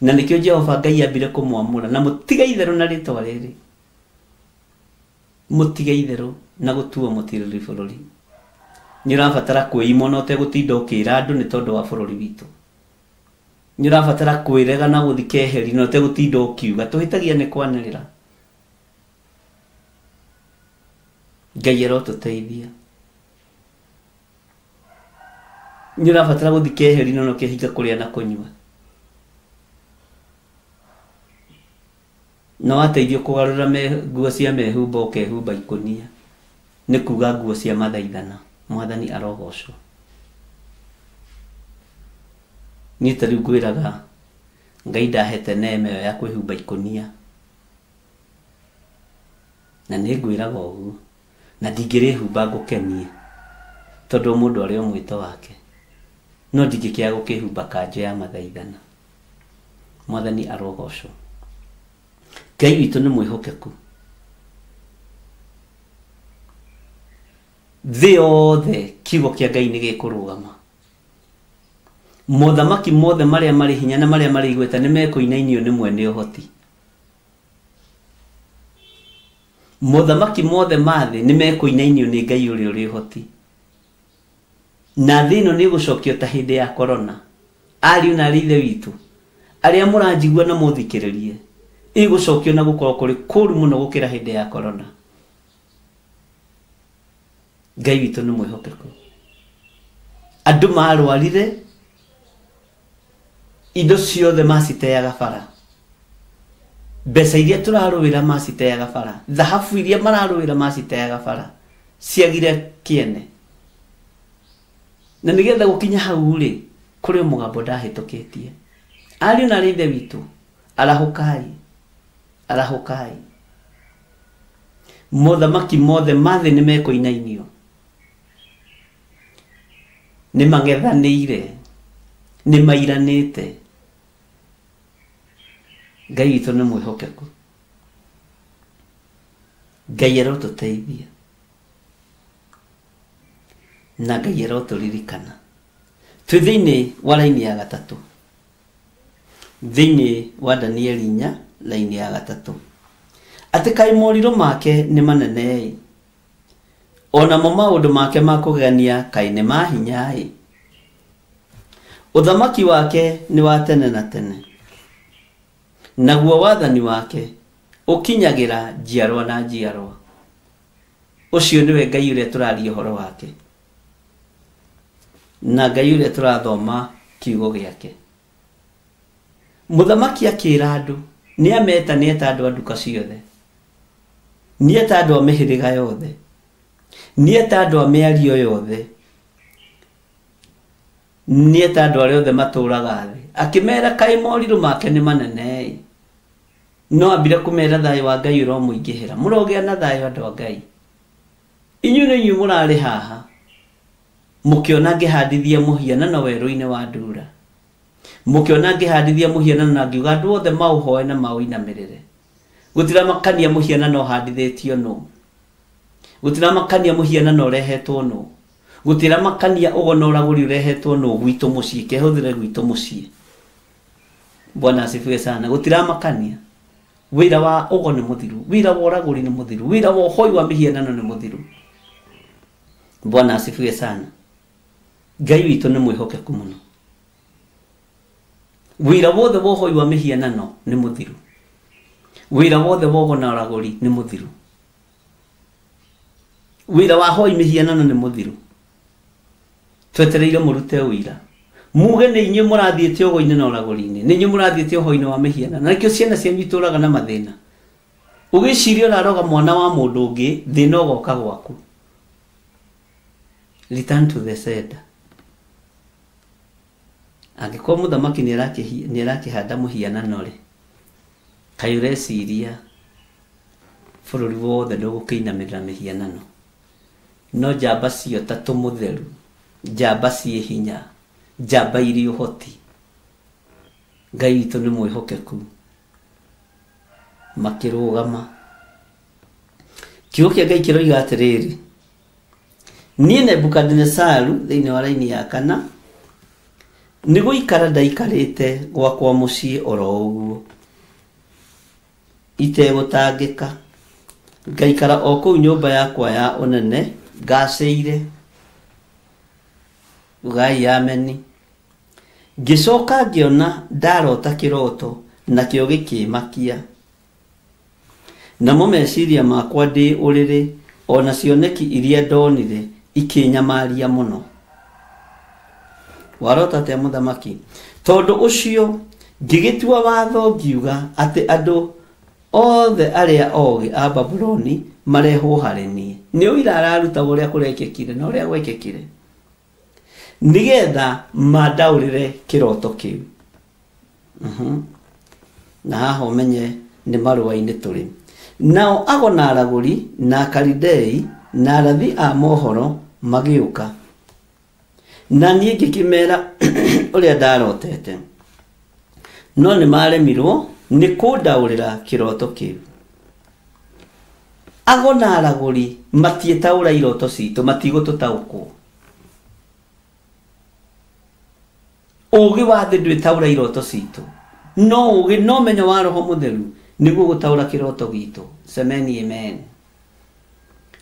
Na nĩkĩo Jehova Ngai ambire kũmwamũra na mũtiga itherũ na rĩtwa rĩrĩ. Mũtiga itherũ na gũtuo mũtirĩrĩri bũrũri. Nĩ ũrabatara kwĩima na ũtegũtinda ũkĩra andũ nĩ tondũ wa bũrũri witũ. Nĩ ũrabatara kwĩrega na gũthika eheri na ũtegũtinda ũkiuga tũhĩtagia nĩ kwanĩrĩra. Ngai arotũteithia. Nĩ ũrabatara gũthika eheri na ũkĩhinga kũrĩa na kũnyua. No ateithio kũgarũra nguo cia mehumba ũkehumba ikũnia. Nĩ kuga nguo cia mathaithana. Mwathani arogocwo. Niĩ ta rĩu ngwĩraga Ngai ndahete neema ĩyo ya kwĩhumba ikũnia. Na nĩ ngwĩraga ũguo. Na ndingĩrĩhumba ngũkenie. Tondũ mũndũ arĩ o mwĩto wake. No ndingĩkĩaga gũkĩhumba kanjũ ya mathaithana. Mwathani arogocwo. Ngai witũ nĩ mwĩhokeku. Thĩ yothe kiugo kĩa Ngai nĩ gĩkũrũgama. Mothamaki mothe marĩa marĩ hinya na marĩa marĩ igweta nĩ mekũinainio nĩ mwene ũhoti. Mothamaki mothe ma thĩ nĩ mekũinainio nĩ Ngai ũrĩa ũrĩ ũhoti. Na thĩ ĩno nĩ ĩgũcokio ta hĩndĩ ya korona. Ariũ na arĩ ithe witũ arĩa mũranjigua na mũthikĩrĩrie. Ĩgũcokio na gũkorwo kũrĩ kũru mũno gũkĩra hĩndĩ ya korona. Ngai witũ nĩ mwĩhokeku. Andũ marwarire, indo ciothe maciteaga bara. Mbeca iria tũrarũĩra maciteaga bara. Thahabu iria mararũĩra maciteaga bara. Ciagire kĩene. Na nĩgetha gũkinya hau rĩ, kũrĩ mũgambo ndahĩtũkĩtie. Ariũ na arĩ ithe witũ, arahũkai. Arahũkai. Mothamaki mothe ma thĩ nĩ mekũinainio. nĩ magethanĩire, nĩ mairanĩte. Ngai witũ nĩ mwĩhokeku, Ngai arotũteithia, na Ngai arotũririkana. Twĩ thĩinĩ wa raini ya gatatũ, thĩinĩ wa Danieli 4 raini ya gatatũ, atĩ kaĩ morirũ make nĩ manene, onamo maũndũ make ma kũgegania kaĩ nĩ ma hinya, ũthamaki wake nĩ wa tene na tene, naguo wathani wake ũkinyagĩra njiarwa na njiarwa. Ũcio nĩwe Ngai ũrĩa tũraria ũhoro wake, na Ngai ũrĩa tũrathoma kiugo gĩake. Mũthamaki akĩra andũ, nĩeta andũ a nduka ciothe, nĩeta andũ a mĩhĩrĩga yothe, nĩeta andũ a mĩario yothe, nĩeta andũ arĩa othe matũũraga thĩ, akĩmera kaĩ morirũ make nĩ manene, no ambire kũmera thayũ wa Ngai ũromũingĩhĩra. Mũrogĩa na thayũ andũ a Ngai. Inyuĩ nĩ inyuĩ mũrarĩ haha mũkĩona ngĩhandithia mũhianano werũ-inĩ wa Ndura, mũkĩona ngĩhandithia mũhianano na ngiuga andũ othe maũhoe na maũinamĩrĩre. Gũtiramakania mũhianano ũhandithĩtio nũ, gũtiramakania mũhianano ũrehetwo nũ, gũtiramakania ũgono ũragũri ũrehetwo nũ gwitũ mũciĩ, kehũthĩre gwitũ mũciĩ. Bwana asifiwe sana. Gũtiramakania. Wĩra wa ũgo nĩ mũthiru, wĩra wa ũragũri nĩ mũthiru, wĩra wa ũhoi wa mĩhianano nĩ mũthiru. Bwana asifiwe sana. Ngai witũ nĩ mwĩhokeku mũno. Wĩra wothe wa ũhoi wa mĩhianano nĩ mũthiru, wĩra wothe wa ũgo na ũragũri nĩ mũthiru, wĩra wa hoi mĩhianano nĩ mũthiru. Twetereire mũrute wĩra, muge nĩ inyuĩ mũrathiĩte ũgo-inĩ na ũragũri-inĩ, nĩ inyuĩ mũrathiĩte ũhoi-inĩ wa mĩhianano, na nĩkĩo ciana cianyu itũũraga na mathĩna. Ũgĩciria ũraroga mwana wa mũndũ ũngĩ, thĩna ũgoka gwaku. Return to the sender. Angĩkorwo mũthamaki nĩ arakĩhanda mũhianano rĩ, kaĩ ũreciria bũrũri wothe ndũgũkĩinamĩrĩra mĩhianano? No njamba cio ta tũmũtheru, njamba ciĩ hinya, njamba irĩ ũhoti, Ngai witũ nĩ mwĩhokeku, makĩrũgama. Kiugo kĩa Ngai kĩroiga atĩrĩrĩ, niĩ Nebukadinezaru thĩinĩ wa raini ya 4 nĩ gũikara ndaikarĩte gwakwa mũciĩ oro ũguo itegũtangĩka, ngaikara o kũu nyũmba yakwa ya ũnene ngacĩire. Ugai ameni. Ngĩcoka ngĩona ndarota kĩroto nakĩo gĩkĩmakia, namo meciria makwa ndĩ ũrĩrĩ ona cioneki iria ndonire ikĩnyamaria mũno. Warota atĩa mũthamaki? Tondũ ũcio ngĩgĩtua watho ngiuga atĩ andũ othe arĩa ogĩ a Babuloni marehwo harĩ niĩ. Nĩ ũira ararutagwo ũrĩa kũrekĩkire na ũrĩa gwekĩkire, nĩgetha mandaũrĩre kĩroto kĩu. Na haha ũmenye nĩ marũa-inĩ tũrĩ. Nao ago na aragũri na Akalidei na arathi a mohoro magĩũka, na niĩ ngĩkĩmera ũrĩa ndarotete, no nĩ maremirwo nĩ kũndaũrĩra kĩroto kĩu. Ago na aragũri matiĩtaũra iroto citũ, matigũtũtaũkwo. Ũgĩ wa thĩ ndwĩtaũra iroto citũ, no ũgĩ no menyo wa Roho Mũtheru nĩguo gũtaũra kĩroto gitũ. Semeni amen.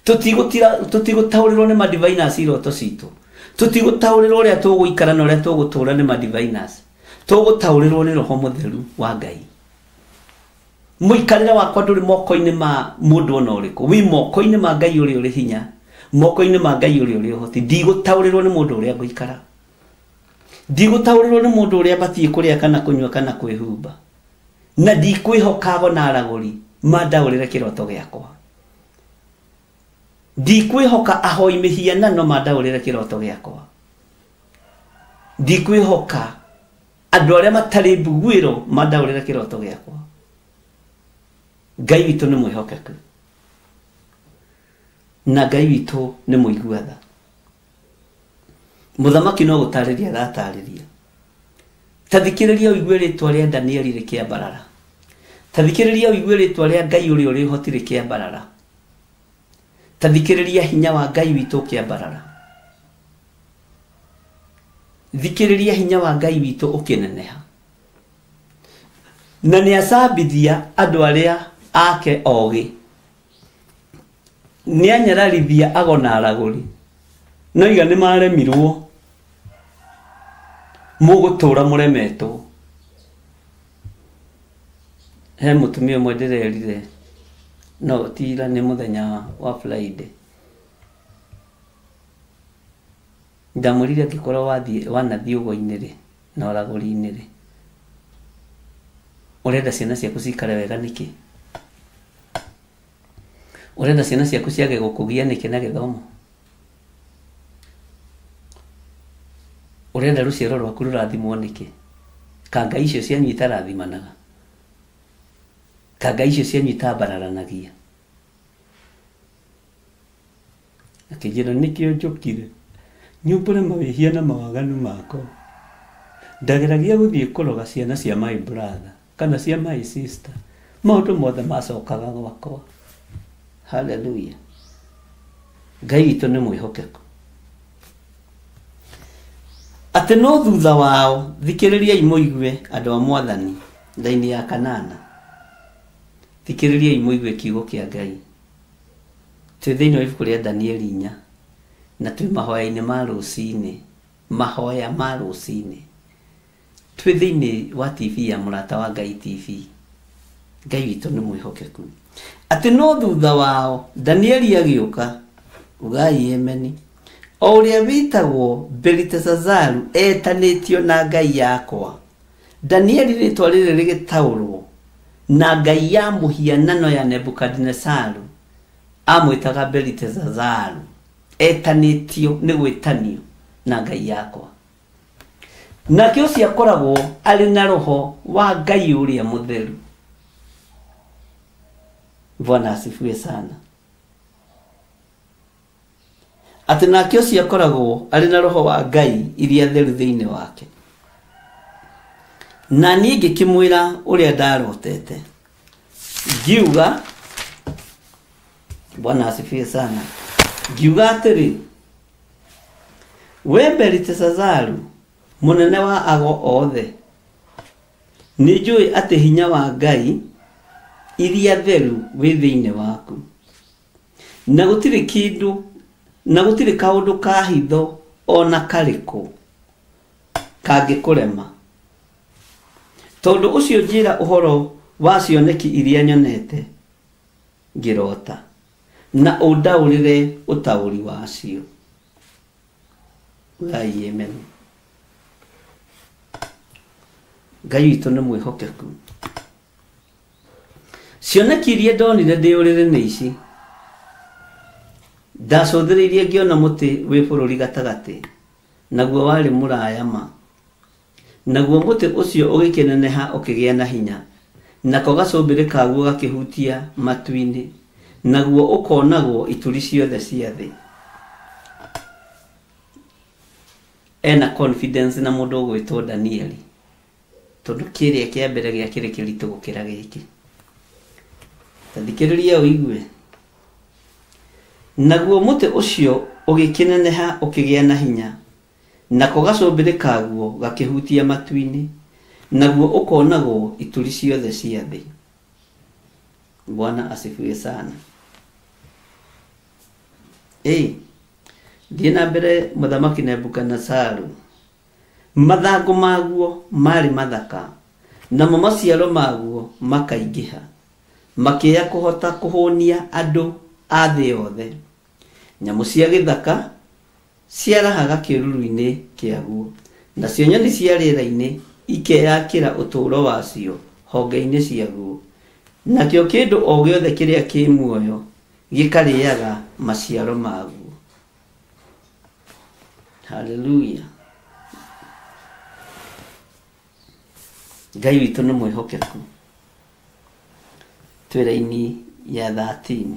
Tũtigũtaũrĩrwo nĩ madiviners iroto citũ, tũtigũtaũrĩrwo ũrĩa tũgũikara na ũrĩa tũgũtũũra nĩ madiviners, tũgũtaũrĩrwo nĩ Roho Mũtheru wa Ngai. Mũikarĩre wakwa ndũrĩ moko-inĩ ma mũndũ ona ũrĩkũ, wĩ moko-inĩ ma Ngai ũrĩa ũrĩ hinya, moko-inĩ ma Ngai ũrĩa ũrĩ ũhoti. Ndigũtaũrĩrwo nĩ mũndũ ũrĩa ngũikara, ndigũtaũrĩrwo nĩ mũndũ ũrĩa batiĩ kũrĩa kana kũnyua kana kwĩhumba, na ndikwĩhoka ago na aragũri mandaũrĩre kĩroto gĩakwa. Ndikwĩhoka ahoi mĩhianano mandaũrĩre kĩroto gĩakwa. Ndikwĩhoka andũ arĩa matarĩ mbuguĩro mandaũrĩre kĩroto gĩakwa. Ngai witũ nĩ mwĩhokeku, na Ngai witũ nĩ mũigua tha. muthamaki no gutariria aratariria. Tathikiriria uigue ritwa ria Danieli rikiambarara. Tathikiriria uigue ritwa ria Ngai uri uri hoti rikiambarara. Tathikiriria hinya wa Ngai witu ukiambarara. Thikiriria hinya wa Ngai witu ukineneha. Na ni acambithia andu aria ake ogi. Ni anyararithia agona araguri. No iga ni maremirwo. Mugutura muremetwo. He mutumia mwe ndirerire. No tira ni muthenya wa Friday. Ndamurire ngikora wanathie ugo-ini ri na uraguri-ini ri. Urenda ciana ciaku cikare wega niki? Urenda ciana ciaku ciage gukugia niki na githomo? Urenda ruciaro rwaku rurathimwo niki? Kanga icio cianyu itarathimanaga. Kanga icio cianyu itambararanagia. Akijira niki njukire. Nyumbure mawihia na mawaganu mako. Ndageragia guthie kuroga ciana cia my brother kana cia my sister. Maundu mothe macokaga gwakwa. Hallelujah. Ngai witũ nĩ mwĩhokeku. Atĩ no thutha wao thikĩrĩriai mũigue andũ a Mwathani thaini ya kanana. Thikĩrĩriai mũigue kiugo kĩa Ngai. Twĩ thĩinĩ wa ibuku rĩa Danieli 4 na twĩ mahoya-inĩ ma rũcinĩ. Mahoya ma rũcinĩ. Twĩ thĩinĩ wa TV ya Mũrata wa Ngai TV. Ngai witũ nĩ mwĩhokeku. Atĩ no thutha wao Danieli agĩũka. Ugai ameni. O ũrĩa wĩtagwo Belitesazaru etanĩtio na Ngai yakwa. Danieli rĩtwa rĩrĩ rĩgĩtaũrwo na Ngai ya mũhianano ya Nebukadnezaru amwĩtaga Belitesazaru. Etanĩtio nĩ gwĩtanio na Ngai yakwa. Nake ũcio akoragwo arĩ na roho wa Ngai ũrĩa mũtheru. Bwana asifiwe sana. Atĩ nake ũcio akoragwo arĩ na roho wa Ngai iria theru thĩinĩ wake. Na niĩ ngĩkĩmwĩra ũrĩa ndarotete. Ngiuga, Bwana asifiwe sana. Ngiuga atĩrĩ, we Belitesazaru, mũnene wa ago othe, nĩ njũĩ atĩ hinya wa Ngai iria theru wĩ thĩinĩ waku. Na gũtirĩ kĩndũ, na gũtirĩ kaũndũ ka hitho ona karĩkũ kangĩkũrema. Tondũ ũcio njĩra ũhoro wa cioneki iria nyonete ngĩrota, na ũndaũrĩre ũtaũri wacio. Ngai amen. Ngai witũ nĩ mwĩhokeku. Cioneki iria ndonire ndĩũrĩre nĩ ici. Ndacũthĩrĩirie ngĩona mũtĩ wĩ bũrũri gatagatĩ, naguo warĩ mũraya ma. Naguo mũtĩ ũcio ũgĩkĩneneha ũkĩgĩa na hinya, nako gacũmbĩrĩ kaguo gakĩhutia matu-inĩ, naguo ũkonagwo ituri ciothe cia thĩ. Ena confidence na mũndũ ũgwĩtwo Danieli, tondũ kĩrĩa kĩa mbere gĩakĩrĩ kĩritũ gũkĩra gĩkĩ. Tathikĩrĩria ũigue. Naguo mũtĩ ũcio ũgĩkĩneneha ũkĩgĩa na hinya, nako gacũmbĩrĩ kaguo gakĩhutia matu-inĩ, naguo ũkonagwo ituri ciothe cia thĩ. Bwana asifiwe sana. Thiĩ na mbere Mũthamaki Nebukadnezaru. Mathangũ maguo marĩ mathaka, namo maciaro maguo makaingĩha, makĩya kũhota kũhũnia andũ a thĩ yothe. Nyamũ cia gĩthaka ciarahaga kĩruru-inĩ kĩaguo, nacio nyoni cia rĩera-inĩ ikeyakĩra ũtũũro wacio honge-inĩ ciaguo. Nakĩo kĩndũ o gĩothe kĩrĩa kĩ muoyo gĩkarĩaga maciaro maguo. Hallelujah. Ngai witũ nĩ mwĩhokeku. Twĩra-inĩ ya 13.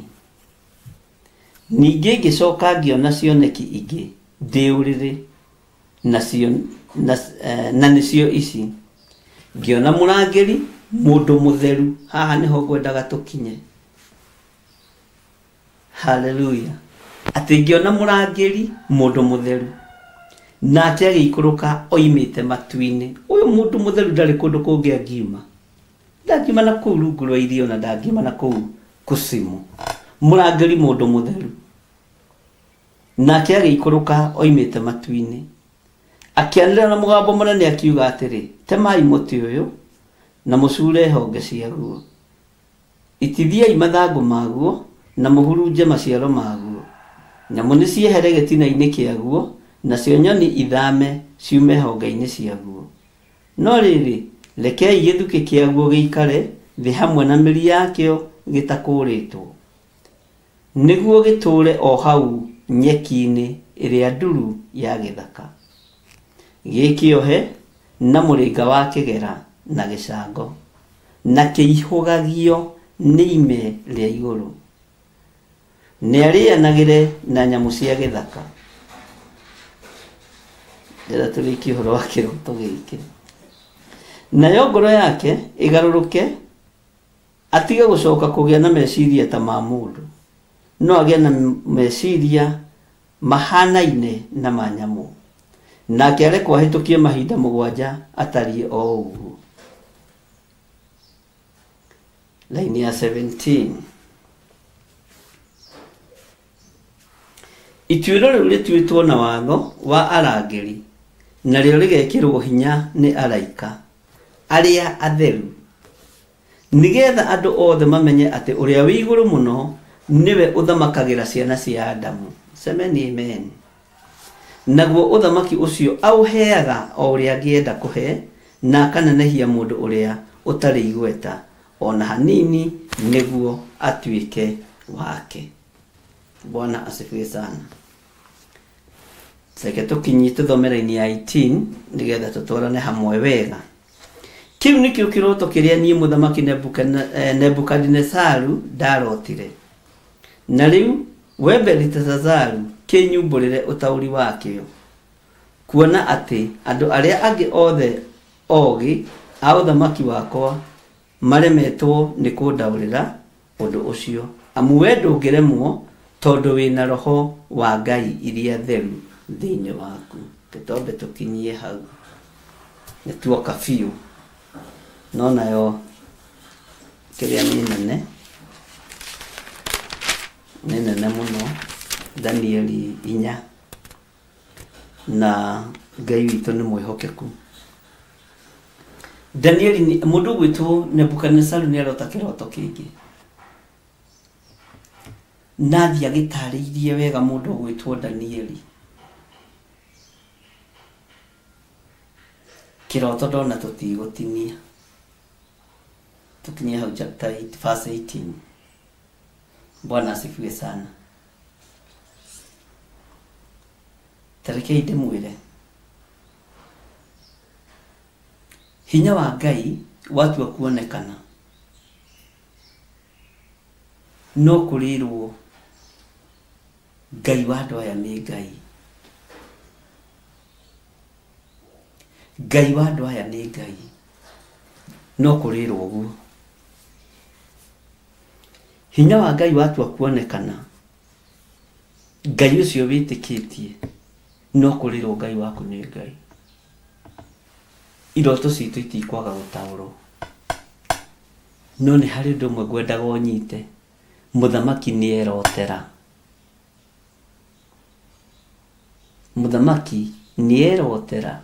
Ningĩ ngĩcoka ngĩona cioneki ingĩ ndĩũrĩrĩ na nicio ici ngiona mũrangĩri mũndũ mũtheru. Haha niho ngwendaga tũkinye. Hallelujah. Atĩ ngiona mũrangĩri mũndũ mũtheru nake agĩikũrũka oimĩte matu-inĩ. Ũyũ mũndũ mũtheru ndarĩ kũndũ kũngĩ angiuma. Ndangiuma na kũu rungu rwa irio na ndangiuma na kũu kusimu. Mũrangĩri mũndũ mũtheru nake agĩikũrũka oimĩte matu-inĩ, akĩanĩrĩra na mũgambo mũnene akiuga atĩrĩ, temai mũtĩ ũyũ na mũcure honge ciaguo, itithiai mathangũ maguo na mũhurunje maciaro maguo, nyamũ nĩ ciehere gĩtina-inĩ kĩaguo, nacio nyoni ithame ciume honge-inĩ ciaguo. No rĩrĩ, rekei gĩthukĩ kĩaguo gĩikare thĩ hamwe na mĩri yakĩo gĩtakũrĩtwo, nĩguo gĩtũũre o hau nyeki-inĩ ĩrĩa nduru ya gĩthaka, gĩkĩohe na mũrĩnga wa kĩgera na gĩcango, na kĩihũgagio nĩ ime rĩa igũrũ, nĩarĩanagĩre na nyamũ cia gĩthaka. Ndĩra tũrĩkie ũhoro wa kĩroto gĩkĩ. Nayo ngoro yake ĩgarũrũke, atige gũcoka kũgĩa na meciria ta ma mũndũ, no agĩe na meciria mahanaine na ma nyamũ, nake arekwo ahĩtũkie mahinda 7 atariĩ o ũguo. Laini ya 17. Ituĩro rĩu rĩtuĩtwo na watho wa arangĩri, narĩo rĩgekĩrwo hinya nĩ araika arĩa atheru, nĩgetha andũ othe mamenye atĩ ũrĩa wĩ igũrũ mũno niwe ũthamakagĩra ciana cia Adamu. Semeni amen. Naguo ũthamaki ũcio auheaga o ũrĩa angĩenda kũhe, na akanenehia mũndũ ũrĩa ũtarĩ igweta ona hanini, nĩguo atuĩke wake. Bwana asifiwe sana. Seke tũkinyi tũthomera-inĩ ya 18 nĩgetha tũtwarane hamwe wega. Kĩu nĩkĩo kĩroto kĩrĩa niĩ mũthamaki Nebukadinezaru ndarotire. Na rĩu we Beliteshazaru kĩnyumbũrĩre ũtaũri wakĩo, kuona atĩ andũ arĩa angĩ othe ogĩ a ũthamaki wakwa maremetwo nĩ kũndaũrĩra ũndũ ũcio, amu we ndũngĩremwo tondũ wĩna roho wa Ngai iria theru thĩinĩ waku. Tũtombe tũkinyie hau, nĩtuoka biũ. No nayo kĩrĩa nĩ nene mũno. Danieli 4, na Ngai witũ nĩ mwĩhokeku. Danieli, mũndũ gwĩtwo Nebukadnezaru nĩ arota kĩroto kĩngĩ, nathi agĩtarĩirie wega mũndũ gwĩtwo Danieli. Kĩroto ndona tũtigũtinia. Tukinyia hau chapter 8 verse 18. Bwana asifiwe sana. Tarekei ndĩmwĩre, hinya wa Ngai watua kuonekana, no kũrĩrwo Ngai wa andũ aya nĩ Ngai. Ngai wa andũ aya nĩ Ngai, no kũrĩrwo ũguo. Hinya wa Ngai watua kuonekana, Ngai ũcio wĩtĩkĩtie, no kũrĩrwo Ngai waku nĩ Ngai. Iroto citũ itikwaga gũtaũrwo, no nĩ harĩ ũndũ ũmwe ngwendaga ũnyite. Mũthamaki nĩerotera. Mũthamaki nĩerotera.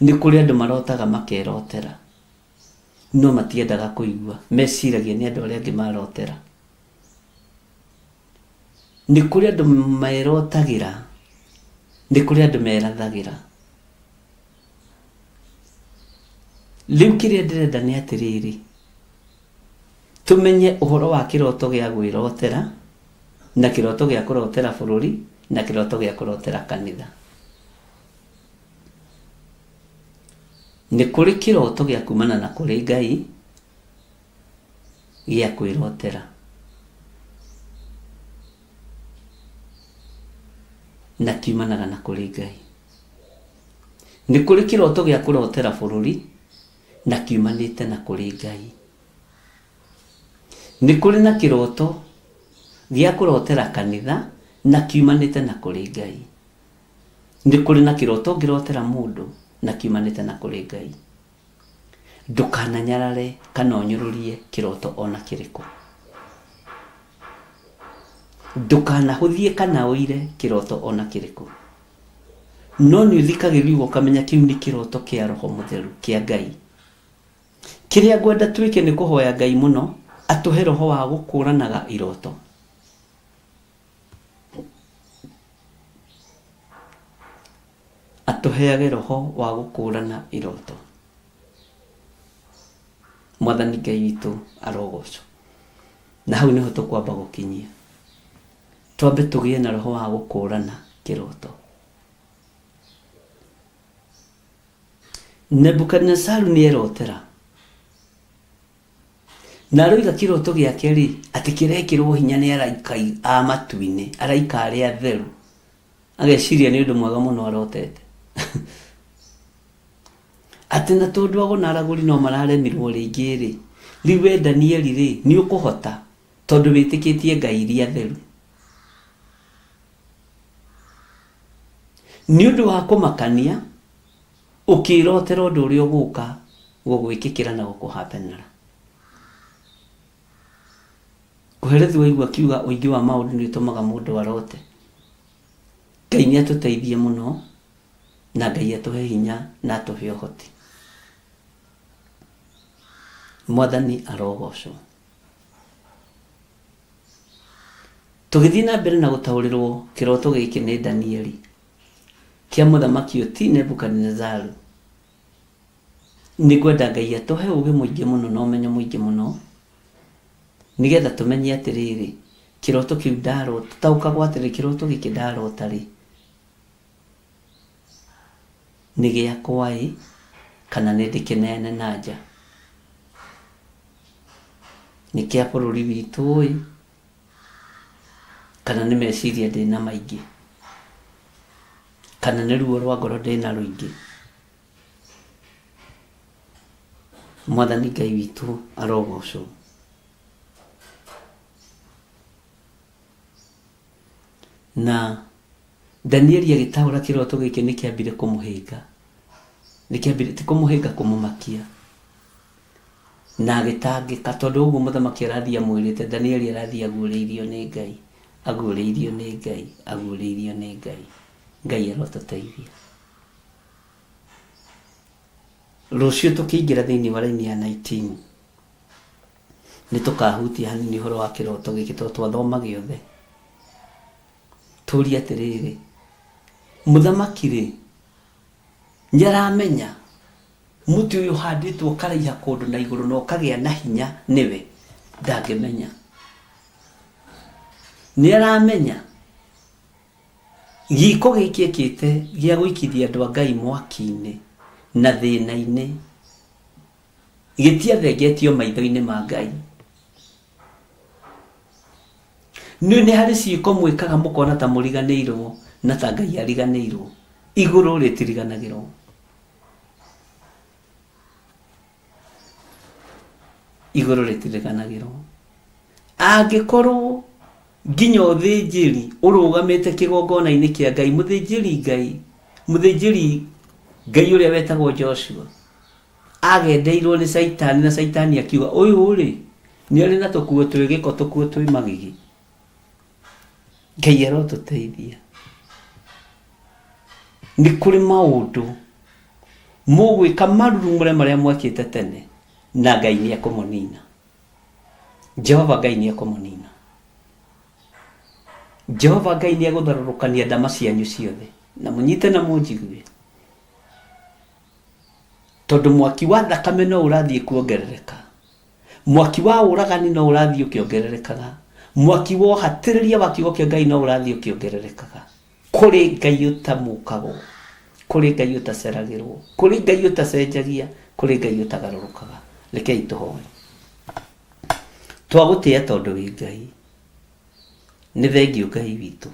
Nĩ kũrĩ andũ marotaga makerotera, no matiendaga kũigua, meciragia nĩ andũ arĩa angĩ marotera. Nĩ kũrĩ andũ merotagĩra, nĩ kũrĩ andũ merathagĩra. Rĩu kĩrĩa ndĩrenda nĩ atĩrĩrĩ, tũmenye ũhoro wa kĩroto gĩa gwĩrotera, na kĩroto gĩa kũrotera bũrũri, na kĩroto gĩa kũrotera kanitha. Nĩ kũrĩ kĩroto gĩa kumana na kũrĩ Ngai gĩa kwĩrotera, na kiumanaga na kũrĩ Ngai. nĩ kũrĩ kĩroto gĩa kũrotera bũrũri na kiumanĩte na kũrĩ Ngai. Nĩ kũrĩ na kĩroto gĩa kũrotera kanitha na kiumanĩte na kũrĩ Ngai. Nĩ kũrĩ na kĩroto ngĩrotera mũndũ na kiumanĩte na kũrĩ Ngai. Ndũkananyarare kana ũnyũrũrie kĩroto ona kĩrĩkũ. Ndũkanahũthie kana ũire kĩroto ona kĩrĩkũ. No nĩ ũthikagĩrĩria ũkamenya kĩu nĩ kĩroto kĩa Roho Mũtheru kĩa Ngai. Kĩrĩa ngwenda twĩke nĩ kũhoya Ngai mũno atũhe roho wa gũkũranaga iroto. Atũheage roho wa gũkũrana iroto. Mwathani Ngai witũ arogocwo. Na hau nĩho tũkwamba gũkinyia. Twambe tũgĩe na roho wa gũkũrana kĩroto. Nebukadnezaru nĩ erotera. Na aroiga kĩroto gĩake rĩ, atĩ kĩrekĩrwo hinya nĩ araika a matu-inĩ, araika arĩa atheru. Ageciria nĩ ũndũ mwega mũno arotete. Atĩ na tondũ ago na aragũri no mararemirwo rĩngĩ rĩ, rĩu we Danieli rĩ, nĩ ũkũhota tondũ wĩtĩkĩtie Ngai iria theru. Nĩ ũndũ wa kũmakania ũkĩrotera ũndũ ũrĩa ũgũka gũgwĩkĩkĩra na gũkũhapenera. Kũherethu waigua kiuga ũingĩ wa maũndũ nĩ ũtũmaga mũndũ arote. Ngai nĩ atũteithie mũno na Ngai atũhe hinya na atũhe ũhoti. Mwathani arogocwo. Tũgĩthiĩ na mbere na gũtaũrĩrwo kĩroto gĩkĩ nĩ Danieli kĩa mũthamaki ũyũ ti Nebukadnezaru. Nĩ ngwenda Ngai atũhe ũũgĩ mũingĩ mũno na ũmenyo mũingĩ mũno nĩgetha tũmenye atĩrĩrĩ kĩroto kĩu ndarota, taũkagwo atĩrĩrĩ kĩroto gĩkĩ ndarota rĩ nĩ gĩakwa ĩ kana nĩ ndĩkĩneane na nja. Nĩ kĩa bũrũri witũ ĩ kana nĩ meciria ndĩna maingĩ, kana nĩ ruo rwa ngoro ndĩna rũingĩ. Mwathani Ngai witũ arogocwo. Na Danieli agĩtaũra kĩroto gĩkĩ nĩ kĩambire kũmũhĩnga. Nĩ kĩambire ti kũmũhĩnga, kũmũmakia. Na agĩtangĩka tondũ ũguo mũthamaki arathiĩ amwĩrĩte, Danieli arathiĩ aguũrĩirio nĩ Ngai, aguũrĩirio nĩ Ngai, aguũrĩirio nĩ Ngai. Ngai arotũteithia. Rũciũ tũkĩingĩra thĩinĩ wa raini ya 19 nĩ tũkahutia hanini ũhoro wa kĩroto gĩkĩ tondũ twathoma gĩothe. Tũũrie atĩrĩrĩ, mũthamaki rĩ nĩaramenya mũtĩ ũyũ ũhandĩtwo karaiha kũndũ na igũrũ na ũkagĩa na hinya nĩwe? Ndangĩmenya. Nĩaramenya gĩko gĩkĩ ekĩte gĩa gũikithia andũ a Ngai mwaki-inĩ na thĩna-inĩ gĩtiathengetio maitho-inĩ ma Ngai. Nĩ harĩ ciĩko mwĩkaga mũkona ta mũriganĩirwo na ta Ngai ariganĩirwo. Igũrũ rĩtiriganagĩrwo. Igũrũ rĩtiriganagĩrwo. Angĩkorwo nginya ũthĩnjĩri ũrũgamĩte kĩgongona-inĩ kĩa Ngai, mũthĩnjĩri Ngai ũrĩa wetagwo Joshua agendeirwo nĩ Saitani na Saitani akiuga ũyũ rĩ nĩ arĩ na tũkuo twĩ gĩko, tũkuo twĩ magigi. Ngai arotũteithia. Nĩ kũrĩ maũndũ mũgwĩka marurumũre marĩa mwakĩte tene na Ngai nĩ ekũmũnina. Jehova Ngai nĩ ekũmũnina. Jehova Ngai nĩ egũtharũrũkania ndama cianyu ciothe na mũnyite na mũnjigue. Tondũ mwaki wa thakame no ũrathiĩ kuongerereka. Mwaki wa ũragani no ũrathiĩ ũkĩongererekaga. Mwaki wa ũhatĩrĩria wa kiugo kĩa Ngai no ũrathiĩ ũkĩongererekaga. Kũrĩ Ngai ũtamũkagwo, kũrĩ Ngai ũtaceragĩrwo, kũrĩ Ngai ũtacenjagia, kũrĩ Ngai ũtagarũrũkaga. Rekei tũhoe. Twagũtĩĩa tondũ wĩ Ngai. Nĩ thengiũ Ngai witũ.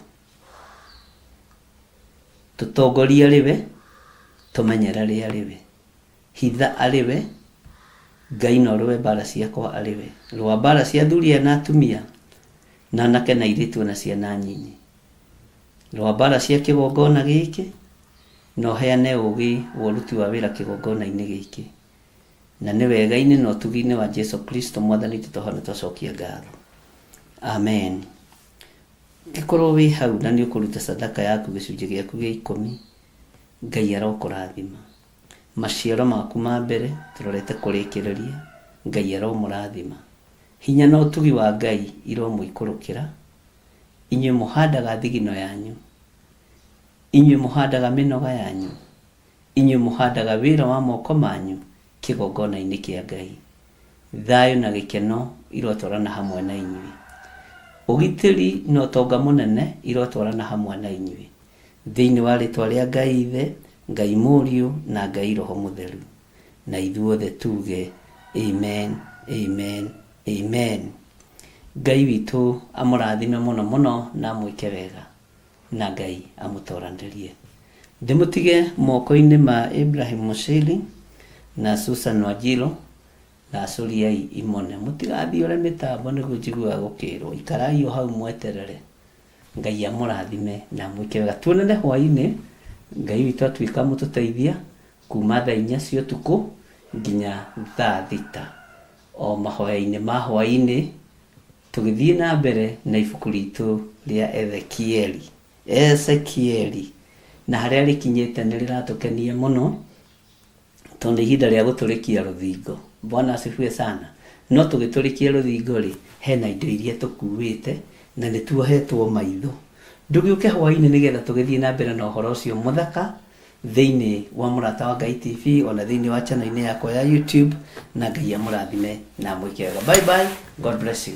Tũtongoria rĩwe tumenyera ri ariwe hitha ariwe Ngai no rwe bara ciakwa ariwe rwa bara cia thuria na atumia na nake na iritu na ciana nyinyi rwa bara cia kigongona giki no heane ugi woruti wa wira kigongona-ini giki na nĩ wega-inĩ na ũtugi-inĩ wa Jesu Kristo mwathani tũtũhone tũcokia ngatho amen. Ngĩkorwo wĩ hau na nĩ ũkũruta sadaka yaku gĩcunjĩ gĩaku gĩa 10 Ngai arokũrathima maciaro maku ma mbere tũrorete kũrĩkĩrĩria Ngai aromũrathima hinya na ũtugi wa Ngai iromũikũrũkĩra inyuĩ mũhandaga thigino yanyu inyuĩ mũhandaga mĩnoga yanyu inyuĩ mũhandaga wĩra wa moko manyu kĩgongona-inĩ kĩa Ngai thayũ na gĩkeno irotwarana hamwe na inyuĩ ũgitĩri na ũtonga mũnene irotwarana hamwe na inyuĩ thĩinĩ wa rĩtwa rĩa Ngai Ithe Ngai Mũriũ na Ngai Roho Mũtheru na ithuothe tuge amen amen amen. Ngai witũ amũrathime mũno mũno na amwĩke wega na Ngai amũtoranĩrie ndĩmũtige moko-inĩ ma Ibrahim Mushili na Susan Wanjiru na Suriai Imone mũtigathiĩ ũrĩa mĩtambo nĩguo njiguaga gũkĩrwo ikarai o hau mweterere Ngai amũrathime na amwĩke wega tuonane hwaĩ-inĩ Ngai witũ atuĩka mũtũteithia kuma thaa 4 cia ũtukũ nginya thaa 6 o mahoya-inĩ ma hwaĩ-inĩ tũgĩthiĩ na mbere na ibuku ritũ rĩa Ezekieli na harĩa rĩkinyĩte nĩ rĩratũkenia mũno tondũ ihinda rĩa gũtũrĩkia rũthingo Bwana asifiwe sana no tũgĩtũrĩkia rũthingo rĩ hena indo iria tũkuĩte na nĩ tuohetwo maitho ndũgĩũke hwaĩ-inĩ nĩgetha tũgĩthiĩ na mbere na ũhoro ũcio mũthaka thĩinĩ wa Mũrata wa Ngai TV ona thĩinĩ wa channel-inĩ yakwa ya YouTube na Ngai amũrathime na amwĩke wega bye bye God bless you.